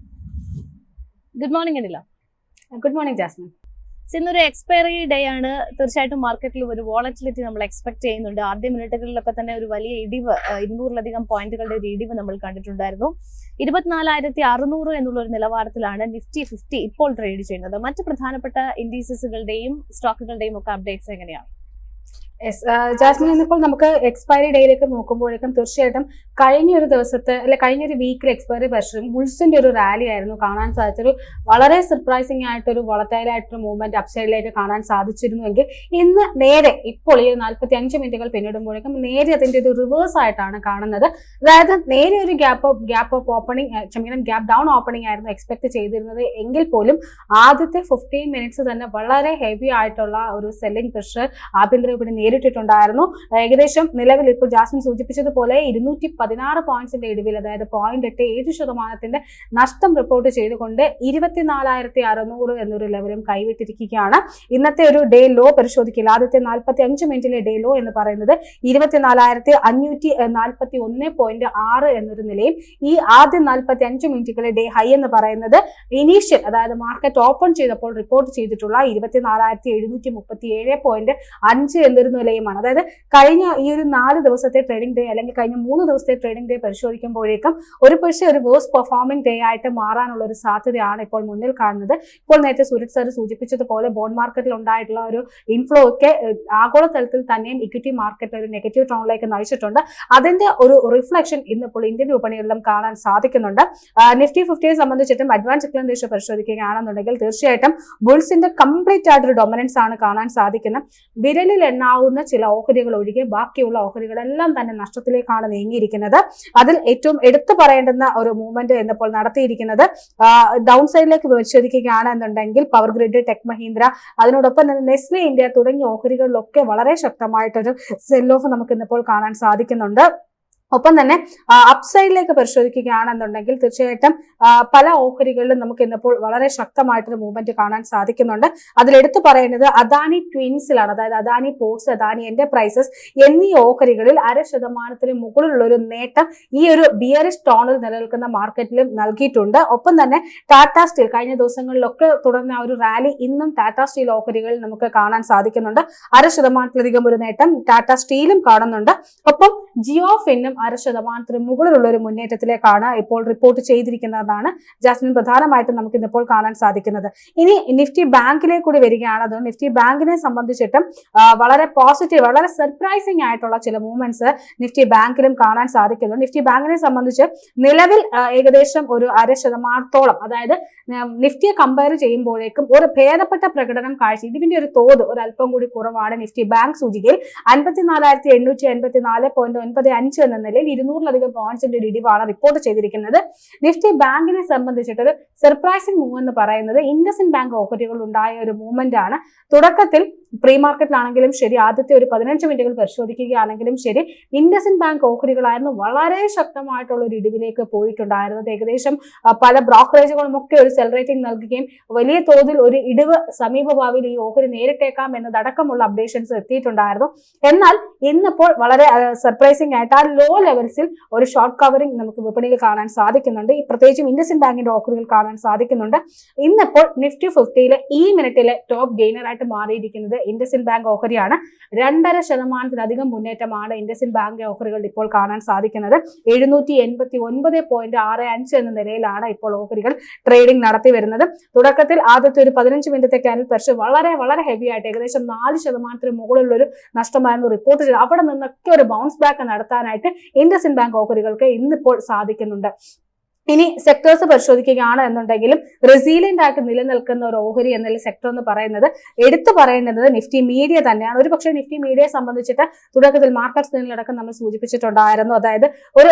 Good morning Anila. Good morning Jasmine. ഇന്നൊരു എക്സ്പയറി ഡേ ആണ്. തീർച്ചയായിട്ടും മാർക്കറ്റിൽ ഒരു വോളറ്റിലിറ്റി നമ്മൾ എക്സ്പെക്ട് ചെയ്യുന്നുണ്ട്. ആദ്യ മിനിറ്റുകളിലൊക്കെ തന്നെ ഒരു വലിയ ഇടിവ്, 200-ലധികം പോയിന്റുകളുടെ ഒരു ഇടിവ് നമ്മൾ കണ്ടിട്ടുണ്ടായിരുന്നു. 24,600 എന്നുള്ള ഒരു നിലവാരത്തിലാണ് നിഫ്റ്റി 50 ഇപ്പോൾ ട്രേഡ് ചെയ്യുന്നത്. മറ്റ് പ്രധാനപ്പെട്ട ഇൻഡീസസുകളുടെയും സ്റ്റോക്കുകളുടെയും ഒക്കെ അപ്ഡേറ്റ്സ് എങ്ങനെയാണ്? ജാസ്മിൻ, ഇന്നിപ്പോൾ നമുക്ക് എക്സ്പയറി ഡേയിലേക്ക് നോക്കുമ്പോഴേക്കും തീർച്ചയായിട്ടും കഴിഞ്ഞൊരു ദിവസത്തെ കഴിഞ്ഞൊരു വീക്കിൽ എക്സ്പയറി പ്രഷറും ബുൾസിന്റെ ഒരു റാലി ആയിരുന്നു കാണാൻ സാധിച്ചൊരു വളരെ സർപ്രൈസിംഗ് ആയിട്ടൊരു വോളറ്റൈൽ ആയിട്ടൊരു മൂവ്മെന്റ് അപ്സൈഡിലേക്ക് കാണാൻ സാധിച്ചിരുന്നുവെങ്കിൽ ഇന്ന് നേരെ ഇപ്പോൾ ഈ 45 മിനിറ്റുകൾ പിന്നിടുമ്പോഴേക്കും നേരെ അതിന്റെ ഒരു റിവേഴ്സ് ആയിട്ടാണ് കാണുന്നത്. അതായത് നേരെ ഒരു ഗ്യാപ്പ് ഡൗൺ ഓപ്പണിംഗ് ആയിരുന്നു എക്സ്പെക്ട് ചെയ്തിരുന്നത് എങ്കിൽ പോലും ആദ്യത്തെ 15 മിനിറ്റ്സ് തന്നെ വളരെ ഹെവി ആയിട്ടുള്ള ഒരു സെല്ലിംഗ് പ്രഷർ ആഭ്യന്തര വിപണി നേരിട്ടിട്ടുണ്ടായിരുന്നു. ഏകദേശം നിലവിൽ ഇപ്പോൾ ജാസ്മിൻ സൂചിപ്പിച്ചതുപോലെ 216 പോയിന്റ്സിന്റെ ഇടിവിൽ, അതായത് 0.87% നഷ്ടം റിപ്പോർട്ട് ചെയ്തുകൊണ്ട് 24,600 എന്നൊരു ലെവലും കൈവിട്ടിരിക്കുകയാണ്. ഇന്നത്തെ ഒരു ഡേ ലോ പരിശോധിക്കില്ല. ആദ്യത്തെ 45 മിനിറ്റിലെ ഡേ ലോ എന്ന് പറയുന്നത് 24,541.6 എന്നൊരു നിലയും ഈ ആദ്യ 45 മിനിറ്റുകളിലെ ഡേ ഹൈ എന്ന് പറയുന്നത് ഇനീഷ്യൽ, അതായത് മാർക്കറ്റ് ഓപ്പൺ ചെയ്തപ്പോൾ റിപ്പോർട്ട് ചെയ്തിട്ടുള്ള 24,737.5 എന്നൊരു നിലയുമാണ്. അതായത് കഴിഞ്ഞ ഈ ഒരു 4 ദിവസത്തെ ട്രേഡിംഗ് ഡേ അല്ലെങ്കിൽ കഴിഞ്ഞ 3 ദിവസത്തെ ട്രേഡിംഗ് ഡേ പരിശോധിക്കുമ്പോഴേക്കും ഒരു വേഴ്സ് പെർഫോമിംഗ് ഡേ ആയിട്ട് മാറാനുള്ള ഒരു സാധ്യതയാണ് ഇപ്പോൾ മുന്നിൽ കാണുന്നത്. ഇപ്പോൾ നേരത്തെ സുരേഷ് സാർ സൂചിപ്പിച്ചതുപോലെ ബോണ്ട് മാർക്കറ്റിൽ ഉണ്ടായിട്ടുള്ള ഒരു ഇൻഫ്ലോ ഒക്കെ ആഗോളതലത്തിൽ തന്നെയും ഇക്വിറ്റി മാർക്കറ്റ് ഒരു നെഗറ്റീവ് ടോണിലേക്ക് നയിച്ചിട്ടുണ്ട്. അതിന്റെ ഒരു റിഫ്ലക്ഷൻ ഇന്നിപ്പോൾ ഇന്ത്യൻ വിപണികളിലും കാണാൻ സാധിക്കുന്നുണ്ട്. നിഫ്റ്റി 50യെ സംബന്ധിച്ചിട്ടും അഡ്വാൻസ് ഡിക്ലൈൻ റേഷ്യോ പരിശോധിക്കുകയാണെന്നുണ്ടെങ്കിൽ തീർച്ചയായിട്ടും ബുൾസിന്റെ കംപ്ലീറ്റ് ആയിട്ടൊരു ഡൊമിനൻസ് ആണ് കാണാൻ സാധിക്കുന്നത്. വിരലിൽ എണ്ണാവുന്ന ചില ഓഹരികൾ ഒഴികെ ബാക്കിയുള്ള ഓഹരികളെല്ലാം തന്നെ നഷ്ടത്തിലേക്കാണ് നീങ്ങിയിരിക്കുന്നത്. അതിൽ ഏറ്റവും എടുത്തു പറയേണ്ടുന്ന ഒരു മൂവ്മെന്റ് എന്നിപ്പോൾ നടത്തിയിരിക്കുന്നത് ഡൗൺ സൈഡിലേക്ക് പരിശോധിക്കുകയാണ് എന്നുണ്ടെങ്കിൽ പവർ ഗ്രിഡ്, ടെക് മഹീന്ദ്ര, അതിനോടൊപ്പം തന്നെ നെസ്ലെ ഇന്ത്യ തുടങ്ങിയ ഓഹരികളിലൊക്കെ വളരെ ശക്തമായിട്ടൊരു സെൽ ഓഫ് നമുക്ക് ഇന്നിപ്പോൾ കാണാൻ സാധിക്കുന്നുണ്ട്. ഒപ്പം തന്നെ അപ്സൈഡിലേക്ക് പരിശോധിക്കുകയാണെന്നുണ്ടെങ്കിൽ തീർച്ചയായിട്ടും പല ഓഹരികളിലും നമുക്ക് ഇന്നിപ്പോൾ വളരെ ശക്തമായിട്ടൊരു മൂവ്മെന്റ് കാണാൻ സാധിക്കുന്നുണ്ട്. അതിലെടുത്തു പറയുന്നത് അദാനി ട്വിൻസിലാണ്. അതായത് അദാനി പോർട്സ്, അദാനി എന്റർപ്രൈസസ് എന്നീ ഓഹരികളിൽ 0.5% മുകളിലുള്ള ഒരു നേട്ടം ഈ ഒരു ബിയറിഷ് ടോണിൽ നിലനിൽക്കുന്ന മാർക്കറ്റിലും നൽകിയിട്ടുണ്ട്. ഒപ്പം തന്നെ ടാറ്റ സ്റ്റീൽ കഴിഞ്ഞ ദിവസങ്ങളിലൊക്കെ തുടർന്ന ഒരു റാലി ഇന്നും ടാറ്റ സ്റ്റീൽ ഓഹരികളിൽ നമുക്ക് കാണാൻ സാധിക്കുന്നുണ്ട്. 0.5% ഒരു നേട്ടം ടാറ്റ സ്റ്റീലും കാണുന്നുണ്ട്. ഒപ്പം ജിയോ ഫിന്നും 0.5% മുകളിലുള്ള ഒരു മുന്നേറ്റത്തിലേക്കാണ് ഇപ്പോൾ റിപ്പോർട്ട് ചെയ്തിരിക്കുന്നതാണ് ജാസ്മിൻ പ്രധാനമായിട്ടും നമുക്ക് ഇന്നിപ്പോൾ കാണാൻ സാധിക്കുന്നത്. ഇനി നിഫ്റ്റി ബാങ്കിലേക്ക് കൂടി വരികയാണ്. അതുകൊണ്ട് നിഫ്റ്റി ബാങ്കിനെ സംബന്ധിച്ചിട്ടും വളരെ പോസിറ്റീവ്, വളരെ സർപ്രൈസിംഗ് ആയിട്ടുള്ള ചില മൂവ്മെന്റ്സ് നിഫ്റ്റി ബാങ്കിലും കാണാൻ സാധിക്കുന്നു. നിഫ്റ്റി ബാങ്കിനെ സംബന്ധിച്ച് നിലവിൽ ഏകദേശം ഒരു 0.5%, അതായത് നിഫ്റ്റിയെ കമ്പയർ ചെയ്യുമ്പോഴേക്കും ഒരു ഭേദപ്പെട്ട പ്രകടനം കാഴ്ച ഇതിന്റെ ഒരു തോത് ഒരു അല്പം കൂടി കുറവാണ്. നിഫ്റ്റി ബാങ്ക് സൂചികയിൽ 54,884.95 എന്ന നിലയിൽ 200-ലധികം പോയിന്റ്സിന്റെ ഒരു ഇടിവാണ് റിപ്പോർട്ട് ചെയ്തിരിക്കുന്നത്. നിഫ്റ്റി ബാങ്കിനെ സംബന്ധിച്ചിട്ടൊരു സർപ്രൈസിംഗ് മൂവ് എന്ന് പറയുന്നത് ഇൻഡസിൻ ബാങ്ക് ഓഹരികൾ ഉണ്ടായ ഒരു മൂവ്മെന്റ് ആണ്. തുടക്കത്തിൽ പ്രീ മാർക്കറ്റിലാണെങ്കിലും ശരി, ആദ്യത്തെ ഒരു 15 മിനിറ്റുകൾ പരിശോധിക്കുകയാണെങ്കിലും ശരി, ഇൻഡസിൻ ബാങ്ക് ഓഹരികളായിരുന്നു വളരെ ശക്തമായിട്ടുള്ള ഒരു ഇടിവിലേക്ക് പോയിട്ടുണ്ടായിരുന്നത്. ഏകദേശം പല ബ്രോക്കറേജുകളും ഒക്കെ ഒരു സെൽ റേറ്റിംഗ് നൽകുകയും വലിയ തോതിൽ ഒരു ഇടിവ് സമീപഭാവിയിൽ ഈ ഓഹരി നേരിട്ടേക്കാം എന്നതടക്കമുള്ള അപ്ഡേഷൻസ് എത്തിയിട്ടുണ്ടായിരുന്നു. എന്നാൽ ഇന്നിപ്പോൾ വളരെ സർപ്രൈസിംഗ് ആയിട്ട് ആ ലോ ലെവൽസിൽ ഒരു ഷോർട്ട് കവറിംഗ് നമുക്ക് വിപണിയിൽ കാണാൻ സാധിക്കുന്നുണ്ട്. പ്രത്യേകിച്ചും ഇൻഡസിൻ ബാങ്കിന്റെ ഓഹരികൾ കാണാൻ സാധിക്കുന്നുണ്ട്. ഇന്നിപ്പോൾ നിഫ്റ്റി 50-ലെ ഈ മിനിറ്റിലെ ടോപ്പ് ഗെയിനർ ആയിട്ട് മാറിയിരിക്കുന്നത് ഇൻഡസിൻ ബാങ്ക് ഓഹരിയാണ്. 2.5%-ലധികം മുന്നേറ്റമാണ് ഇൻഡസിൻ ബാങ്ക് ഓഹരികൾ ഇപ്പോൾ കാണാൻ സാധിക്കുന്നത്. 789.65 എന്ന നിലയിലാണ് ഇപ്പോൾ ഓഹരികൾ ട്രേഡിംഗ് നടത്തി വരുന്നത്. തുടക്കത്തിൽ ആദ്യത്തെ ഒരു 15 മിനിറ്റത്തെ ക്യാൻഡിൽ പ്രഷർ വളരെ വളരെ ഹെവി ആയിട്ട് ഏകദേശം 4% മുകളിലുള്ള ഒരു നഷ്ടമായിരുന്നു റിപ്പോർട്ട് ചെയ്തത്. അവിടെ നിന്നൊക്കെ ഒരു ബൗൺസ് ബാക്ക് നടത്താനായിട്ട് ഇൻഡസിൻ ബാങ്ക് ഓഹരികൾക്ക് ഇന്നിപ്പോൾ സാധിക്കുന്നുണ്ട്. ഇനി സെക്ടേഴ്സ് പരിശോധിക്കുകയാണ് എന്നുണ്ടെങ്കിലും റെസീലിയന്റ് ആയിട്ട് നിലനിൽക്കുന്ന ഒരു ഓഹരി എന്ന സെക്ടർ എന്ന് പറയുന്നത് എടുത്തു പറയുന്നത് നിഫ്റ്റി മീഡിയ തന്നെയാണ്. ഒരു പക്ഷേ നിഫ്റ്റി മീഡിയയെ സംബന്ധിച്ചിട്ട് തുടക്കത്തിൽ മാർക്കറ്റ് സ്ക്രീനിലടക്കം നമ്മൾ സൂചിപ്പിച്ചിട്ടുണ്ടായിരുന്നു. അതായത് ഒരു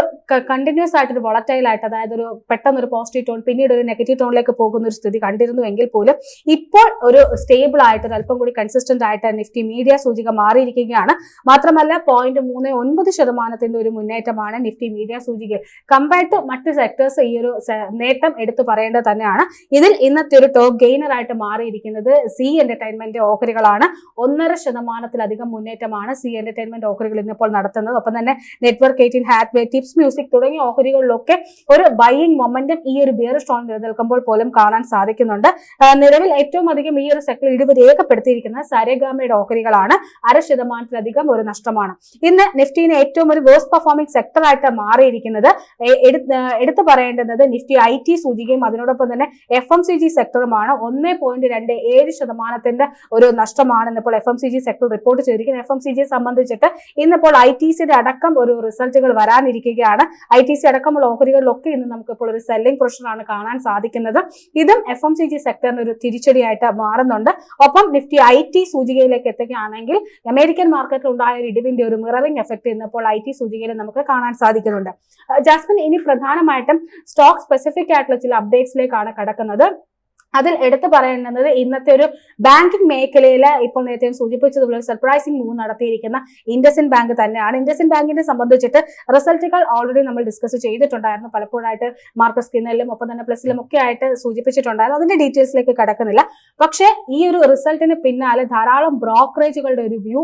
കണ്ടിന്യൂസ് ആയിട്ടൊരു വോളറ്റൈൽ ആയിട്ട്, അതായത് ഒരു പെട്ടെന്നൊരു പോസിറ്റീവ് ടോൺ പിന്നീട് ഒരു നെഗറ്റീവ് ടോണിലേക്ക് പോകുന്ന ഒരു സ്ഥിതി കണ്ടിരുന്നു എങ്കിൽ പോലും ഇപ്പോൾ ഒരു സ്റ്റേബിൾ ആയിട്ട് ഒരു അല്പം കൂടി കൺസിസ്റ്റന്റ് ആയിട്ട് നിഫ്റ്റി മീഡിയ സൂചിക മാറിയിരിക്കുകയാണ്. മാത്രമല്ല 0.39% ഒരു മുന്നേറ്റമാണ് നിഫ്റ്റി മീഡിയ സൂചികയിൽ കമ്പയർഡ് ടു മറ്റ് സെക്ടേഴ്സ് ഈ ഒരു നേട്ടം എടുത്തു പറയേണ്ടത് തന്നെയാണ്. ഇതിൽ ഇന്നത്തെ ഒരു ടോപ്പ് ഗെയിനർ ആയിട്ട് മാറിയിരിക്കുന്നത് സി എന്റർടൈൻമെന്റ് ഓഹരികളാണ്. 1.5% മുന്നേറ്റമാണ് സി എന്റർടൈൻമെന്റ് ഓഹരികൾ ഇന്നിപ്പോൾ നടത്തുന്നത്. ഒപ്പം തന്നെ നെറ്റ്വർക്ക് 18, ഹാത്വേ, ടിപ്സ് മ്യൂസിക് തുടങ്ങിയ ഓഹരികളിലൊക്കെ ഒരു ബൈയിങ് മൊമെന്റം ഈ ഒരു ബിയറിഷ് ടോണിൽ നിലനിൽക്കുമ്പോൾ പോലും കാണാൻ സാധിക്കുന്നുണ്ട്. നിലവിൽ ഏറ്റവും അധികം ഈ ഒരു സെക്ടറിൽ ഇടിവ് രേഖപ്പെടുത്തിയിരിക്കുന്നത് സരേഗാമയുടെ ഓഹരികളാണ്. 0.5% ഒരു നഷ്ടമാണ്. ഇന്ന് നിഫ്റ്റിനെ ഏറ്റവും ഒരു വേഴ്സ്റ്റ് പെർഫോമിംഗ് സെക്ടർ ആയിട്ട് മാറിയിരിക്കുന്നത് എടുത്തു പറയേണ്ടുന്നത് നിഫ്റ്റി IT സൂചികയും അതിനോടൊപ്പം തന്നെ FMCG സെക്ടറുമാണ്. 1.27% ഒരു നഷ്ടമാണ് ഇന്നിപ്പോൾ FMCG സെക്ടർ റിപ്പോർട്ട് ചെയ്തിരിക്കുന്നത്. FMCG സംബന്ധിച്ചിട്ട് ഇന്നിപ്പോൾ ITCയുടെ അടക്കം ഒരു റിസൾട്ടുകൾ വരാനിരിക്കുകയാണ്. ITC അടക്കമുള്ള ഓഹരികളിലൊക്കെ ഇന്ന് നമുക്കിപ്പോൾ ഒരു സെല്ലിംഗ് പ്രഷറാണ് കാണാൻ സാധിക്കുന്നത്. ഇതും FMCG സെക്ടറിന് ഒരു തിരിച്ചടിയായിട്ട് മാറുന്നുണ്ട്. ഒപ്പം നിഫ്റ്റി IT സൂചികയിലേക്ക് എത്തുകയാണെങ്കിൽ അമേരിക്കൻ മാർക്കറ്റിൽ ഉണ്ടായ ഒരു ഇടിവിന്റെ ഒരു മിററിംഗ് എഫക്ട് ഇന്നിപ്പോൾ IT സൂചികയിൽ നമുക്ക് കാണാൻ സാധിക്കുന്നുണ്ട്. ജാസ്മിൻ, ഇനി പ്രധാനമായിട്ടും സ്റ്റോക്ക് സ്പെസിഫിക് ആയിട്ടുള്ള ചില അപ്ഡേറ്റ്സിലേക്കാണ് കടക്കുന്നത്. അതിൽ എടുത്തു പറയേണ്ടത് ഇന്നത്തെ ഒരു ബാങ്കിംഗ് മേഖലയിൽ ഇപ്പോൾ നേരത്തെ സൂചിപ്പിച്ചതുപോലെ സർപ്രൈസിംഗ് മൂവ് നടത്തിയിരിക്കുന്ന ഇൻഡസിൻ ബാങ്ക് തന്നെയാണ്. ഇൻഡസിൻ ബാങ്കിനെ സംബന്ധിച്ചിട്ട് റിസൾട്ടുകൾ ഓൾറെഡി നമ്മൾ ഡിസ്കസ് ചെയ്തിട്ടുണ്ടായിരുന്നു. പലപ്പോഴായിട്ട് മാർക്കറ്റ് സ്കിന്നിലും ഒപ്പം തന്നെ പ്ലസിലും ഒക്കെ ആയിട്ട് സൂചിപ്പിച്ചിട്ടുണ്ടായിരുന്നു. അതിന്റെ ഡീറ്റെയിൽസിലേക്ക് കടക്കുന്നില്ല. പക്ഷേ ഈ ഒരു റിസൾട്ടിന് പിന്നാലെ ധാരാളം ബ്രോക്കറേജുകളുടെ ഒരു വ്യൂ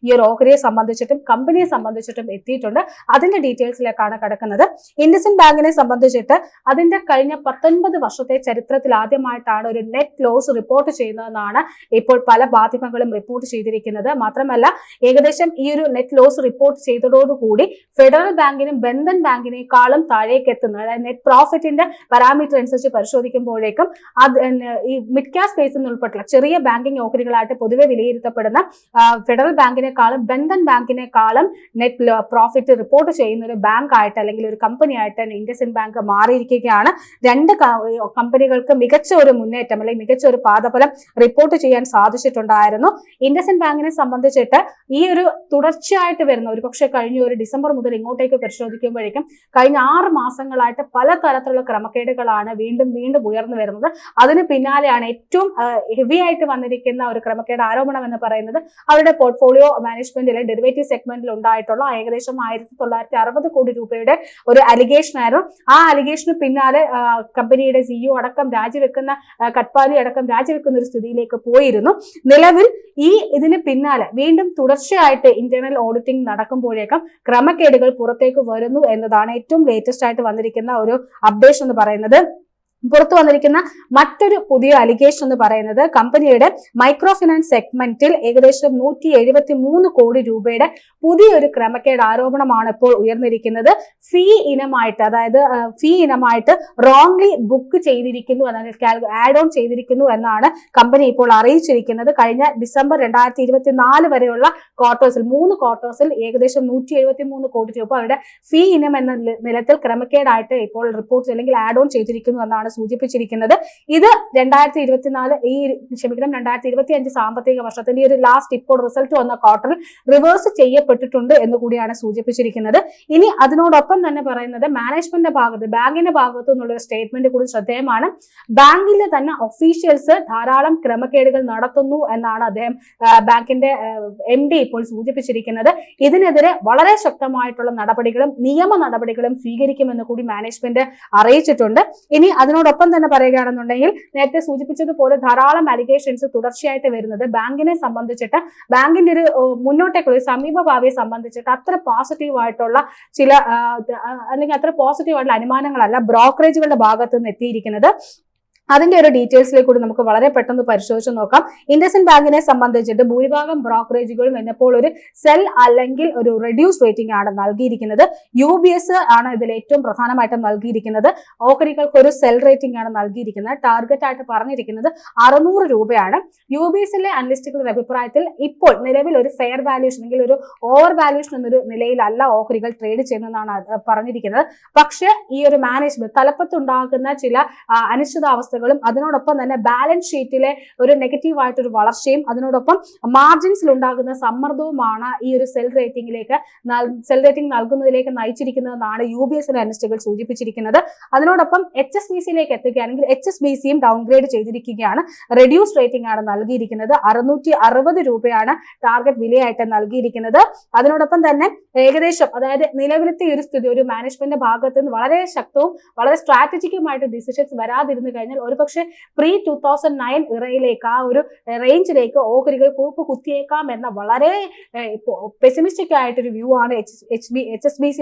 ഈ ഒരു ഓഹരിയെ സംബന്ധിച്ചിട്ടും കമ്പനിയെ സംബന്ധിച്ചിട്ടും എത്തിയിട്ടുണ്ട്. അതിന്റെ ഡീറ്റെയിൽസിലേക്കാണ് കടക്കുന്നത്. ഇൻഡസിൻ ബാങ്കിനെ സംബന്ധിച്ചിട്ട് അതിന്റെ കഴിഞ്ഞ 19 വർഷത്തെ ചരിത്രത്തിൽ ആദ്യമായിട്ടാണ് ഒരു നെറ്റ് ലോസ് റിപ്പോർട്ട് ചെയ്യുന്നതെന്നാണ് ഇപ്പോൾ പല മാധ്യമങ്ങളും റിപ്പോർട്ട് ചെയ്തിരിക്കുന്നത്. മാത്രമല്ല ഏകദേശം ഈ ഒരു നെറ്റ് ലോസ് റിപ്പോർട്ട് ചെയ്തതോടുകൂടി ഫെഡറൽ ബാങ്കിനും ബന്ധൻ ബാങ്കിനേക്കാളും താഴേക്ക് എത്തുന്നത്, അതായത് നെറ്റ് പ്രോഫിറ്റിന്റെ പാരാമീറ്റർ അനുസരിച്ച് പരിശോധിക്കുമ്പോഴേക്കും ഈ മിഡ് ക്യാപ് സ്പേസിൽ നിന്ന് ഉൾപ്പെട്ടുള്ള ചെറിയ ബാങ്കിങ് ഓഹരികളായിട്ട് പൊതുവെ വിലയിരുത്തപ്പെടുന്ന ഫെഡറൽ ബാങ്കിനേക്കാളും ബന്ധൻ ബാങ്കിനേക്കാളും നെറ്റ് പ്രോഫിറ്റ് റിപ്പോർട്ട് ചെയ്യുന്ന ഒരു ബാങ്ക് ആയിട്ട് അല്ലെങ്കിൽ ഒരു കമ്പനി ആയിട്ട് ഇൻഡസിൻ ബാങ്ക് മാറിയിരിക്കുകയാണ്. രണ്ട് കമ്പനികൾക്ക് മികച്ച ഒരു മുന്നേറ്റം അല്ലെങ്കിൽ മികച്ച ഒരു പാദഫലം റിപ്പോർട്ട് ചെയ്യാൻ സാധിച്ചിട്ടുണ്ടായിരുന്നു. ഇൻഡസിൻ ബാങ്കിനെ സംബന്ധിച്ചിട്ട് ഈ ഒരു തുടർച്ചയായിട്ട് വരുന്ന ഒരുപക്ഷെ കഴിഞ്ഞ ഒരു ഡിസംബർ മുതൽ ഇങ്ങോട്ടേക്ക് പരിശോധിക്കുമ്പോഴേക്കും കഴിഞ്ഞ 6 മാസങ്ങളായിട്ട് പല തരത്തിലുള്ള ക്രമക്കേടുകളാണ് വീണ്ടും ഉയർന്നു വരുന്നത്. അതിന് പിന്നാലെയാണ് ഏറ്റവും ഹെവി ആയിട്ട് വന്നിരിക്കുന്ന ഒരു ക്രമക്കേട് ആരോപണം എന്ന് പറയുന്നത് അവരുടെ പോർട്ട്ഫോളിയോ മാനേജ്മെന്റിലെ ഡെറിവേറ്റീവ് സെഗ്മെന്റിൽ ഉണ്ടായിട്ടുള്ള ഏകദേശം 1960 കോടി രൂപയുടെ ഒരു അലിഗേഷൻ ആയിരുന്നു. ആ അലിഗേഷന് പിന്നാലെ കമ്പനിയുടെ CEO അടക്കം രാജിവെക്കുന്ന കട്പാലി അടക്കം രാജിവെക്കുന്ന ഒരു സ്ഥിതിയിലേക്ക് പോയിരുന്നു. നിലവിൽ ഇതിന് പിന്നാലെ വീണ്ടും തുടർച്ചയായിട്ട് ഇന്റേണൽ ഓഡിറ്റിംഗ് നടക്കുമ്പോഴേക്കും ക്രമക്കേടുകൾ പുറത്തേക്ക് വരുന്നു എന്നതാണ് ഏറ്റവും ലേറ്റസ്റ്റ് ആയിട്ട് വന്നിരിക്കുന്ന ഒരു അപ്ഡേഷൻ എന്ന് പറയുന്നത്. പുറത്തു വന്നിരിക്കുന്ന മറ്റൊരു പുതിയ അലിഗേഷൻ എന്ന് പറയുന്നത് കമ്പനിയുടെ മൈക്രോ ഫിനാൻസ് സെഗ്മെന്റിൽ ഏകദേശം 173 കോടി രൂപയുടെ പുതിയൊരു ക്രമക്കേട് ആരോപണമാണ് ഇപ്പോൾ ഉയർന്നിരിക്കുന്നത്. ഫീ ഇനമായിട്ട് റോങ്ലി ബുക്ക് ചെയ്തിരിക്കുന്നു, ആഡ് ഓൺ ചെയ്തിരിക്കുന്നു എന്നാണ് കമ്പനി ഇപ്പോൾ അറിയിച്ചിരിക്കുന്നത്. കഴിഞ്ഞ ഡിസംബർ 2024 വരെയുള്ള ക്വാർട്ടേഴ്സിൽ 3 ക്വാർട്ടേഴ്സിൽ ഏകദേശം 173 കോടി രൂപ അവരുടെ ഫീ ഇനം എന്ന നിലത്തിൽ ക്രമക്കേടായിട്ട് ഇപ്പോൾ റിപ്പോർട്ട് അല്ലെങ്കിൽ ആഡ് ഓൺ ചെയ്തിരിക്കുന്നു എന്നാണ് സൂചിപ്പിച്ചിരിക്കുന്നത്. ഇത് 2025 സാമ്പത്തിക വർഷത്തിന്റെ ഒരു ലാസ്റ്റ് ഇപ്പോൾ റിസൾട്ട് വന്ന ക്വാർട്ടറിൽ റിവേഴ്സ് ചെയ്യപ്പെട്ടിട്ടുണ്ട് എന്ന് കൂടിയാണ് സൂചിപ്പിച്ചിരിക്കുന്നത്. ഇനി അതിനോടൊപ്പം തന്നെ പറയുന്നത് മാനേജ്മെന്റിന്റെ ബാങ്കിന്റെ ഭാഗത്തു നിന്നുള്ള സ്റ്റേറ്റ്മെന്റ് കൂടി ശ്രദ്ധേയമാണ്. ബാങ്കിലെ തന്നെ ഒഫീഷ്യൽസ് ധാരാളം ക്രമക്കേടുകൾ നടത്തുന്നു എന്നാണ് അദ്ദേഹം ബാങ്കിന്റെ MD ഇപ്പോൾ സൂചിപ്പിച്ചിരിക്കുന്നത്. ഇതിനെതിരെ വളരെ ശക്തമായിട്ടുള്ള നടപടികളും നിയമ നടപടികളും സ്വീകരിക്കുമെന്ന് കൂടി മാനേജ്മെന്റ് അറിയിച്ചിട്ടുണ്ട്. ഇനി അതിനോടൊപ്പം തന്നെ പറയുകയാണെന്നുണ്ടെങ്കിൽ നേരത്തെ സൂചിപ്പിച്ചതുപോലെ ധാരാളം അലിഗേഷൻസ് തുടർച്ചയായിട്ട് വരുന്നത് ബാങ്കിനെ സംബന്ധിച്ചിട്ട് ബാങ്കിന്റെ ഒരു മുന്നോട്ടേക്കുള്ള സമീപഭാവിയെ സംബന്ധിച്ചിട്ട് അത്ര പോസിറ്റീവായിട്ടുള്ള ചില അല്ലെങ്കിൽ അത്ര പോസിറ്റീവായിട്ടുള്ള അനുമാനങ്ങളല്ല ബ്രോക്കറേജുകളുടെ ഭാഗത്ത് നിന്ന് എത്തിയിരിക്കുന്നത്. അതിന്റെ ഒരു ഡീറ്റെയിൽസിലേക്ക് കൂടി നമുക്ക് വളരെ പെട്ടെന്ന് പരിശോധിച്ച് നോക്കാം. ഇൻഡസിൻ ബാങ്കിനെ സംബന്ധിച്ചിട്ട് ഭൂരിഭാഗം ബ്രോക്കറേജുകളും ഇന്നിപ്പോൾ ഒരു സെൽ അല്ലെങ്കിൽ ഒരു റെഡ്യൂസ് റേറ്റിംഗ് ആണ് നൽകിയിരിക്കുന്നത്. UBS ആണ് ഇതിൽ ഏറ്റവും പ്രധാനമായിട്ടും നൽകിയിരിക്കുന്നത്. ഓഹരികൾക്ക് ഒരു സെൽ റേറ്റിംഗ് ആണ് നൽകിയിരിക്കുന്നത്. ടാർഗറ്റ് ആയിട്ട് പറഞ്ഞിരിക്കുന്നത് 600 രൂപയാണ്. UBSലെ അനലിസ്റ്റുകളുടെ അഭിപ്രായത്തിൽ ഇപ്പോൾ നിലവിൽ ഒരു ഫെയർ വാല്യൂഷൻ അല്ലെങ്കിൽ ഒരു ഓവർ വാല്യൂഷൻ എന്നൊരു നിലയിലല്ല ഓഹരികൾ ട്രേഡ് ചെയ്യുന്നതാണ് പറഞ്ഞിരിക്കുന്നത്. പക്ഷേ ഈ ഒരു മാനേജ്മെന്റ് തലപ്പത്തുണ്ടാകുന്ന ചില അനിശ്ചിതാവസ്ഥ വാർത്തകളും അതിനോടൊപ്പം തന്നെ ബാലൻസ് ഷീറ്റിലെ ഒരു നെഗറ്റീവ് ആയിട്ടൊരു വളർച്ചയും അതിനോടൊപ്പം മാർജിൻസിൽ ഉണ്ടാകുന്ന സമ്മർദ്ദവുമാണ് ഈ ഒരു സെൽ റേറ്റിംഗ് നൽകുന്നതിലേക്ക് നയിച്ചിരിക്കുന്നതെന്നാണ് UBS അനലിസ്റ്റുകൾ സൂചിപ്പിച്ചിരിക്കുന്നത്. അതിനോടൊപ്പം HSBC-യിലേക്ക് എത്തുകയാണെങ്കിൽ HSBC-യും ഡൗൺഗ്രേഡ് ചെയ്തിരിക്കുകയാണ്. റെഡ്യൂസ് റേറ്റിംഗ് ആണ് നൽകിയിരിക്കുന്നത്. 660 രൂപയാണ് ടാർഗറ്റ് വിലയായിട്ട് നൽകിയിരിക്കുന്നത്. അതിനോടൊപ്പം തന്നെ ഏകദേശം അതായത് നിലവിലത്തെ ഒരു സ്ഥിതി ഒരു മാനേജ്മെന്റിന്റെ ഭാഗത്ത് നിന്ന് വളരെ ശക്തവും വളരെ സ്ട്രാറ്റജിക്കുമായിട്ട് ഡിസിഷൻസ് വരാതിരുന്നു കഴിഞ്ഞാൽ ഒരുപക്ഷെ pre-2009 ഇറയിലേക്ക് ആ ഒരു റേഞ്ചിലേക്ക് ഓഹരികൾ കൂപ്പ് കുത്തിയേക്കാം എന്ന വളരെ പെസിമിസ്റ്റിക് ആയിട്ടൊരു വ്യൂ ആണ് HSBC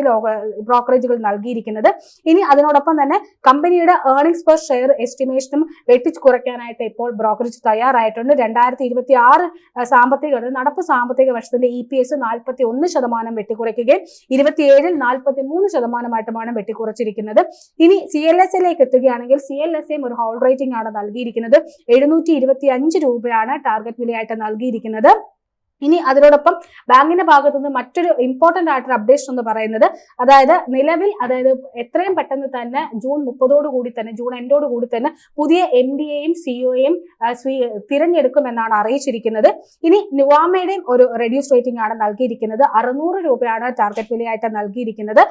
ബ്രോക്കറേജുകൾ നൽകിയിരിക്കുന്നത്. ഇനി അതിനോടൊപ്പം തന്നെ കമ്പനിയുടെ ഏർണിംഗ്സ് പെർ ഷെയർ എസ്റ്റിമേഷനും വെട്ടിച്ചു കുറയ്ക്കാനായിട്ട് ഇപ്പോൾ ബ്രോക്കറേജ് തയ്യാറായിട്ടുണ്ട്. 2026 നടപ്പ് സാമ്പത്തിക വർഷത്തിന്റെ EPS 41% വെട്ടിക്കുറയ്ക്കുകയും 27-ൽ 43%മായിട്ടുമാണ് വെട്ടിക്കുറച്ചിരിക്കുന്നത്. ഇനി CLSA-യിലേക്ക് എത്തുകയാണെങ്കിൽ CLSA ഒരു ഹോൾഡ് റേറ്റിംഗ് ആണ് നൽകിയിരിക്കുന്നത്. 725 രൂപയാണ് ടാർഗറ്റ് വിലയായിട്ട് നൽകിയിരിക്കുന്നത്. ഇനി അതിനോടൊപ്പം ബാങ്കിന്റെ ഭാഗത്തു നിന്ന് മറ്റൊരു ഇമ്പോർട്ടന്റ് ആയിട്ടൊരു അപ്ഡേഷൻ എന്ന് പറയുന്നത് അതായത് നിലവിൽ എത്രയും പെട്ടെന്ന് തന്നെ ജൂൺ 30 തന്നെ ജൂൺ എൻഡോട് തന്നെ പുതിയ MD-യെയും CEO-യെയും തിരഞ്ഞെടുക്കുമെന്നാണ് അറിയിച്ചിരിക്കുന്നത്. ഇനി നുവാമയുടെയും ഒരു റെഡ്യൂസ് റേറ്റിംഗ് ആണ് നൽകിയിരിക്കുന്നത്. 600 രൂപയാണ് ടാർഗറ്റ് വിലയായിട്ട് നൽകിയിരിക്കുന്നത്.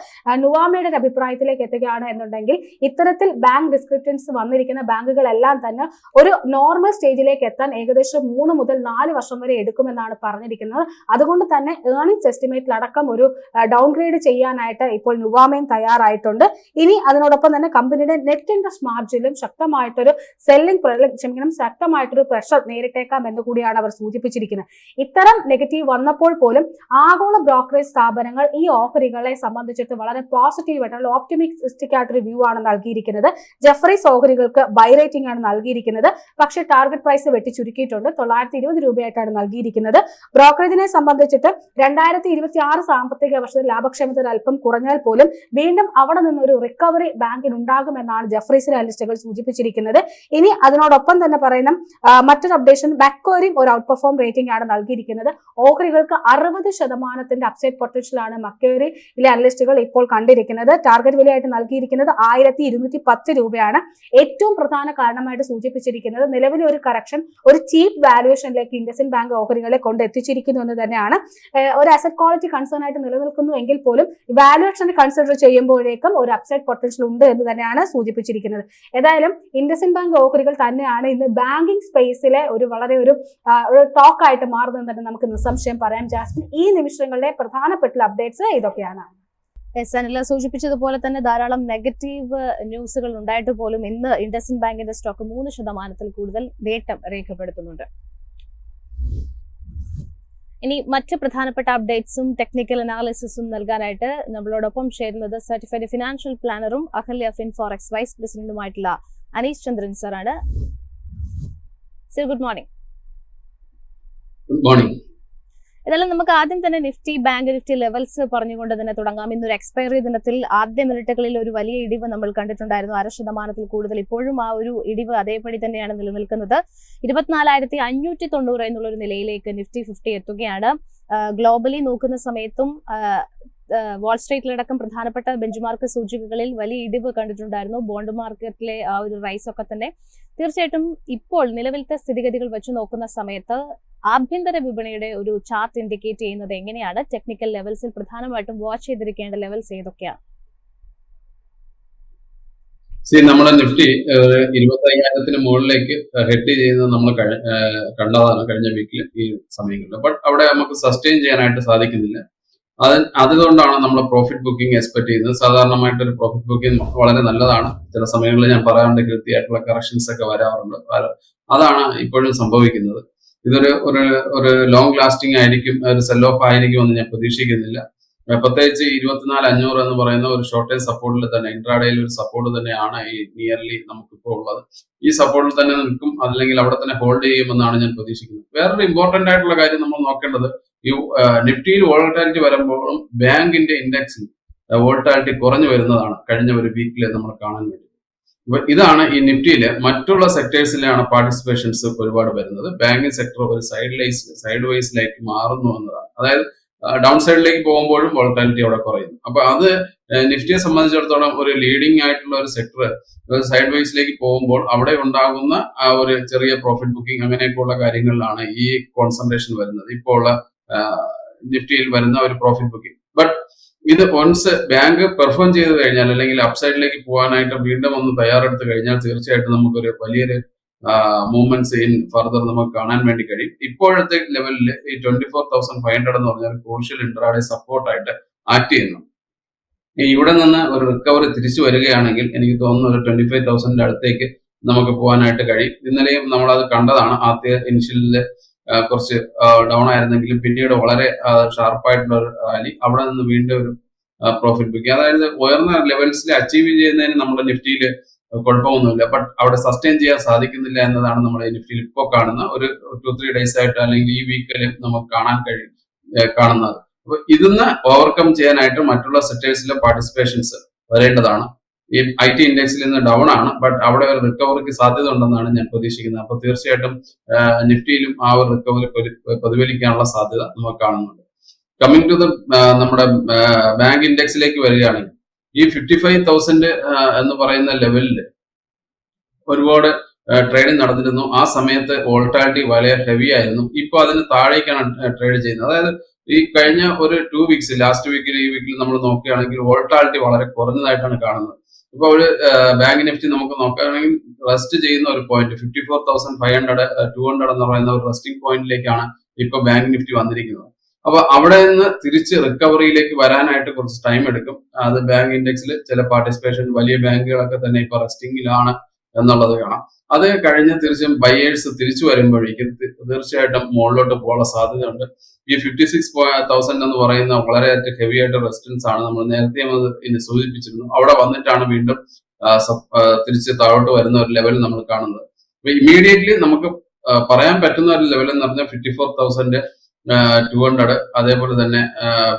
നുവാമയുടെ ഒരു അഭിപ്രായത്തിലേക്ക് എത്തുകയാണ് എന്നുണ്ടെങ്കിൽ ഇത്തരത്തിൽ ബാങ്ക് ഡിസ്ക്രിപ്ഷൻസ് വന്നിരിക്കുന്ന ബാങ്കുകളെല്ലാം തന്നെ ഒരു നോർമൽ സ്റ്റേജിലേക്ക് എത്താൻ ഏകദേശം 3 മുതൽ 4 വർഷം വരെ എടുക്കുമെന്നാണ് പറഞ്ഞിരിക്കുന്നത്. അതുകൊണ്ട് തന്നെ ഏർണിംഗ്സ് എസ്റ്റിമേറ്റിലടക്കം ഒരു ഡൗൺഗ്രേഡ് ചെയ്യാനായിട്ട് ഇപ്പോൾ നുവാമയും തയ്യാറായിട്ടുണ്ട്. ഇനി അതിനോടൊപ്പം തന്നെ കമ്പനിയുടെ നെറ്റ് ഇൻട്രസ്റ്റ് മാർജിനിലും ശക്തമായിട്ടൊരു ശക്തമായിട്ടൊരു പ്രഷർ നേരിട്ടേക്കാം എന്ന് കൂടിയാണ് അവർ സൂചിപ്പിച്ചിരിക്കുന്നത്. ഇത്തരം നെഗറ്റീവ് വന്നപ്പോൾ പോലും ആഗോള ബ്രോക്കറേജ് സ്ഥാപനങ്ങൾ ഈ ഓഹരികളെ സംബന്ധിച്ചിട്ട് വളരെ പോസിറ്റീവ് ആയിട്ടുള്ള ഓപ്റ്റിമിസ്റ്റിക് ആയിട്ടൊരു വ്യൂ ആണ് നൽകിയിരിക്കുന്നത്. ജെഫ്രീസ് ഓഹരികൾക്ക് ബൈ റേറ്റിംഗ് ആണ് നൽകിയിരിക്കുന്നത്. പക്ഷേ ടാർഗറ്റ് പ്രൈസ് വെട്ടിച്ചുരുക്കിയിട്ടുണ്ട്. 920 രൂപയായിട്ടാണ് നൽകിയിരിക്കുന്നത്. ബ്രോക്കറേജിനെ സംബന്ധിച്ചിട്ട് 2026 സാമ്പത്തിക വർഷത്തിൽ ലാഭക്ഷമത അല്പം കുറഞ്ഞാൽ പോലും വീണ്ടും അവിടെ നിന്നൊരു റിക്കവറി ബാങ്കിന് ഉണ്ടാകുമെന്നാണ് ജെഫ്രീസിലെ അനലിസ്റ്റുകൾ സൂചിപ്പിച്ചിരിക്കുന്നത്. ഇനി അതിനോടൊപ്പം തന്നെ പറയുന്ന മറ്റൊരു അപ്ഡേഷൻ മക്വേറിയും ഒരു ഔട്ട് പെർഫോം റേറ്റിംഗ് ആണ് നൽകിയിരിക്കുന്നത്. ഓഹരികൾക്ക് 60% അപ്സൈഡ് പൊട്ടൻഷ്യൽ ആണ് മക്വേറിയിലെ അനലിസ്റ്റുകൾ ഇപ്പോൾ കണ്ടിരിക്കുന്നത്. ടാർഗറ്റ് വിലയായിട്ട് നൽകിയിരിക്കുന്നത് 1210 രൂപയാണ്. ഏറ്റവും പ്രധാന കാരണമായിട്ട് സൂചിപ്പിച്ചിരിക്കുന്നത് നിലവിലെ ഒരു കറക്ഷൻ ഒരു ചീപ്പ് വാല്യുവേഷനിലേക്ക് ഇൻഡസിൻ ബാങ്ക് ഓഹരികളെ കൊണ്ടെത്തിച്ചിരിക്കുന്നു എന്ന് തന്നെയാണ്. ഒരു അസറ്റ് ക്വാളിറ്റി കൺസേൺ ആയിട്ട് നിലനിൽക്കുന്നു എങ്കിൽ പോലും വാല്യുവേഷൻ കൺസിഡർ ചെയ്യുമ്പോഴേക്കും ഒരു അപ്സൈഡ് പൊട്ടൻഷ്യൽ ഉണ്ട് എന്ന് തന്നെയാണ് സൂചിപ്പിച്ചിരിക്കുന്നത്. ഏതായാലും ഇൻഡസിൻ ബാങ്ക് ഓഹരികൾ തന്നെയാണ് ഇന്ന് ബാങ്കിങ് സ്പേസിലെ ഒരു വളരെ ഒരു ടോക്ക് ആയിട്ട് മാറുന്നതെന്ന് തന്നെ നമുക്ക് നിസ്സംശയം പറയാം. ജാസ്മിൻ, ഈ നിമിഷങ്ങളിലെ പ്രധാനപ്പെട്ട അപ്ഡേറ്റ്സ് ഇതൊക്കെയാണ്. അനില സൂചിപ്പിച്ചതുപോലെ തന്നെ ധാരാളം നെഗറ്റീവ് ന്യൂസുകൾ ഉണ്ടായിട്ട് പോലും ഇന്ന് ഇൻഡസിൻ ബാങ്കിന്റെ സ്റ്റോക്ക് 3% കൂടുതൽ നേട്ടം രേഖപ്പെടുത്തുന്നുണ്ട്. ഇനി മറ്റ് പ്രധാനപ്പെട്ട അപ്ഡേറ്റ്സും ടെക്നിക്കൽ അനാലിസിസും നൽകാനായിട്ട് നമ്മളോടൊപ്പം ചേരുന്നത് സർട്ടിഫൈഡ് ഫിനാൻഷ്യൽ പ്ലാനറും അഹല്യ ഫിൻഫോറെക്സ് വൈസ് പ്രസിഡന്റുമായിട്ടുള്ള അനീഷ് ചന്ദ്രൻ സാറാണ്. Sir, good morning. Good morning. ഇതെല്ലാം നമുക്ക് ആദ്യം തന്നെ ബാങ്ക് നിഫ്റ്റി ലെവൽസ് പറഞ്ഞുകൊണ്ട് തന്നെ തുടങ്ങാം. ഇന്നൊരു എക്സ്പയറി ദിനത്തിൽ ആദ്യ മിനിറ്റുകളിൽ ഒരു വലിയ ഇടിവ് നമ്മൾ കണ്ടിട്ടുണ്ടായിരുന്നു, 6% കൂടുതൽ. ഇപ്പോഴും ആ ഒരു ഇടിവ് അതേപടി തന്നെയാണ് നിലനിൽക്കുന്നത്. 24,590 എന്നുള്ളൊരു നിലയിലേക്ക് നിഫ്റ്റി 50 എത്തുകയാണ്. ഗ്ലോബലി നോക്കുന്ന സമയത്തും വാൾസ്ട്രീറ്റിലടക്കം പ്രധാനപ്പെട്ട ബെഞ്ച്മാർക്ക് സൂചികകളിൽ വലിയ ഇടിവ് കണ്ടിട്ടുണ്ടായിരുന്നു. ബോണ്ട് മാർക്കറ്റിലെ ആ ഒരു റൈസ് ഒക്കെ തന്നെ തീർച്ചയായിട്ടും ഇപ്പോൾ നിലവിലത്തെ സ്ഥിതിഗതികൾ വെച്ച് നോക്കുന്ന സമയത്ത് ആഭ്യന്തര വിപണിയുടെ ഒരു ചാർട്ട് ഇൻഡിക്കേറ്റ് ചെയ്യുന്നത് എങ്ങനെയാണ്? ടെക്നിക്കൽ ലെവൽസിൽ പ്രധാനമായിട്ടും വാച്ച് ചെയ്തിരിക്കേണ്ട ലെവൽസ് ഏതൊക്കെയാണ്? നമ്മളെ നിഫ്റ്റി 25,000 മുകളിലേക്ക് ഹെഡ് ചെയ്യുന്നത് നമ്മൾ കണ്ടതാണ് കഴിഞ്ഞ വീക്കിൽ ഈ സമയങ്ങളിൽ. ബട്ട് അവിടെ നമുക്ക് സസ്റ്റെയിൻ ചെയ്യാനായിട്ട് സാധിക്കുന്നില്ല. അതുകൊണ്ടാണ് നമ്മൾ പ്രോഫിറ്റ് ബുക്കിംഗ് എക്സ്പെക്ട് ചെയ്യുന്നത്. സാധാരണമായിട്ട് ഒരു പ്രോഫിറ്റ് ബുക്കിംഗ് വളരെ നല്ലതാണ്. ചില സമയങ്ങളിൽ ഞാൻ പറയാറുണ്ട് കൃത്യമായിട്ടുള്ള കറക്ഷൻസ് ഒക്കെ വരാറുണ്ട്. അതാണ് ഇപ്പോഴും സംഭവിക്കുന്നത്. ഇതൊരു ഒരു ലോങ് ലാസ്റ്റിംഗ് ആയിരിക്കും, ഒരു സെൽ ഓഫ് ആയിരിക്കും എന്ന് ഞാൻ പ്രതീക്ഷിക്കുന്നില്ല. പ്രത്യേകിച്ച് 24,500 എന്ന് പറയുന്ന ഒരു ഷോർട്ട് ടൈം സപ്പോർട്ടിൽ തന്നെ, ഇൻട്രാഡേയിൽ ഒരു സപ്പോർട്ട് തന്നെയാണ് ഈ നിയർലി നമുക്കിപ്പോൾ ഉള്ളത്. ഈ സപ്പോർട്ടിൽ തന്നെ നിൽക്കും, അല്ലെങ്കിൽ അവിടെ തന്നെ ഹോൾഡ് ചെയ്യുമെന്നാണ് ഞാൻ പ്രതീക്ഷിക്കുന്നത്. വേറൊരു ഇമ്പോർട്ടന്റ് ആയിട്ടുള്ള കാര്യം നമ്മൾ നോക്കേണ്ടത്, ഈ നിഫ്റ്റിയിൽ വോളറ്റാലിറ്റി വരുമ്പോഴും ബാങ്കിന്റെ ഇൻഡെക്സിൽ വോളറ്റാലിറ്റി കുറഞ്ഞു വരുന്നതാണ് കഴിഞ്ഞ ഒരു വീക്കിൽ നമ്മൾ കാണാൻ വേണ്ടി. ഇതാണ് ഈ നിഫ്റ്റിയിലെ മറ്റുള്ള സെക്ടേഴ്സിലാണ് പാർട്ടിസിപ്പേഷൻസ് ഒരുപാട് വരുന്നത്. ബാങ്കിങ് സെക്ടർ ഒരു സൈഡ് വൈസിലേക്ക് മാറുന്നു എന്നതാണ്. അതായത് ഡൗൺ സൈഡിലേക്ക് പോകുമ്പോഴും വോളറ്റാലിറ്റി അവിടെ കുറയുന്നു. അപ്പൊ അത് നിഫ്റ്റിയെ സംബന്ധിച്ചിടത്തോളം ഒരു ലീഡിംഗ് ആയിട്ടുള്ള ഒരു സെക്ടർ സൈഡ് വൈസിലേക്ക് പോകുമ്പോൾ അവിടെ ഉണ്ടാകുന്ന ആ ഒരു ചെറിയ പ്രോഫിറ്റ് ബുക്കിംഗ് അങ്ങനെയൊക്കെയുള്ള കാര്യങ്ങളിലാണ് ഈ കോൺസെൻട്രേഷൻ വരുന്നത്, ഇപ്പോൾ ഉള്ള നിഫ്റ്റിയിൽ വരുന്ന ഒരു പ്രോഫിറ്റ് ബുക്കിംഗ്. ബട്ട് ഇത് വൺസ് ബാങ്ക് പെർഫോം ചെയ്ത് കഴിഞ്ഞാൽ അല്ലെങ്കിൽ അപ്സൈഡിലേക്ക് പോകാനായിട്ട് വീണ്ടും ഒന്ന് തയ്യാറെടുത്ത് കഴിഞ്ഞാൽ തീർച്ചയായിട്ടും നമുക്കൊരു വലിയൊരു മൂവ്മെന്റ്സ് ഇൻ ഫർദർ നമുക്ക് കാണാൻ വേണ്ടി കഴിയും. ഇപ്പോഴത്തെ ലെവലിൽ ഈ 24,500 എന്ന് പറഞ്ഞാൽ ക്രൂഷ്യൽ ഇൻട്രാഡേ സപ്പോർട്ടായിട്ട് ആക്ട് ചെയ്യുന്നു. ഇവിടെ നിന്ന് ഒരു റിക്കവറി തിരിച്ചു വരികയാണെങ്കിൽ എനിക്ക് തോന്നുന്നു ഒരു 25,000 അടുത്തേക്ക് നമുക്ക് പോകാനായിട്ട് കഴിയും. ഇന്നലെയും നമ്മളത് കണ്ടതാണ്. ആദ്യ ഇനിഷ്യലില് കുറച്ച് ഡൗൺ ആയിരുന്നെങ്കിലും പിന്നീട് വളരെ ഷാർപ്പായിട്ടുള്ള ഒരു റാലി, അവിടെ നിന്ന് വീണ്ടും ഒരു പ്രോഫിറ്റ് ബുക്കിംഗ്. അതായത് ഉയർന്ന ലെവൽസിൽ അച്ചീവ് ചെയ്യുന്നതിന് നമ്മുടെ നിഫ്റ്റിയിൽ കുഴപ്പമൊന്നുമില്ല, ബട്ട് അവിടെ സസ്റ്റെയിൻ ചെയ്യാൻ സാധിക്കുന്നില്ല എന്നതാണ് നമ്മുടെ നിഫ്റ്റിയിൽ ഇപ്പോൾ കാണുന്ന ഒരു 2-3 ഡേയ്സ് ആയിട്ട് അല്ലെങ്കിൽ ഈ വീക്കിൽ നമുക്ക് കാണുന്നത്. അപ്പൊ ഇതിന്ന് ഓവർകം ചെയ്യാനായിട്ട് മറ്റുള്ള സെക്ടേഴ്സിലെ പാർട്ടിസിപ്പേഷൻസ് വരേണ്ടതാണ്. ഈ IT ഇൻഡെക്സിൽ നിന്ന് ഡൗൺ ആണ്, ബട്ട് അവിടെ ഒരു റിക്കവറിക്ക് സാധ്യത ഉണ്ടെന്നാണ് ഞാൻ പ്രതീക്ഷിക്കുന്നത്. അപ്പൊ തീർച്ചയായിട്ടും നിഫ്റ്റിയിലും ആ ഒരു റിക്കവറി പ്രതിഫലിക്കാനുള്ള സാധ്യത നമുക്ക് കാണുന്നുണ്ട്. കമ്മിങ് ടു ദ നമ്മുടെ ബാങ്ക് ഇൻഡെക്സിലേക്ക് വരികയാണെങ്കിൽ ഈ 55,000 എന്ന് പറയുന്ന ലെവലിൽ ഒരുപാട് ട്രേഡിംഗ് നടന്നിരുന്നു. ആ സമയത്ത് വോളറ്റാലിറ്റി വളരെ ഹെവി ആയിരുന്നു. ഇപ്പൊ അതിന് താഴേക്കാണ് ട്രേഡ് ചെയ്യുന്നത്. അതായത് ഈ കഴിഞ്ഞ ഒരു 2 വീക്സ്, ലാസ്റ്റ് വീക്കിൽ ഈ വീക്കിൽ നമ്മൾ നോക്കുകയാണെങ്കിൽ വോളറ്റാലിറ്റി വളരെ കുറഞ്ഞതായിട്ടാണ് കാണുന്നത്. ഇപ്പൊ ഒരു ബാങ്ക് നിഫ്റ്റി നമുക്ക് നോക്കുകയാണെങ്കിൽ റെസ്റ്റ് ചെയ്യുന്ന ഒരു പോയിന്റ് 54,500 200 എന്ന് പറയുന്ന ഒരു റെസ്റ്റിംഗ് പോയിന്റിലേക്കാണ് ഇപ്പൊ ബാങ്ക് നിഫ്റ്റി വന്നിരിക്കുന്നത്. അപ്പൊ അവിടെ നിന്ന് തിരിച്ച് റിക്കവറിയിലേക്ക് വരാനായിട്ട് കുറച്ച് ടൈം എടുക്കും. അത് ബാങ്ക് ഇൻഡെക്സിൽ ചില പാർട്ടിസിപ്പേഷൻ വലിയ ബാങ്കുകളൊക്കെ തന്നെ ഇപ്പൊ റെസ്റ്റിംഗിലാണ് എന്നുള്ളത് കാണാം. അത് കഴിഞ്ഞ് തീർച്ചയായും ബയേഴ്സ് തിരിച്ചു വരുമ്പോഴേക്കും തീർച്ചയായിട്ടും മുകളിലോട്ട് പോകാനുള്ള സാധ്യതയുണ്ട്. ഈ 56,000 എന്ന് പറയുന്ന വളരെ ഹെവി ആയിട്ട് റെസിസ്റ്റൻസ് ആണ്. നമ്മൾ നേരത്തെ ഇനി സൂചിപ്പിച്ചിരുന്നു. അവിടെ വന്നിട്ടാണ് വീണ്ടും തിരിച്ച് താഴോട്ട് വരുന്ന ഒരു ലെവൽ നമ്മൾ കാണുന്നത്. അപ്പൊ ഇമ്മീഡിയറ്റ്ലി നമുക്ക് പറയാൻ പറ്റുന്ന ഒരു ലെവൽ എന്ന് പറഞ്ഞാൽ 54,200, അതേപോലെ തന്നെ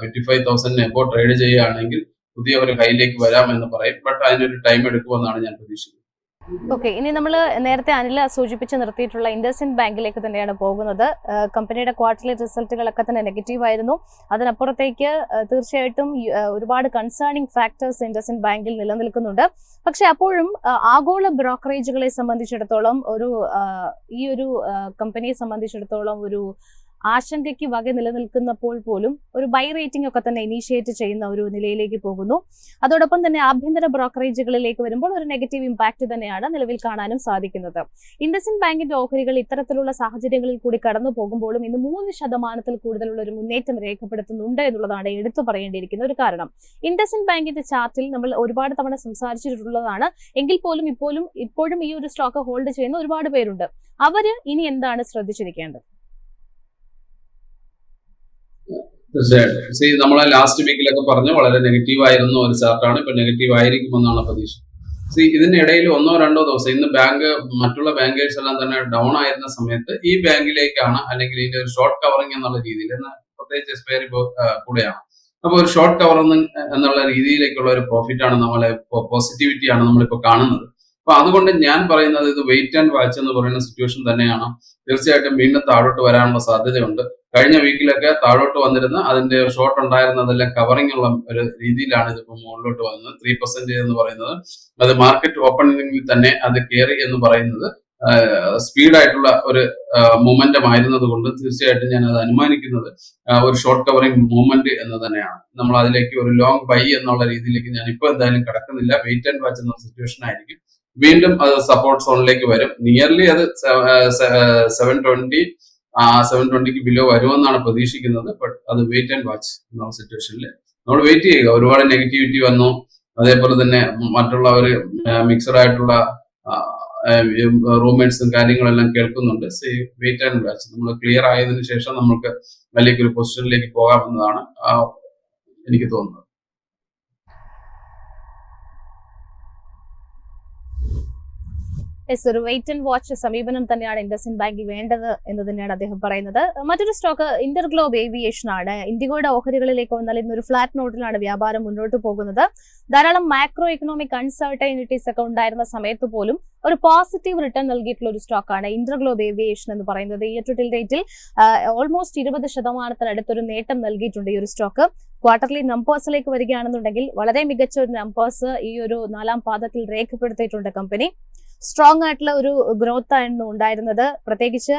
55,000 എബോ ട്രേഡ് ചെയ്യുകയാണെങ്കിൽ പുതിയ ഒരു ഹൈയിലേക്ക് വരാം എന്ന് പറയും. ബട്ട് അതിനൊരു ടൈം എടുക്കുമെന്നാണ് ഞാൻ പ്രതീക്ഷിക്കുന്നത്. ഓക്കെ, ഇനി നമ്മൾ നേരത്തെ അനിൽ സൂചിപ്പിച്ച് നിർത്തിയിട്ടുള്ള ഇൻഡസ്ഇൻഡ് ബാങ്കിലേക്ക് തന്നെയാണ് പോകുന്നത്. കമ്പനിയുടെ ക്വാർട്ടർലി റിസൾട്ടുകളൊക്കെ തന്നെ നെഗറ്റീവ് ആയിരുന്നു. അതിനപ്പുറത്തേക്ക് തീർച്ചയായിട്ടും ഒരുപാട് കൺസേണിംഗ് ഫാക്ടേഴ്സ് ഇൻഡസ്ഇൻഡ് ബാങ്കിൽ നിലനിൽക്കുന്നുണ്ട്. പക്ഷെ അപ്പോഴും ആഗോള ബ്രോക്കറേജുകളെ സംബന്ധിച്ചിടത്തോളം ഈ ഒരു കമ്പനിയെ സംബന്ധിച്ചിടത്തോളം ഒരു ആശങ്കയ്ക്ക് വക നിലനിൽക്കുന്നപ്പോൾ പോലും ഒരു ബൈ റേറ്റിംഗ് ഒക്കെ തന്നെ ഇനീഷ്യേറ്റ് ചെയ്യുന്ന ഒരു നിലയിലേക്ക് പോകുന്നു. അതോടൊപ്പം തന്നെ ആഭ്യന്തര ബ്രോക്കറേജുകളിലേക്ക് വരുമ്പോൾ ഒരു നെഗറ്റീവ് ഇമ്പാക്ട് തന്നെയാണ് നിലവിൽ കാണാനും സാധിക്കുന്നത്. ഇൻഡസ്ഇൻഡ് ബാങ്കിന്റെ ഓഹരികൾ ഇത്തരത്തിലുള്ള സാഹചര്യങ്ങളിൽ കൂടി കടന്നു പോകുമ്പോഴും ഇന്ന് 3% കൂടുതലുള്ള ഒരു മുന്നേറ്റം രേഖപ്പെടുത്തുന്നുണ്ട് എന്നുള്ളതാണ് എടുത്തു പറയേണ്ടിയിരിക്കുന്ന ഒരു കാരണം. ഇൻഡസ്ഇൻഡ് ബാങ്കിന്റെ ചാർട്ടിൽ നമ്മൾ ഒരുപാട് തവണ സംസാരിച്ചിട്ടുള്ളതാണ്. എങ്കിൽ പോലും ഇപ്പോഴും ഈ ഒരു സ്റ്റോക്ക് ഹോൾഡ് ചെയ്യുന്ന ഒരുപാട് പേരുണ്ട്. അവര് ഇനി എന്താണ് ശ്രദ്ധിച്ചിരിക്കേണ്ടത്? തീർച്ചയായിട്ടും നമ്മളെ ലാസ്റ്റ് വീക്കിലൊക്കെ പറഞ്ഞു വളരെ നെഗറ്റീവ് ആയിരുന്നു ഒരു ചാർട്ടാണ്. ഇപ്പൊ നെഗറ്റീവ് ആയിരിക്കുമെന്നാണ് പ്രതീക്ഷ. ഇതിനിടയിൽ 1-2 ദിവസം ഇന്ന് മറ്റുള്ള ബാങ്കേഴ്സ് എല്ലാം തന്നെ ഡൗൺ ആയിരുന്ന സമയത്ത് ഈ ബാങ്കിലേക്കാണ് അല്ലെങ്കിൽ ഇതിന്റെ ഒരു ഷോർട്ട് കവറിംഗ് എന്നുള്ള രീതിയിൽ, പ്രത്യേകിച്ച് എക്സ്പയറി കൂടെയാണ്. അപ്പൊ ഒരു ഷോർട്ട് കവർ എന്നുള്ള രീതിയിലേക്കുള്ള ഒരു പ്രോഫിറ്റ് ആണ് പോസിറ്റിവിറ്റി ആണ് നമ്മളിപ്പോ കാണുന്നത്. അപ്പൊ അതുകൊണ്ട് ഞാൻ പറയുന്നത് ഇത് വെയിറ്റ് ആൻഡ് വാച്ച് എന്ന് പറയുന്ന സിറ്റുവേഷൻ തന്നെയാണ്. തീർച്ചയായിട്ടും വീണ്ടും താഴോട്ട് വരാനുള്ള സാധ്യതയുണ്ട്. കഴിഞ്ഞ വീക്കിലൊക്കെ താഴോട്ട് വന്നിരുന്ന അതിന്റെ ഷോർട്ട് ഉണ്ടായിരുന്നതെല്ലാം കവറിംഗ് ഉള്ള ഒരു രീതിയിലാണ് ഇതിപ്പോ മുകളിലോട്ട് വന്നത്. 3% എന്ന് പറയുന്നത് അത് മാർക്കറ്റ് ഓപ്പണിംഗിൽ തന്നെ അത് കയറി എന്ന് പറയുന്നത് സ്പീഡായിട്ടുള്ള ഒരു മൂവ്മെന്റം ആയിരുന്നത് കൊണ്ട് തീർച്ചയായിട്ടും ഞാൻ അത് അനുമാനിക്കുന്നത് ഒരു ഷോർട്ട് കവറിംഗ് മൂവ്മെന്റ് എന്ന് തന്നെയാണ്. നമ്മൾ അതിലേക്ക് ഒരു ലോങ് ബൈ എന്നുള്ള രീതിയിലേക്ക് ഞാൻ ഇപ്പൊ എന്തായാലും കിടക്കുന്നില്ല. വെയിറ്റ് ആൻഡ് വാച്ച് എന്ന സിറ്റുവേഷൻ ആയിരിക്കും. വീണ്ടും അത് സപ്പോർട്ട് സോണിലേക്ക് വരും. നിയർലി അത് 720 ബിലോ വരുമെന്നാണ് പ്രതീക്ഷിക്കുന്നത്. ബട്ട് അത് വെയിറ്റ് ആൻഡ് വാച്ച് എന്നുള്ള സിറ്റുവേഷനിൽ നമ്മൾ വെയിറ്റ് ചെയ്യുക. ഒരുപാട് നെഗറ്റിവിറ്റി വന്നു, അതേപോലെ തന്നെ മറ്റുള്ള ഒരു മിക്സഡ് ആയിട്ടുള്ള റൂംമേറ്റ്സും കാര്യങ്ങളെല്ലാം കേൾക്കുന്നുണ്ട്. Wait and watch. നമ്മൾ ക്ലിയർ ആയതിനു ശേഷം നമുക്ക് വലിയൊരു പൊസിഷനിലേക്ക് പോകാമെന്നതാണ് എനിക്ക് തോന്നുന്നത്. യെസ്, ഒരു വെയിറ്റ് ആൻഡ് വാച്ച് സമീപനം തന്നെയാണ് ഇൻഡസ്ഇൻഡ് ബാങ്കിൽ വേണ്ടത് എന്ന് തന്നെയാണ് അദ്ദേഹം പറയുന്നത്. മറ്റൊരു സ്റ്റോക്ക് ഇന്റർഗ്ലോബ് ഏവിയേഷൻ ആണ്. ഇൻഡിഗോയുടെ ഓഹരികളിലേക്ക് വന്നാൽ ഇന്നൊരു ഫ്ലാറ്റ് നോട്ടിലാണ് വ്യാപാരം മുന്നോട്ട് പോകുന്നത്. ധാരാളം മാക്രോ എക്കണോമിക് അൺസർട്ടൈനിറ്റീസ് ഒക്കെ ഉണ്ടായിരുന്ന സമയത്ത് പോലും ഒരു പോസിറ്റീവ് റിട്ടേൺ നൽകിയിട്ടുള്ള ഒരു സ്റ്റോക്കാണ് ഇന്റർഗ്ലോബ് ഏവിയേഷൻ എന്ന് പറയുന്നത്. ഇയർ ടു ഡേറ്റിൽ ഓൾമോസ്റ്റ് 20% ഒരു നേട്ടം നൽകിയിട്ടുണ്ട് ഈ ഒരു സ്റ്റോക്ക്. ക്വാർട്ടർലി നമ്പേഴ്സിലേക്ക് വരികയാണെന്നുണ്ടെങ്കിൽ വളരെ മികച്ച ഒരു നമ്പേഴ്സ് ഈ ഒരു 4ാം പാദത്തിൽ രേഖപ്പെടുത്തിയിട്ടുണ്ട് കമ്പനി. സ്ട്രോങ് ആയിട്ടുള്ള ഒരു ഗ്രോത്ത് ആയിരുന്നു ഉണ്ടായിരുന്നത്. പ്രത്യേകിച്ച്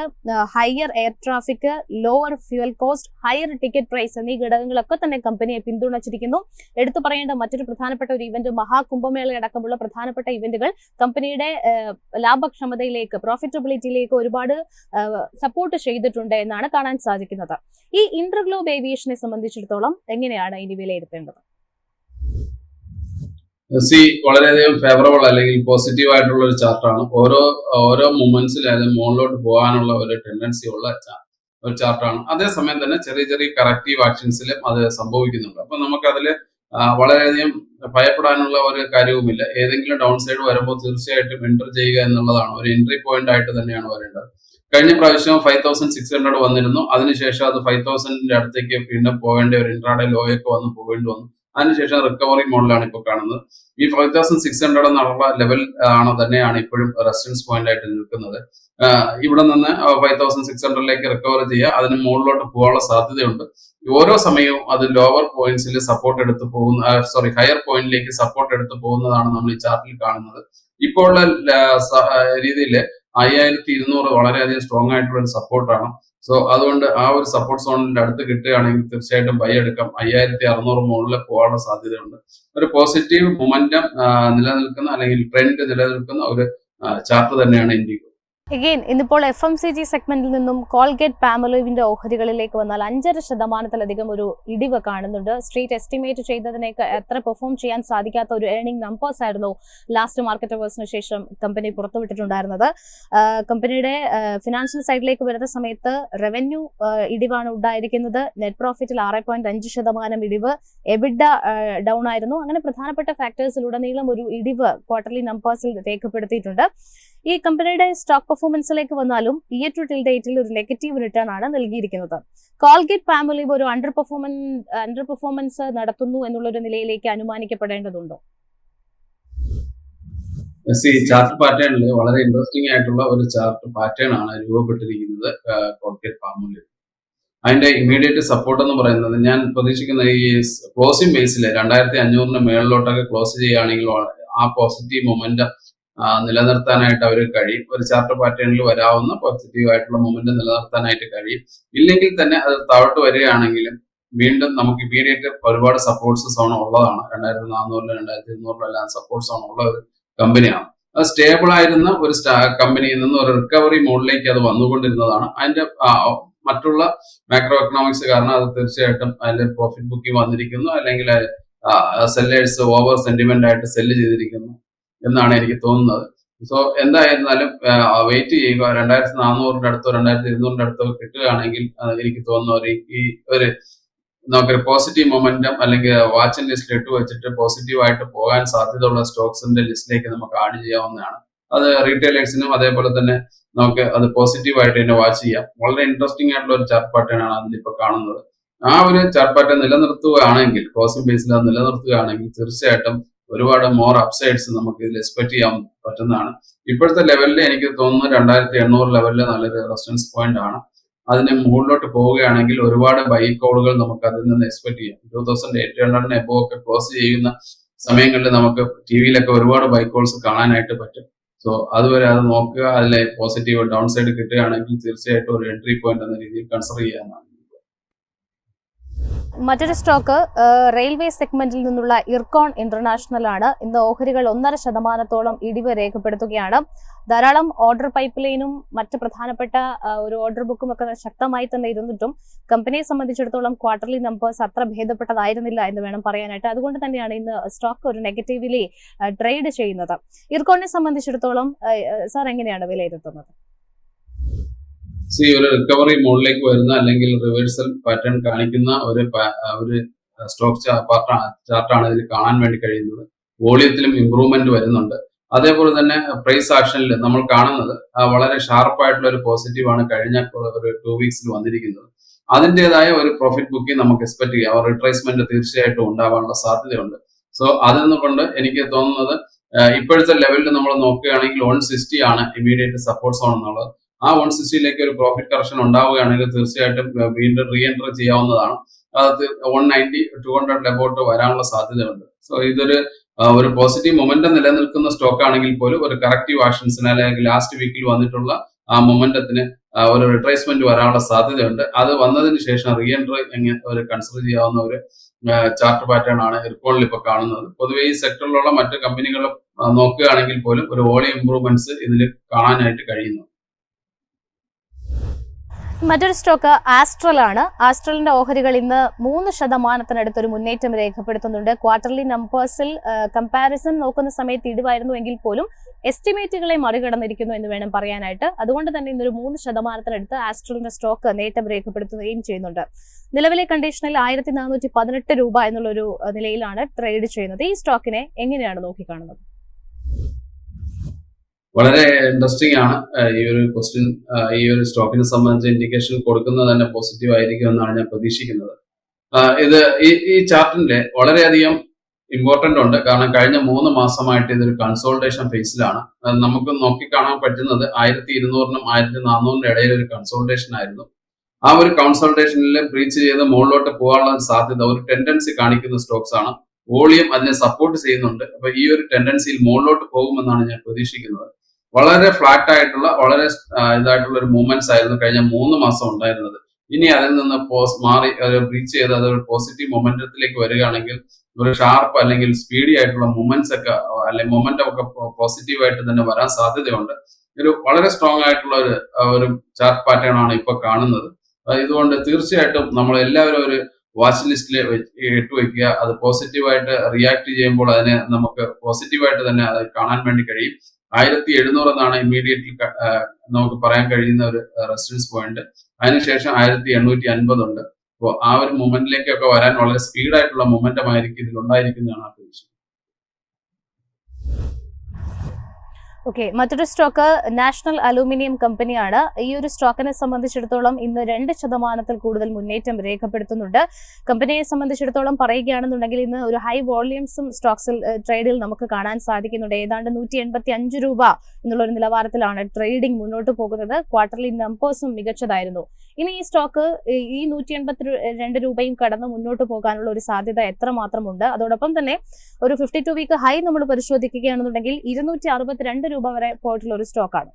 higher air traffic, lower fuel cost, higher ticket price എന്നീ ഘടകങ്ങളൊക്കെ തന്നെ കമ്പനിയെ പിന്തുണച്ചിരിക്കുന്നു. എടുത്തു പറയേണ്ട മറ്റൊരു പ്രധാനപ്പെട്ട ഒരു ഇവന്റ് മഹാകുംഭമേള അടക്കമുള്ള പ്രധാനപ്പെട്ട ഇവന്റുകൾ കമ്പനിയുടെ ലാഭക്ഷമതയിലേക്ക്, പ്രോഫിറ്റബിലിറ്റിയിലേക്ക് ഒരുപാട് സപ്പോർട്ട് ചെയ്തിട്ടുണ്ട് എന്നാണ് കാണാൻ സാധിക്കുന്നത്. ഈ ഇന്റർഗ്ലോബ് ഏവിയേഷനെ സംബന്ധിച്ചിടത്തോളം എങ്ങനെയാണ് ഇനി വിലയിരുത്തേണ്ടത്? വളരെയധികം ഫേവറബിൾ അല്ലെങ്കിൽ പോസിറ്റീവ് ആയിട്ടുള്ള ഒരു ചാർട്ടാണ്. ഓരോ മൊമെന്റ്സിലായാലും മുകളിലോട്ട് പോകാനുള്ള ഒരു ടെൻഡൻസി ഉള്ള ഒരു ചാർട്ടാണ്. അതേസമയം തന്നെ ചെറിയ ചെറിയ കറക്റ്റീവ് ആക്ഷൻസിലും അത് സംഭവിക്കുന്നുണ്ട്. അപ്പൊ നമുക്കതിൽ വളരെയധികം ഭയപ്പെടാനുള്ള ഒരു കാര്യവുമില്ല. ഏതെങ്കിലും ഡൗൺ സൈഡ് വരുമ്പോൾ തീർച്ചയായിട്ടും എൻറ്റർ ചെയ്യുക എന്നുള്ളതാണ് ഒരു എൻട്രി പോയിന്റ് ആയിട്ട് തന്നെയാണ് വരേണ്ടത്. കഴിഞ്ഞ പ്രാവശ്യം 5600 വന്നിരുന്നു. അതിനുശേഷം അത് 5000ന്റെ അടുത്തേക്ക് വീണ്ടും പോകേണ്ട ഒരു ഇൻട്രാഡേ ലോയൊക്കെ പോകേണ്ടി വന്നു. അതിനുശേഷം റിക്കവറി മോഡലാണ് ഇപ്പോൾ കാണുന്നത്. ഈ 5600 എന്നുള്ള ലെവൽ തന്നെയാണ് ഇപ്പോഴും റെസിസ്റ്റൻസ് പോയിന്റ് ആയിട്ട് നിൽക്കുന്നത്. ഇവിടെ നിന്ന് 5600ലേക്ക് റിക്കവർ ചെയ്യുക, അതിന് മുകളിലോട്ട് പോകാനുള്ള സാധ്യതയുണ്ട്. ഓരോ സമയവും അത് ലോവർ പോയിന്റ്സിൽ സപ്പോർട്ട് എടുത്ത് പോകുന്ന ഹയർ പോയിന്റിലേക്ക് സപ്പോർട്ട് എടുത്ത് പോകുന്നതാണ് നമ്മൾ ഈ ചാർട്ടിൽ കാണുന്നത്. ഇപ്പോൾ ഉള്ള രീതിയിൽ 5200 വളരെയധികം സ്ട്രോങ് ആയിട്ടുള്ള ഒരു സപ്പോർട്ടാണ്. സോ അതുകൊണ്ട് ആ ഒരു സപ്പോർട്ട് സോണിന്റെ അടുത്ത് കിട്ടുകയാണെങ്കിൽ തീർച്ചയായിട്ടും ബൈ എടുക്കാം. 5600 മുകളിൽ പോകാനുള്ള സാധ്യതയുണ്ട്. ഒരു പോസിറ്റീവ് മൊമെന്റം നിലനിൽക്കുന്ന അല്ലെങ്കിൽ ട്രെൻഡ് നിലനിൽക്കുന്ന ഒരു ചാർട്ട് തന്നെയാണ് ഇൻഡിഗോ. എഗെയിൻ ഇന്നിപ്പോൾ FMCG സെഗ്മെന്റിൽ നിന്നും കോൾഗേറ്റ് പാമോലിവിന്റെ ഓഹരികളിലേക്ക് വന്നാൽ 5.5% ഒരു ഇടിവ് കാണുന്നുണ്ട്. സ്ട്രീറ്റ് എസ്റ്റിമേറ്റ് ചെയ്തതിനേക്ക് എത്ര പെർഫോം ചെയ്യാൻ സാധിക്കാത്ത ഒരു ഏർണിംഗ് നമ്പേഴ്സ് ആയിരുന്നു ലാസ്റ്റ് മാർക്കറ്റ് അവേഴ്സിന് ശേഷം കമ്പനി പുറത്തുവിട്ടിട്ടുണ്ടായിരുന്നത്. കമ്പനിയുടെ ഫിനാൻഷ്യൽ സൈഡിലേക്ക് വരുന്ന സമയത്ത് റവന്യൂ ഇടിവാണ് ഉണ്ടായിരിക്കുന്നത്. നെറ്റ് പ്രോഫിറ്റിൽ 6.5% ഇടിവ്, എബിഡ ഡൗൺ ആയിരുന്നു. അങ്ങനെ പ്രധാനപ്പെട്ട ഫാക്ടേഴ്സിലുടനീളം ഒരു ഇടിവ് ക്വാർട്ടർലി നമ്പേഴ്സിൽ രേഖപ്പെടുത്തിയിട്ടുണ്ട്. ഈ കമ്പനിയുടെ സ്റ്റോക്ക് പെർഫോമൻസിലേക്ക് വന്നാലും ഇയർ ടു ഡേറ്റിൽ ഒരു നെഗറ്റീവ് റിട്ടേൺ ആണ് നൽകിയിരിക്കുന്നത്. കോൾഗേറ്റ് പാമോലിവ് ഒരു അണ്ടർ പെർഫോമൻസ് നടത്തുന്നു എന്നുള്ള ഒരു നിലയിലേക്ക് അനുമാനിക്കപ്പെടേണ്ടതുണ്ടോ? ചാർട്ട് പാറ്റേണിൽ വളരെ ഇൻട്രസ്റ്റിംഗ് ആയിട്ടുള്ള ഒരു ചാർട്ട് പാറ്റേൺ ആണ് രൂപപ്പെട്ടിരിക്കുന്നത് കോൾഗേറ്റ് പാമോലിവ്. അതിന്റെ ഇമ്മീഡിയറ്റ് സപ്പോർട്ട് എന്ന് പറയുന്നത് ഞാൻ പ്രതീക്ഷിക്കുന്ന ഈ ക്ലോസിംഗ് ബേസിൽ 2500 മേളിലോട്ടൊക്കെ ക്ലോസ് ചെയ്യുകയാണെങ്കിൽ ആ പോസിറ്റീവ് മൊമെന്റം നിലനിർത്താനായിട്ട് അവർ കഴിയും. ഒരു ചാർട്ട് പാറ്റേണിൽ വരാവുന്ന പോസിറ്റീവ് ആയിട്ടുള്ള മൊമെന്റ് നിലനിർത്താനായിട്ട് കഴിയും. ഇല്ലെങ്കിൽ തന്നെ അത് താഴോട്ട് വരികയാണെങ്കിലും വീണ്ടും നമുക്ക് ഇമ്മീഡിയറ്റ് ഒരുപാട് സപ്പോർട്ട്സ് സോൺ ഉള്ളതാണ്. 2400 2200 സപ്പോർട്ട് സോൺ ഉള്ള ഒരു കമ്പനിയാണ്. അത് സ്റ്റേബിൾ ആയിരുന്ന ഒരു കമ്പനിയിൽ നിന്ന് ഒരു റിക്കവറി മോഡിലേക്ക് അത് വന്നുകൊണ്ടിരുന്നതാണ്. അതിന്റെ മറ്റുള്ള മാക്രോ എക്കണോമിക്സ് കാരണം അത് തീർച്ചയായിട്ടും അതിൽ പ്രോഫിറ്റ് ബുക്കിംഗ് വന്നിരിക്കുന്നു, അല്ലെങ്കിൽ സെല്ലേഴ്സ് ഓവർ സെന്റിമെന്റ് ആയിട്ട് സെല്ല് ചെയ്തിരിക്കുന്നു എന്നാണ് എനിക്ക് തോന്നുന്നത്. സോ എന്തായിരുന്നാലും വെയിറ്റ് ചെയ്യുക. 2400 അടുത്തോ 2200 അടുത്തോ കിട്ടുകയാണെങ്കിൽ എനിക്ക് തോന്നുന്നു ഈ ഒരു നമുക്കൊരു പോസിറ്റീവ് മൊമെന്റം അല്ലെങ്കിൽ വാച്ച് ആൻഡ് ലിസ്റ്റിൽ ഇട്ട് വെച്ചിട്ട് പോസിറ്റീവ് ആയിട്ട് പോകാൻ സാധ്യതയുള്ള സ്റ്റോക്സിന്റെ ലിസ്റ്റിലേക്ക് നമുക്ക് ആഡ് ചെയ്യാവുന്നതാണ്. അത് റീറ്റെയിലേഴ്സിനും അതേപോലെ തന്നെ നമുക്ക് അത് പോസിറ്റീവ് ആയിട്ട് തന്നെ വാച്ച് ചെയ്യാം. വളരെ ഇൻട്രസ്റ്റിംഗ് ആയിട്ടുള്ള ഒരു ചാർട്ട് പാറ്റേൺ ആണ് അതിലിപ്പോൾ കാണുന്നത്. ആ ഒരു ചാർട്ട് പാറ്റേൺ നിലനിർത്തുകയാണെങ്കിൽ, ക്ലോസിംഗ് ബേസിൽ അത് നിലനിർത്തുകയാണെങ്കിൽ തീർച്ചയായിട്ടും ഒരുപാട് മോർ അപ്സൈഡ്സ് നമുക്ക് ഇതിൽ എക്സ്പെക്ട് ചെയ്യാൻ പറ്റുന്നതാണ്. ഇപ്പോഴത്തെ ലെവലിൽ എനിക്ക് തോന്നുന്നു 2800 ലെവലിൽ നല്ലൊരു റെസിസ്റ്റൻസ് പോയിന്റ് ആണ്. അതിന് മുകളിലോട്ട് പോവുകയാണെങ്കിൽ ഒരുപാട് ബൈ കോളുകൾ നമുക്ക് അതിൽ നിന്ന് എക്സ്പെക്ട് ചെയ്യാം. 2800 എബോ ഒക്കെ ക്ലോസ് ചെയ്യുന്ന സമയങ്ങളിൽ നമുക്ക് ടിവിയിലൊക്കെ ഒരുപാട് ബൈ കോൾസ് കാണാനായിട്ട് പറ്റും. സോ അതുവരെ അത് നോക്കുക. അതിലെ പോസിറ്റീവ് ഡൗൺ സൈഡ് കിട്ടുകയാണെങ്കിൽ തീർച്ചയായിട്ടും ഒരു എൻട്രി പോയിന്റ് എന്ന രീതിയിൽ കൺസിഡർ ചെയ്യാനാണ്. മറ്റൊരു സ്റ്റോക്ക് റെയിൽവേ സെഗ്മെന്റിൽ നിന്നുള്ള ഇർകോൺ ഇന്റർനാഷണൽ ആണ്. ഇന്ന് ഓഹരികൾ 1.5% ഇടിവ് രേഖപ്പെടുത്തുകയാണ്. ധാരാളം ഓർഡർ പൈപ്പ് ലൈനും മറ്റ് പ്രധാനപ്പെട്ട ഒരു ഓർഡർ ബുക്കും ഒക്കെ ശക്തമായി തന്നെ ഇരുന്നിട്ടും കമ്പനിയെ സംബന്ധിച്ചിടത്തോളം ക്വാർട്ടർലി നമ്പേഴ്സ് അത്ര ഭേദപ്പെട്ടതായിരുന്നില്ല എന്ന് വേണം പറയാനായിട്ട്. അതുകൊണ്ട് തന്നെയാണ് ഇന്ന് സ്റ്റോക്ക് ഒരു നെഗറ്റീവ്ലി ട്രേഡ് ചെയ്യുന്നത്. ഇർകോണിനെ സംബന്ധിച്ചിടത്തോളം സാർ എങ്ങനെയാണ് വിലയിരുത്തുന്നത്? ഒരു റിക്കവറി മോഡിലേക്ക് വരുന്ന അല്ലെങ്കിൽ റിവേഴ്സൽ പാറ്റേൺ കാണിക്കുന്ന ഒരു സ്റ്റോക്ക് ചാർട്ടാണ് ഇതിൽ കാണാൻ വേണ്ടി കഴിയുന്നത്. വോളിയത്തിലും ഇംപ്രൂവ്മെന്റ് വരുന്നുണ്ട്. അതേപോലെ തന്നെ പ്രൈസ് ആക്ഷനിൽ നമ്മൾ കാണുന്നത് വളരെ ഷാർപ്പായിട്ടുള്ള ഒരു പോസിറ്റീവാണ് കഴിഞ്ഞ ഒരു 2 വീക്സിൽ വന്നിരിക്കുന്നത്. അതിൻ്റെതായ ഒരു പ്രോഫിറ്റ് ബുക്കിംഗ് നമുക്ക് എക്സ്പെക്ട് ചെയ്യാം. റിട്രേസ്മെന്റ് തീർച്ചയായിട്ടും ഉണ്ടാവാനുള്ള സാധ്യതയുണ്ട്. സോ അതിൽ എനിക്ക് തോന്നുന്നത് ഇപ്പോഴത്തെ ലെവലിൽ നമ്മൾ നോക്കുകയാണെങ്കിൽ 160 ആണ് ഇമീഡിയറ്റ് സപ്പോർട്ട് സോൺ എന്നുള്ളത്. ആ 160ലേക്ക് ഒരു പ്രോഫിറ്റ് കറക്ഷൻ ഉണ്ടാവുകയാണെങ്കിൽ തീർച്ചയായിട്ടും വീണ്ടും റീ എൻട്രി ചെയ്യാവുന്നതാണ്. അത് 190, 200 അബൌട്ട് വരാനുള്ള സാധ്യതയുണ്ട്. സോ ഇതൊരു പോസിറ്റീവ് മൊമെന്റം നിലനിൽക്കുന്ന സ്റ്റോക്ക് ആണെങ്കിൽ പോലും ഒരു കറക്റ്റീവ് ആക്ഷൻസിന് അല്ലെങ്കിൽ ലാസ്റ്റ് വീക്കിൽ വന്നിട്ടുള്ള ആ മൊമെന്റത്തിന് ഒരു റിട്രേസ്മെന്റ് വരാനുള്ള സാധ്യതയുണ്ട്. അത് വന്നതിന് ശേഷം റീ എൻട്രി ഒരു കൺസിഡർ ചെയ്യാവുന്ന ഒരു ചാർട്ട് പാറ്റേൺ ആണ് ഇർക്കോണിൽ ഇപ്പോൾ കാണുന്നത്. പൊതുവെ ഈ സെക്ടറിലുള്ള മറ്റ് കമ്പനികൾ നോക്കുകയാണെങ്കിൽ പോലും ഒരു വോളിയം ഇംപ്രൂവ്മെന്റ്സ് ഇതിൽ കാണാനായിട്ട് കഴിയുന്നു. മറ്റൊരു സ്റ്റോക്ക് ആസ്ട്രൽ ആണ്. ആസ്ട്രലിന്റെ ഓഹരികൾ ഇന്ന് 3% ഒരു മുന്നേറ്റം രേഖപ്പെടുത്തുന്നുണ്ട്. ക്വാർട്ടർലി നമ്പേഴ്സിൽ കമ്പാരിസൺ നോക്കുന്ന സമയത്ത് ഇടിവായിരുന്നു എങ്കിൽ പോലും എസ്റ്റിമേറ്റുകളെ മറികടന്നിരിക്കുന്നു എന്ന് വേണം പറയാനായിട്ട്. അതുകൊണ്ട് തന്നെ ഇന്നൊരു 3% ആസ്ട്രലിന്റെ സ്റ്റോക്ക് നേട്ടം രേഖപ്പെടുത്തുകയും ചെയ്യുന്നുണ്ട്. നിലവിലെ കണ്ടീഷനിൽ 1418 രൂപ എന്നുള്ളൊരു നിലയിലാണ് ട്രേഡ് ചെയ്യുന്നത്. ഈ സ്റ്റോക്കിനെ എങ്ങനെയാണ് നോക്കിക്കാണുന്നത്? വളരെ ഇൻട്രസ്റ്റിംഗ് ആണ് ഈ ഒരു ക്വസ്റ്റ്യൻ. ഈ ഒരു സ്റ്റോക്കിനെ സംബന്ധിച്ച് ഇൻഡിക്കേഷൻ കൊടുക്കുന്നത് തന്നെ പോസിറ്റീവ് ആയിരിക്കും എന്നാണ് ഞാൻ പ്രതീക്ഷിക്കുന്നത്. ഇത് ഈ ചാർട്ടിന്റെ വളരെയധികം ഇമ്പോർട്ടന്റ് ഉണ്ട്. കാരണം കഴിഞ്ഞ 3 മാസമായിട്ട് ഇതൊരു കൺസോൾട്ടേഷൻ ഫേസിലാണ്. നമുക്ക് നോക്കിക്കാണാൻ പറ്റുന്നത് 1200-നും 1400-നും ഇടയിൽ ഒരു കൺസോൾട്ടേഷൻ ആയിരുന്നു. ആ ഒരു കൺസോൾട്ടേഷനിൽ ബ്രീച്ച് ചെയ്ത് മുകളിലോട്ട് പോകാനുള്ള സാധ്യത ഒരു ടെൻഡൻസി കാണിക്കുന്ന സ്റ്റോക്സ് ആണ്. വോളിയം അതിനെ സപ്പോർട്ട് ചെയ്യുന്നുണ്ട്. അപ്പൊ ഈ ഒരു ടെൻഡൻസിയിൽ മുകളിലോട്ട് പോകുമെന്നാണ് ഞാൻ പ്രതീക്ഷിക്കുന്നത്. വളരെ ഫ്ലാറ്റ് ആയിട്ടുള്ള വളരെ ഇതായിട്ടുള്ള ഒരു മൂവ്മെന്റ്സ് ആയിരുന്നു കഴിഞ്ഞ 3 മാസം ഉണ്ടായിരുന്നത്. ഇനി അതിൽ നിന്ന് മാറി ബ്രീച്ച് ചെയ്ത് അതൊരു പോസിറ്റീവ് മൊമെന്റത്തിലേക്ക് വരികയാണെങ്കിൽ ഒരു ഷാർപ്പ് അല്ലെങ്കിൽ സ്പീഡി ആയിട്ടുള്ള മൂവ്മെന്റ്സ് ഒക്കെ അല്ലെങ്കിൽ മൊമെന്റം ഒക്കെ പോസിറ്റീവായിട്ട് തന്നെ വരാൻ സാധ്യതയുണ്ട്. ഒരു വളരെ സ്ട്രോങ് ആയിട്ടുള്ള ഒരു ചാർട്ട് പാറ്റേൺ ആണ് ഇപ്പൊ കാണുന്നത്. ഇതുകൊണ്ട് തീർച്ചയായിട്ടും നമ്മൾ എല്ലാവരും ഒരു വാച്ച് ലിസ്റ്റിൽ ഇട്ട് വെക്കുക. അത് പോസിറ്റീവായിട്ട് റിയാക്ട് ചെയ്യുമ്പോൾ അതിനെ നമുക്ക് പോസിറ്റീവായിട്ട് തന്നെ അത് കാണാൻ വേണ്ടി കഴിയും. 1700 എന്നാണ് ഇമ്മീഡിയറ്റ്ലി നമുക്ക് പറയാൻ കഴിയുന്ന ഒരു റെസിസ്റ്റൻസ് പോയിന്റ്. അതിനുശേഷം 1850 ഉണ്ട്. അപ്പോൾ ആ ഒരു മൊമെന്റിലേക്കൊക്കെ വരാൻ വളരെ സ്പീഡായിട്ടുള്ള മൊമെന്റം ആയിരിക്കും ഇതിലുണ്ടായിരിക്കുന്നതാണ് പ്രതീക്ഷ. ഓക്കെ, മറ്റൊരു സ്റ്റോക്ക് നാഷണൽ അലൂമിനിയം കമ്പനിയാണ്. ഈ ഒരു സ്റ്റോക്കിനെ സംബന്ധിച്ചിടത്തോളം ഇന്ന് 2% കൂടുതൽ മുന്നേറ്റം രേഖപ്പെടുത്തുന്നുണ്ട്. കമ്പനിയെ സംബന്ധിച്ചിടത്തോളം പറയുകയാണെന്നുണ്ടെങ്കിൽ ഇന്ന് ഒരു ഹൈ വോളിയൂംസും സ്റ്റോക്സിൽ ട്രേഡിൽ നമുക്ക് കാണാൻ സാധിക്കുന്നുണ്ട്. ഏതാണ്ട് 185 രൂപ എന്നുള്ളൊരു നിലവാരത്തിലാണ് ട്രേഡിംഗ് മുന്നോട്ട് പോകുന്നത്. ക്വാർട്ടർലി നമ്പേഴ്സും മികച്ചതായിരുന്നു. ഇനി ഈ സ്റ്റോക്ക് ഈ 182 രൂപയും കടന്ന് മുന്നോട്ട് പോകാനുള്ള ഒരു സാധ്യത എത്രമാത്രമുണ്ട്? അതോടൊപ്പം തന്നെ ഒരു 52 വീക്ക് ഹൈ നമ്മൾ പരിശോധിക്കുകയാണെന്നുണ്ടെങ്കിൽ 262 രൂപ വരെ പോയിട്ടുള്ള ഒരു സ്റ്റോക്കാണ്.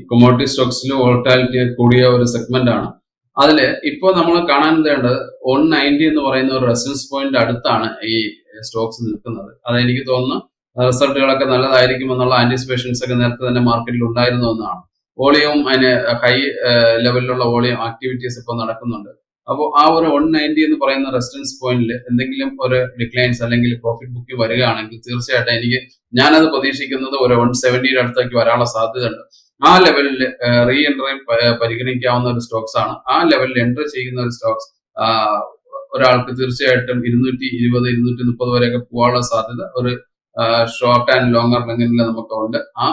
കൊമോഡിറ്റി സ്റ്റോക്സിൽ വോളറ്റാലിറ്റി കൂടിയ ഒരു സെഗ്മെന്റ് ആണ്. അതില് ഇപ്പൊ നമ്മൾ കാണാൻ വേണ്ടത് 190 എന്ന് പറയുന്ന ഒരു റെസിസ്റ്റൻസ് പോയിന്റ് അടുത്താണ് ഈ സ്റ്റോക്സ് നിൽക്കുന്നത്. അതെനിക്ക് തോന്നുന്നു റിസൾട്ടുകളൊക്കെ നല്ലതായിരിക്കും എന്നുള്ള ആന്റിസിപ്പേഷൻസ് ഒക്കെ നേരത്തെ തന്നെ മാർക്കറ്റിൽ ഉണ്ടായിരുന്നു എന്നാണ്. വോളിയവും അതിന് ഹൈ ലെവലിലുള്ള വോളിയം ആക്ടിവിറ്റീസ് ഇപ്പോൾ നടക്കുന്നുണ്ട്. അപ്പോൾ ആ ഒരു 190 എന്ന് പറയുന്ന റെസിസ്റ്റൻസ് പോയിന്റിൽ എന്തെങ്കിലും ഒരു ഡിക്ലൈൻസ് അല്ലെങ്കിൽ പ്രോഫിറ്റ് ബുക്ക് വരികയാണെങ്കിൽ തീർച്ചയായിട്ടും ഞാനത് പ്രതീക്ഷിക്കുന്നത് ഒരു 170 അടുത്തേക്ക് വരാനുള്ള സാധ്യതയുണ്ട്. ആ ലെവലിൽ റീ എൻട്രി പരിഗണിക്കാവുന്ന ഒരു സ്റ്റോക്സ് ആണ്. ആ ലെവലിൽ എൻട്രി ചെയ്യുന്ന ഒരു സ്റ്റോക്സ് ഒരാൾക്ക് തീർച്ചയായിട്ടും 220, 230 വരെയൊക്കെ പോകാനുള്ള സാധ്യത ഒരു ഷോർട്ട് ആൻഡ് ലോങ്ങർ റണ്ണിൽ നമുക്ക് ഉണ്ട്. ആ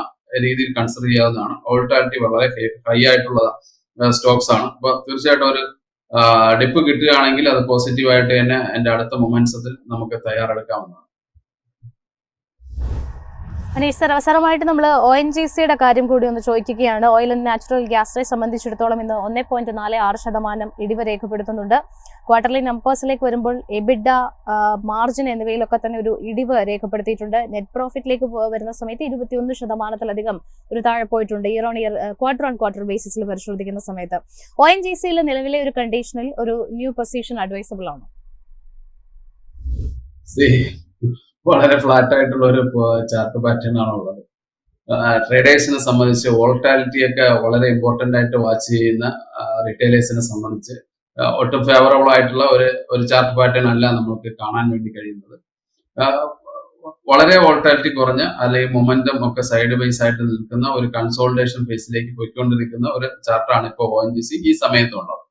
രീതിയിൽ കൺസിഡർ ചെയ്യാവുന്നതാണ്. വോളറ്റാലിറ്റി വളരെ ഹൈ ആയിട്ടുള്ള സ്റ്റോക്സ് ആണ്. അപ്പൊ തീർച്ചയായിട്ടും ഒരു ഡിപ്പ് കിട്ടുകയാണെങ്കിൽ അത് പോസിറ്റീവായിട്ട് തന്നെ എന്റെ അടുത്ത മൊമെന്റ്സത്തിൽ നമുക്ക് തയ്യാറെടുക്കാവുന്നതാണ്. അനീഷ് സർ, അവസാനമായിട്ട് നമ്മൾ ONGCയുടെ കാര്യം കൂടി ഒന്ന് ചോദിക്കുകയാണ്. ഓയിൽ ആൻഡ് നാച്ചുറൽ ഗ്യാസിനെ സംബന്ധിച്ചിടത്തോളം ഇന്ന് 1.46% ഇടിവ് രേഖപ്പെടുത്തുന്നുണ്ട്. ക്വാർട്ടർലി നമ്പേഴ്സിലേക്ക് വരുമ്പോൾ എബിഡ, മാർജിൻ എന്നിവയിലൊക്കെ തന്നെ ഒരു ഇടിവ് രേഖപ്പെടുത്തിയിട്ടുണ്ട്. നെറ്റ് പ്രോഫിറ്റിലേക്ക് വരുന്ന സമയത്ത് 21% ഒരു താഴെ പോയിട്ടുണ്ട്. Year on year, quarter on quarter ബേസിസിൽ പരിശോധിക്കുന്ന സമയത്ത് ONGCയിൽ നിലവിലെ ഒരു കണ്ടീഷനിൽ ഒരു ന്യൂ പൊസിഷൻ അഡ്വൈസബിൾ ആണോ? വളരെ ഫ്ലാറ്റ് ആയിട്ടുള്ള ഒരു ചാർട്ട് പാറ്റേൺ ആണ് ഉള്ളത്. ട്രേഡേഴ്സിനെ സംബന്ധിച്ച് വോളറ്റാലിറ്റി ഒക്കെ വളരെ ഇമ്പോർട്ടന്റ് ആയിട്ട് വാച്ച് ചെയ്യുന്ന റിറ്റെയിലേഴ്സിനെ സംബന്ധിച്ച് ഒട്ടും ഫേവറബിൾ ആയിട്ടുള്ള ഒരു ചാർട്ട് പാറ്റേൺ അല്ല നമുക്ക് കാണാൻ വേണ്ടി കഴിയുന്നത്. വളരെ വോളറ്റാലിറ്റി കുറഞ്ഞ അല്ലെങ്കിൽ മൊമെന്റം ഒക്കെ സൈഡ് ബൈസ് ആയിട്ട് നിൽക്കുന്ന ഒരു കൺസോൾട്ടേഷൻ ഫേസിലേക്ക് പോയിക്കൊണ്ടിരിക്കുന്ന ഒരു ചാർട്ടാണ് ഇപ്പോൾ ONGC ഈ സമയത്തുള്ളത്.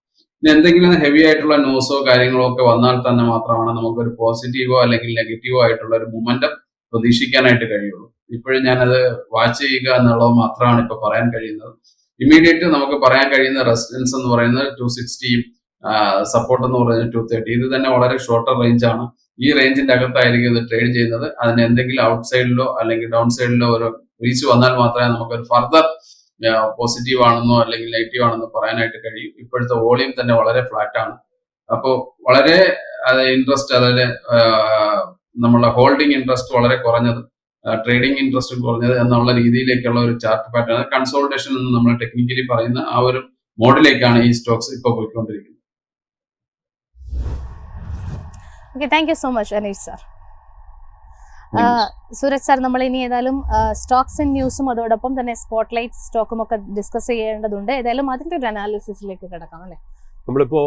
ഇനി എന്തെങ്കിലും ഹെവി ആയിട്ടുള്ള ന്യൂസോ കാര്യങ്ങളോ ഒക്കെ വന്നാൽ തന്നെ മാത്രമാണ് നമുക്കൊരു പോസിറ്റീവോ അല്ലെങ്കിൽ നെഗറ്റീവോ ആയിട്ടുള്ള ഒരു മൊമെന്റം പ്രതീക്ഷിക്കാനായിട്ട് കഴിയുള്ളൂ. ഇപ്പോഴും ഞാനത് വാച്ച് ചെയ്യുക എന്നുള്ളത് മാത്രമാണ് ഇപ്പൊ പറയാൻ കഴിയുന്നത്. ഇമ്മീഡിയറ്റ് നമുക്ക് പറയാൻ കഴിയുന്ന റെസിസ്റ്റൻസ് എന്ന് പറയുന്നത് 260, സപ്പോർട്ട് എന്ന് പറയുന്നത് 230. ഇത് തന്നെ വളരെ ഷോർട്ടർ റേഞ്ച് ആണ്. ഈ റേഞ്ചിന്റെ അകത്തായിരിക്കും ഇത് ട്രേഡ് ചെയ്യുന്നത്. അതിന് എന്തെങ്കിലും ഔട്ട് സൈഡിലോ അല്ലെങ്കിൽ ഡൗൺ സൈഡിലോ ഒരു റീച്ച് വന്നാൽ മാത്രമേ നമുക്കൊരു ഫർദർ പോസിറ്റീവ് ആണെന്നോ അല്ലെങ്കിൽ നെഗറ്റീവ് ആണെന്നോ പറയാനായിട്ട് കഴിയും. ഇപ്പോഴത്തെ വോളിയം തന്നെ വളരെ ഫ്ലാറ്റ് ആണ്. അപ്പോൾ വളരെ ഇൻട്രസ്റ്റ്, അതായത് നമ്മളെ ഹോൾഡിംഗ് ഇൻട്രസ്റ്റ് വളരെ കുറഞ്ഞത്, ട്രേഡിംഗ് ഇൻട്രസ്റ്റും കുറഞ്ഞത് എന്നുള്ള രീതിയിലേക്കുള്ള ഒരു ചാർട്ട് പാറ്റേൺ, കൺസോൾട്ടേഷൻ എന്ന് നമ്മൾ ടെക്നിക്കലി പറയുന്ന ആ ഒരു മോഡിലേക്കാണ് ഈ സ്റ്റോക്സ് ഇപ്പോൾ പോയിക്കൊണ്ടിരിക്കുന്നത്. Okay, thank you so much Aneesh sir. Suraj sir, നമ്മൾ ഇനി ഏതായാലും സ്റ്റോക്സ് ആൻഡ് ന്യൂസും അതോടൊപ്പം തന്നെ സ്പോട്ട്ലൈറ്റ് സ്റ്റോക്കും ഒക്കെ ഡിസ്കസ് ചെയ്യേണ്ടതുണ്ട്. ഏതായാലും അതിന്റെ ഒരു അനാലിസിസിലേക്ക് കിടക്കാം അല്ലേ? നമ്മളിപ്പോ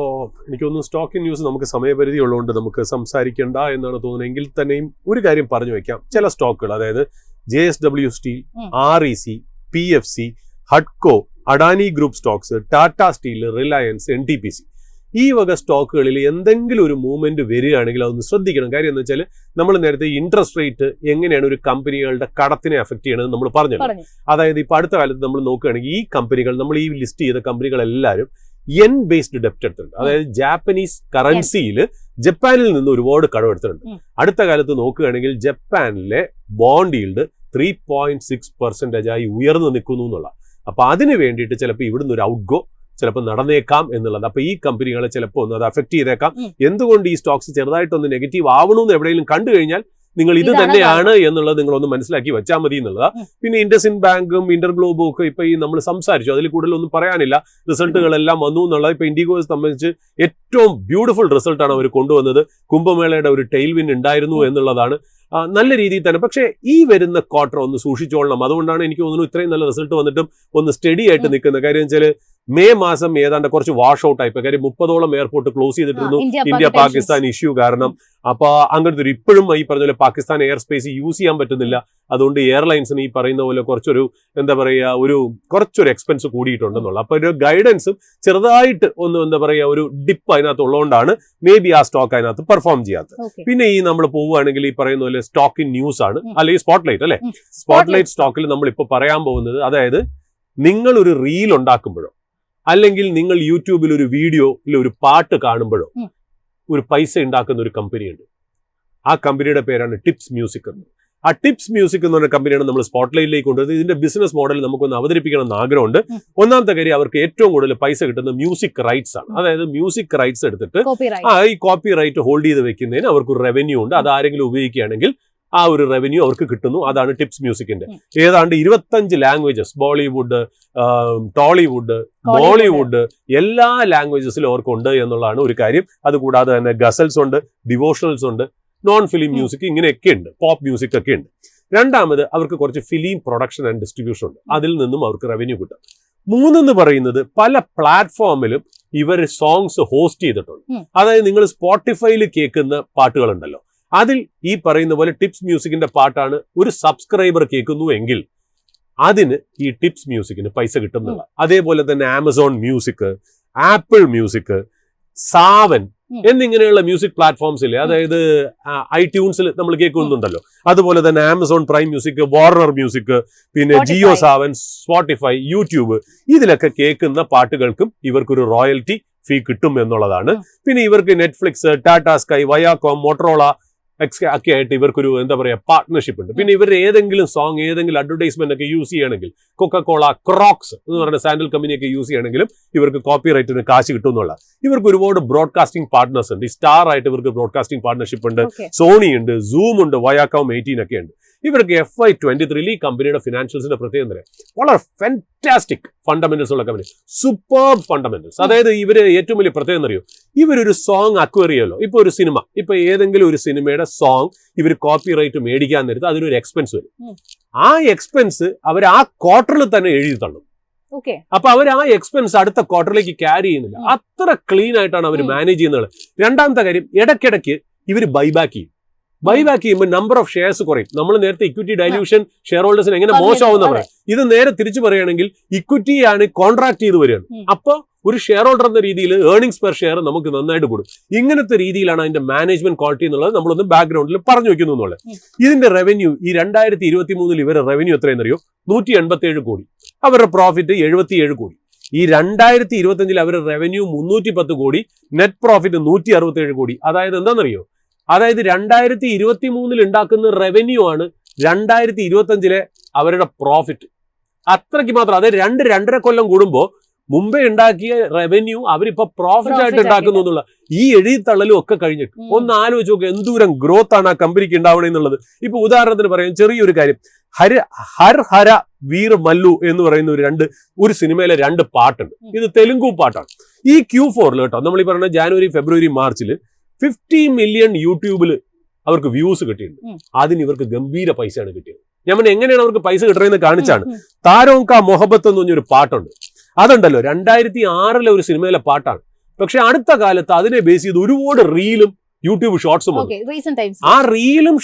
എനിക്ക് തോന്നുന്നു സ്റ്റോക്ക് ന്യൂസ് നമുക്ക് സമയപരിധി ഉള്ളതുകൊണ്ട് നമുക്ക് സംസാരിക്കേണ്ട എന്നാണ് തോന്നുന്നത്. എങ്കിൽ തന്നെയും ഒരു കാര്യം പറഞ്ഞു വെക്കാം. ചില സ്റ്റോക്കുകൾ, അതായത് JSW steel, REC, PFC, Hudco, Adani group stocks, Tata steel, Reliance, NTPC, ഈ വക സ്റ്റോക്കുകളിൽ എന്തെങ്കിലും ഒരു മൂവ്മെന്റ് വരികയാണെങ്കിൽ അതൊന്ന് ശ്രദ്ധിക്കണം. കാര്യം എന്ന് വെച്ചാൽ നമ്മൾ നേരത്തെ ഇൻട്രസ്റ്റ് റേറ്റ് എങ്ങനെയാണ് ഒരു കമ്പനികളുടെ കടത്തിനെ അഫക്ട് ചെയ്യണമെന്ന് നമ്മൾ പറഞ്ഞു. അതായത് ഇപ്പൊ അടുത്ത കാലത്ത് നമ്മൾ നോക്കുകയാണെങ്കിൽ ഈ കമ്പനികൾ, നമ്മൾ ഈ ലിസ്റ്റ് ചെയ്ത കമ്പനികളെല്ലാവരും yen ബേസ്ഡ് ഡെപ്റ്റ് എടുത്തിട്ടുണ്ട്. അതായത് ജാപ്പനീസ് കറൻസിയിൽ ജപ്പാനിൽ നിന്ന് ഒരുപാട് കടമെടുത്തിട്ടുണ്ട്. അടുത്ത കാലത്ത് നോക്കുകയാണെങ്കിൽ ജപ്പാനിലെ ബോണ്ട് ഈൽഡ് 3.6% ആയി ഉയർന്നു നിൽക്കുന്നു എന്നുള്ള. അപ്പൊ അതിന് വേണ്ടിയിട്ട് ചിലപ്പോൾ ഇവിടുന്ന് ഒരു ഔട്ട്ഗോ ചിലപ്പോൾ നടന്നേക്കാം എന്നുള്ളത്. അപ്പൊ ഈ കമ്പനികളെ ചിലപ്പോൾ ഒന്ന് അത് അഫക്ട് ചെയ്തേക്കാം. എന്തുകൊണ്ട് ഈ സ്റ്റോക്സ് ചെറുതായിട്ടൊന്ന് നെഗറ്റീവ് ആവണമെന്ന് എവിടെയെങ്കിലും കണ്ടു കഴിഞ്ഞാൽ നിങ്ങൾ ഇത് തന്നെയാണ് എന്നുള്ളത് നിങ്ങളൊന്ന് മനസ്സിലാക്കി വെച്ചാൽ മതി എന്നുള്ളതാ. പിന്നെ ഇൻഡസ്ഇൻഡ് ബാങ്കും ഇന്റർഗ്ലോബും ഒക്കെ ഇപ്പൊ ഈ നമ്മൾ സംസാരിച്ചു, അതിൽ കൂടുതലൊന്നും പറയാനില്ല. റിസൾട്ടുകളെല്ലാം വന്നു എന്നുള്ളത്. ഇപ്പൊ ഇൻഡിഗോയെ സംബന്ധിച്ച് ഏറ്റവും ബ്യൂട്ടിഫുൾ റിസൾട്ടാണ് അവർ കൊണ്ടുവന്നത്. കുംഭമേളയുടെ ഒരു ടെയിൽ വിൻ ഉണ്ടായിരുന്നു എന്നുള്ളതാണ്. നല്ല രീതിയിൽ തന്നെ. പക്ഷേ ഈ വരുന്ന ക്വാർട്ടർ ഒന്ന് സൂക്ഷിച്ചോളണം. അതുകൊണ്ടാണ് എനിക്ക് തോന്നുന്നു ഇത്രയും നല്ല റിസൾട്ട് വന്നിട്ടും ഒന്ന് സ്റ്റഡി ആയിട്ട് നിൽക്കുന്നത്. കാര്യം വെച്ചാൽ മെയ് മാസം ഏതാണ്ട് കുറച്ച് വാഷ് ഔട്ട് ആയിപ്പോ. കാര്യം 30ഓളം എയർപോർട്ട് ക്ലോസ് ചെയ്തിട്ടിരുന്നു ഇന്ത്യ പാകിസ്ഥാൻ ഇഷ്യൂ കാരണം. അപ്പൊ അങ്ങനത്തെ ഒരു ഇപ്പോഴും ഈ പറഞ്ഞ പോലെ പാകിസ്ഥാൻ എയർ സ്പേസ് യൂസ് ചെയ്യാൻ പറ്റുന്നില്ല. അതുകൊണ്ട് എയർലൈൻസിന് ഈ പറയുന്ന പോലെ കുറച്ചൊരു എന്താ പറയുക കുറച്ചൊരു എക്സ്പെൻസ് കൂടിയിട്ടുണ്ടെന്നുള്ള. അപ്പൊ ഒരു ഗൈഡൻസും ചെറുതായിട്ട് ഒന്ന് എന്താ പറയുക ഒരു ഡിപ്പ് അതിനകത്ത് ഉള്ളതുകൊണ്ടാണ് മേ ബി ആ സ്റ്റോക്ക് അതിനകത്ത് പെർഫോം ചെയ്യാത്തത്. പിന്നെ ഈ നമ്മൾ പോവുകയാണെങ്കിൽ ഈ പറയുന്ന പോലെ സ്റ്റോക്ക് ഇൻ ന്യൂസ് ആണ്, അല്ലെങ്കിൽ സ്പോട്ട്ലൈറ്റ് അല്ലെ. സ്പോട്ട്ലൈറ്റ് സ്റ്റോക്കിൽ നമ്മൾ ഇപ്പൊ പറയാൻ പോകുന്നത്, അതായത് നിങ്ങൾ ഒരു റീൽ ഉണ്ടാക്കുമ്പോഴോ അല്ലെങ്കിൽ നിങ്ങൾ യൂട്യൂബിൽ ഒരു വീഡിയോ ഒരു പാട്ട് കാണുമ്പോഴോ ഒരു പൈസ ഉണ്ടാക്കുന്ന ഒരു കമ്പനിയുണ്ട്. ആ കമ്പനിയുടെ പേരാണ് ടിപ്സ് മ്യൂസിക് എന്ന്. ആ ടിപ്സ് മ്യൂസിക് എന്ന് പറഞ്ഞ കമ്പനിയാണ് നമ്മൾ സ്പോട്ട്ലൈറ്റിലേക്ക് കൊണ്ടുവരുന്നത്. ഇതിന്റെ ബിസിനസ് മോഡൽ നമുക്കൊന്ന് അവതരിപ്പിക്കണം എന്ന് ആഗ്രഹമുണ്ട്. ഒന്നാമത്തെ കാര്യം, അവർക്ക് ഏറ്റവും കൂടുതൽ പൈസ കിട്ടുന്ന മ്യൂസിക് റൈറ്റ്സ് ആണ്. അതായത് മ്യൂസിക് റൈറ്റ്സ് എടുത്തിട്ട് ഈ കോപ്പി റൈറ്റ് ഹോൾഡ് ചെയ്ത് വെക്കുന്നതിന് അവർക്ക് ഒരു റവന്യൂ ഉണ്ട്. അത് ആരെങ്കിലും ഉപയോഗിക്കുകയാണെങ്കിൽ ആ ഒരു റവന്യൂ അവർക്ക് കിട്ടുന്നു. അതാണ് ടിപ്സ് മ്യൂസിക്കിന്റെ. ഏതാണ്ട് 25 ലാംഗ്വേജസ്, ബോളിവുഡ്, ടോളിവുഡ്, ബോളിവുഡ്, എല്ലാ ലാംഗ്വേജസിലും അവർക്കുണ്ട് എന്നുള്ളതാണ് ഒരു കാര്യം. അതുകൂടാതെ തന്നെ ഗസൽസ് ഉണ്ട്, ഡിവോഷണൽസ് ഉണ്ട്, നോൺ ഫിലിം മ്യൂസിക്, ഇങ്ങനെയൊക്കെ ഉണ്ട്, പോപ്പ് മ്യൂസിക് ഒക്കെ ഉണ്ട്. രണ്ടാമത് അവർക്ക് കുറച്ച് ഫിലിം പ്രൊഡക്ഷൻ ആൻഡ് ഡിസ്ട്രിബ്യൂഷൻ ഉണ്ട്. അതിൽ നിന്നും അവർക്ക് റവന്യൂ കിട്ടും. മൂന്നെന്ന് പറയുന്നത് പല പ്ലാറ്റ്ഫോമിലും ഇവർ സോങ്സ് ഹോസ്റ്റ് ചെയ്തിട്ടുണ്ട്. അതായത് നിങ്ങൾ സ്പോട്ടിഫൈയിൽ കേൾക്കുന്ന പാട്ടുകളുണ്ടല്ലോ, അതിൽ ഈ പറയുന്ന പോലെ ടിപ്സ് മ്യൂസിക്കിന്റെ പാട്ടാണ് ഒരു സബ്സ്ക്രൈബർ കേൾക്കുന്നു എങ്കിൽ അതിന് ഈ ടിപ്സ് മ്യൂസിക്കിന് പൈസ കിട്ടുന്നില്ല. അതേപോലെ തന്നെ Amazon music, Apple music, Saavn എന്നിങ്ങനെയുള്ള മ്യൂസിക് പ്ലാറ്റ്ഫോംസിൽ, അതായത് iTunesൽ നമ്മൾ കേൾക്കുന്നുണ്ടല്ലോ. അതുപോലെ തന്നെ Amazon Prime music, Warner music, പിന്നെ ജിയോ സാവൻ, സ്പോട്ടിഫൈ, യൂട്യൂബ്, ഇതിലൊക്കെ കേൾക്കുന്ന പാട്ടുകൾക്കും ഇവർക്കൊരു റോയൽറ്റി ഫീ കിട്ടും എന്നുള്ളതാണ്. പിന്നെ ഇവർക്ക് നെറ്റ്ഫ്ലിക്സ്, ടാറ്റ സ്കൈ, വയാകോം, മോട്ടറോള ഒക്കെ ആയിട്ട് ഇവർക്കൊരു എന്താ പറയുക പാർട്ട്ണർഷിപ്പ് ഉണ്ട്. പിന്നെ ഇവർ ഏതെങ്കിലും സോങ്, ഏതെങ്കിലും അഡ്വർടൈസ്മെന്റ് ഒക്കെ യൂസ് ചെയ്യണമെങ്കിൽ, കൊക്കക്കോള, ക്രോക്സ് എന്ന് പറയുന്ന സാൻഡൽ കമ്പനിയൊക്കെ യൂസ് ചെയ്യണമെങ്കിലും ഇവർക്ക് കോപ്പി റൈറ്റിന് കാശ് കിട്ടുമെന്നുള്ള. ഇവർക്ക് ഒരുപാട് ബ്രോഡ്കാസ്റ്റിംഗ് പാർട്ട്നേഴ്സ് ഉണ്ട്. ഈ സ്റ്റാർ ആയിട്ട് ഇവർക്ക് ബ്രോഡ്കാസ്റ്റിംഗ് പാർട്ട്ണർഷിപ്പ് ഉണ്ട്, സോണി ഉണ്ട്, സൂം ഉണ്ട്, വയാകോം 18 ഒക്കെ ഉണ്ട്. ഇവർക്ക് FY23 ഈ കമ്പനിയുടെ ഫിനാൻഷ്യൽസിന്റെ പ്രത്യേകത വളരെ ഫാന്റാസ്റ്റിക് ഫണ്ടമെന്റൽസ് ഉള്ള കമ്പനി, സൂപ്പർബ് ഫണ്ടമെന്റൽസ്. അതായത് ഇവര് ഏറ്റവും വലിയ പ്രത്യേകത അറിയോ, ഇവരൊരു സോങ് അക്വയർ ചെയ്യുമല്ലോ. ഇപ്പൊ ഒരു സിനിമ, ഇപ്പൊ ഏതെങ്കിലും ഒരു സിനിമയുടെ സോങ് ഇവർ കോപ്പി റൈറ്റ് മേടിക്കാൻ നേരത്ത് അതിനൊരു എക്സ്പെൻസ് വരും. ആ എക്സ്പെൻസ് അവർ ആ ക്വാർട്ടറിൽ തന്നെ എഴുതി തള്ളും. അപ്പൊ അവർ ആ എക്സ്പെൻസ് അടുത്ത ക്വാർട്ടറിലേക്ക് ക്യാരി ചെയ്യുന്നില്ല. അത്ര ക്ലീൻ ആയിട്ടാണ് അവർ മാനേജ് ചെയ്യുന്നത്. രണ്ടാമത്തെ കാര്യം, ഇടയ്ക്കിടയ്ക്ക് ഇവർ ബൈബാക്ക് ചെയ്യും. ബൈബാക്ക് ചെയ്യുമ്പോൾ നമ്പർ ഓഫ് ഷെയർസ് കുറയും. നമ്മൾ നേരത്തെ ഇക്വിറ്റി ഡൈല്യൂഷൻ ഷെയർ ഹോൾഡേഴ്സിന് എങ്ങനെ മോശമാവുന്ന പറയാം. ഇത് നേരെ തിരിച്ചു പറയുകയാണെങ്കിൽ ഇക്വിറ്റിയാണ് കോൺട്രാക്ട് ചെയ്ത് വരികയാണ്. അപ്പോൾ ഒരു ഷെയർ ഹോൾഡർ എന്ന രീതിയിൽ ഏർണിംഗ്സ് പെർ ഷെയർ നമുക്ക് നന്നായിട്ട് കൂടും. ഇങ്ങനത്തെ രീതിയിലാണ് അതിന്റെ മാനേജ്മെന്റ് ക്വാളിറ്റി എന്നുള്ളത് നമ്മളൊന്ന് ബാക്ക്ഗ്രൗണ്ടിൽ പറഞ്ഞു വെക്കുന്നു എന്നുള്ളത്. ഇതിന്റെ റവന്യൂ ഈ 2023 ഇവരുടെ റവന്യൂ എത്രയെന്നറിയോ? 187 കോടി. അവരുടെ പ്രോഫിറ്റ് 77 കോടി. ഈ 2025 അവരുടെ റവന്യൂ 310 കോടി, നെറ്റ് പ്രോഫിറ്റ് 167 കോടി. അതായത് എന്താണെന്നറിയോ? അതായത് 2023 ഉണ്ടാക്കുന്ന റവന്യൂ ആണ് 2025 അവരുടെ പ്രോഫിറ്റ്. അത്രയ്ക്ക് മാത്രം. അതായത് 2-2.5 കൊല്ലം കൂടുമ്പോൾ മുമ്പേ ഉണ്ടാക്കിയ റവന്യൂ അവരിപ്പോ പ്രോഫിറ്റ് ആയിട്ട് ഉണ്ടാക്കുന്നു എന്നുള്ള ഈ എഴുതിത്തള്ളലും ഒക്കെ കഴിഞ്ഞിട്ട് ഒന്ന് ആലോചിച്ച് നോക്കുക എന്തോരം ഗ്രോത്ത് ആണ് ആ കമ്പനിക്ക് ഉണ്ടാവണേ എന്നുള്ളത്. ഇപ്പൊ ഉദാഹരണത്തിന് പറയാം, ചെറിയൊരു കാര്യം, ഹർ ഹര വീർ മല്ലു എന്ന് പറയുന്ന ഒരു സിനിമയിലെ 2 പാട്ടുണ്ട്. ഇത് തെലുങ്കു പാട്ടാണ്. ഈ Q4 കേട്ടോ, നമ്മൾ ഈ പറയുന്ന ജാനുവരി, ഫെബ്രുവരി, മാർച്ചിൽ 50 മില്യൺ യൂട്യൂബിൽ അവർക്ക് വ്യൂസ് കിട്ടിയിട്ടുണ്ട്. അതിന് ഇവർക്ക് ഗംഭീര പൈസയാണ് കിട്ടിയത്. ഞാൻ എങ്ങനെയാണ് അവർക്ക് പൈസ കിട്ടുന്നതെന്ന് കാണിച്ചാണ്. താരോം കാ മൊഹബത്ത് എന്ന് പറഞ്ഞൊരു പാട്ടുണ്ട്. അതുണ്ടല്ലോ 2006 ഒരു സിനിമയിലെ പാട്ടാണ്. പക്ഷെ അടുത്ത കാലത്ത് അതിനെ ബേസ് ചെയ്ത് ഒരുപാട് റീലും യൂട്യൂബ് ഷോർട്സും ആ റീലും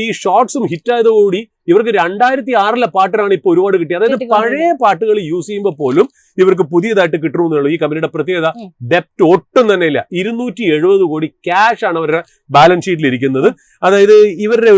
ഈ ഷോർട്സും ഹിറ്റ് ആയതോടുകൂടി ഇവർക്ക് 2006 പാട്ടിനാണ് ഇപ്പൊ ഒരുപാട് കിട്ടിയത്. അതായത് പഴയ പാട്ടുകൾ യൂസ് ചെയ്യുമ്പോൾ പോലും ഇവർക്ക് പുതിയതായിട്ട് കിട്ടണമെന്നുള്ളൂ. ഈ കമ്പനിയുടെ പ്രത്യേകത, ഡെപ്റ്റ് ഒട്ടും തന്നെ ഇല്ല. 270 കോടി ക്യാഷ് ആണ് അവരുടെ ബാലൻസ് ഷീറ്റിൽ ഇരിക്കുന്നത്. അതായത് ഇവരുടെ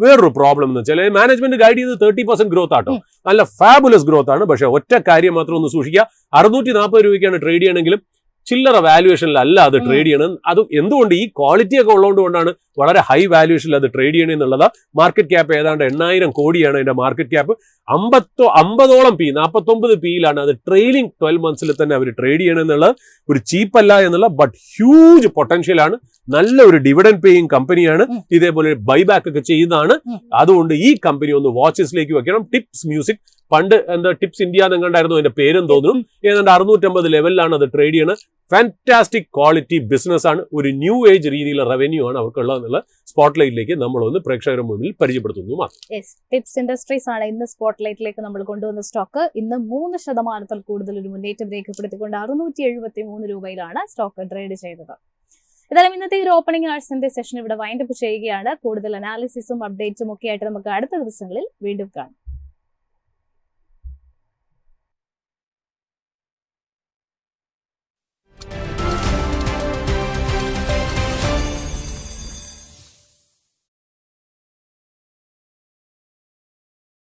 വേറൊരു പ്രോബ്ലം എന്ന് വെച്ചാൽ മാനേജ്മെന്റ് ഗൈഡ് ചെയ്ത് 30% ഗ്രോത്ത് ആട്ടോ, നല്ല ഫാബുലസ് ഗ്രോത്ത് ആണ്. പക്ഷെ ഒറ്റ കാര്യം മാത്രം ഒന്ന് സൂക്ഷിക്കുക, 640 രൂപയ്ക്കാണ് ട്രേഡ് ചെയ്യണമെങ്കിലും ചില്ലറ വാല്യുവേഷനിലല്ല അത് ട്രേഡ് ചെയ്യണം. അത് എന്തുകൊണ്ട്? ഈ ക്വാളിറ്റി ഒക്കെ ഉള്ളതുകൊണ്ടാണ് വളരെ ഹൈ വാല്യുവേഷനിൽ അത് ട്രേഡ് ചെയ്യണം എന്നുള്ളത്. മാർക്കറ്റ് ക്യാപ്പ് ഏതാണ്ട് 8000 കോടിയാണ് അതിന്റെ മാർക്കറ്റ് ക്യാപ്പ്. 50ഓളം P, 49 Pയിലാണ് അത് ട്രെയിലിംഗ് 12 മന്ത്സിൽ തന്നെ അവർ ട്രേഡ് ചെയ്യണം എന്നുള്ളത്. ഒരു ചീപ്പല്ല എന്നുള്ള, ബട്ട് ഹ്യൂജ് പൊട്ടൻഷ്യൽ ആണ്. നല്ല ഒരു ഡിവിഡൻഡ് പേയിങ് കമ്പനിയാണ്. ഇതേപോലെ ബൈബാക്ക് ഒക്കെ ചെയ്യുന്നതാണ്. അതുകൊണ്ട് ഈ കമ്പനി ഒന്ന് വാച്ചസിലേക്ക് വെക്കണം. ടിപ്സ് മ്യൂസിക്, പണ്ട് എന്താ ടിപ്സ് ഇന്ത്യ എന്നുണ്ടായിരുന്നു അതിന്റെ പേരും തോന്നുന്നു. ഏതാണ്ട് 650 ലെവലിലാണ് അത് ട്രേഡ് ചെയ്യുന്നത്. ഫാന്റാസ്റ്റിക് ക്വാളിറ്റി ബിസിനസ് ആണ്. ഒരു ന്യൂ ഏജ് രീതിയിലുള്ള റവന്യൂ ആണ് അവർക്കുള്ളതെന്നുള്ള സ്പോട്ട്ലൈറ്റിലേക്ക് നമ്മളൊന്ന് പ്രേക്ഷകരുടെ മുന്നിൽ പരിചയപ്പെടുത്തുന്നു മാത്രം. ടിപ്സ് ഇൻഡസ്ട്രീസ് ആണ് ഇന്ന് സ്പോട്ട്ലൈറ്റിലേക്ക് നമ്മൾ കൊണ്ടുവന്ന സ്റ്റോക്ക്. ഇന്ന് 3% കൂടുതൽ ഒരു മുന്നേറ്റം രേഖപ്പെടുത്തിക്കൊണ്ട് 673 രൂപയിലാണ് സ്റ്റോക്ക് ട്രേഡ് ചെയ്തത്. ഏതായാലും ഇന്നത്തെ ഒരു ഓപ്പണിംഗ് ആഴ്സിന്റെ സെഷൻ ഇവിടെ വൈൻഡപ്പ് ചെയ്യുകയാണ്. കൂടുതൽ അനാലിസിസും അപ്ഡേറ്റ്സും ഒക്കെ ആയിട്ട് നമുക്ക് അടുത്ത ദിവസങ്ങളിൽ വീണ്ടും കാണാം.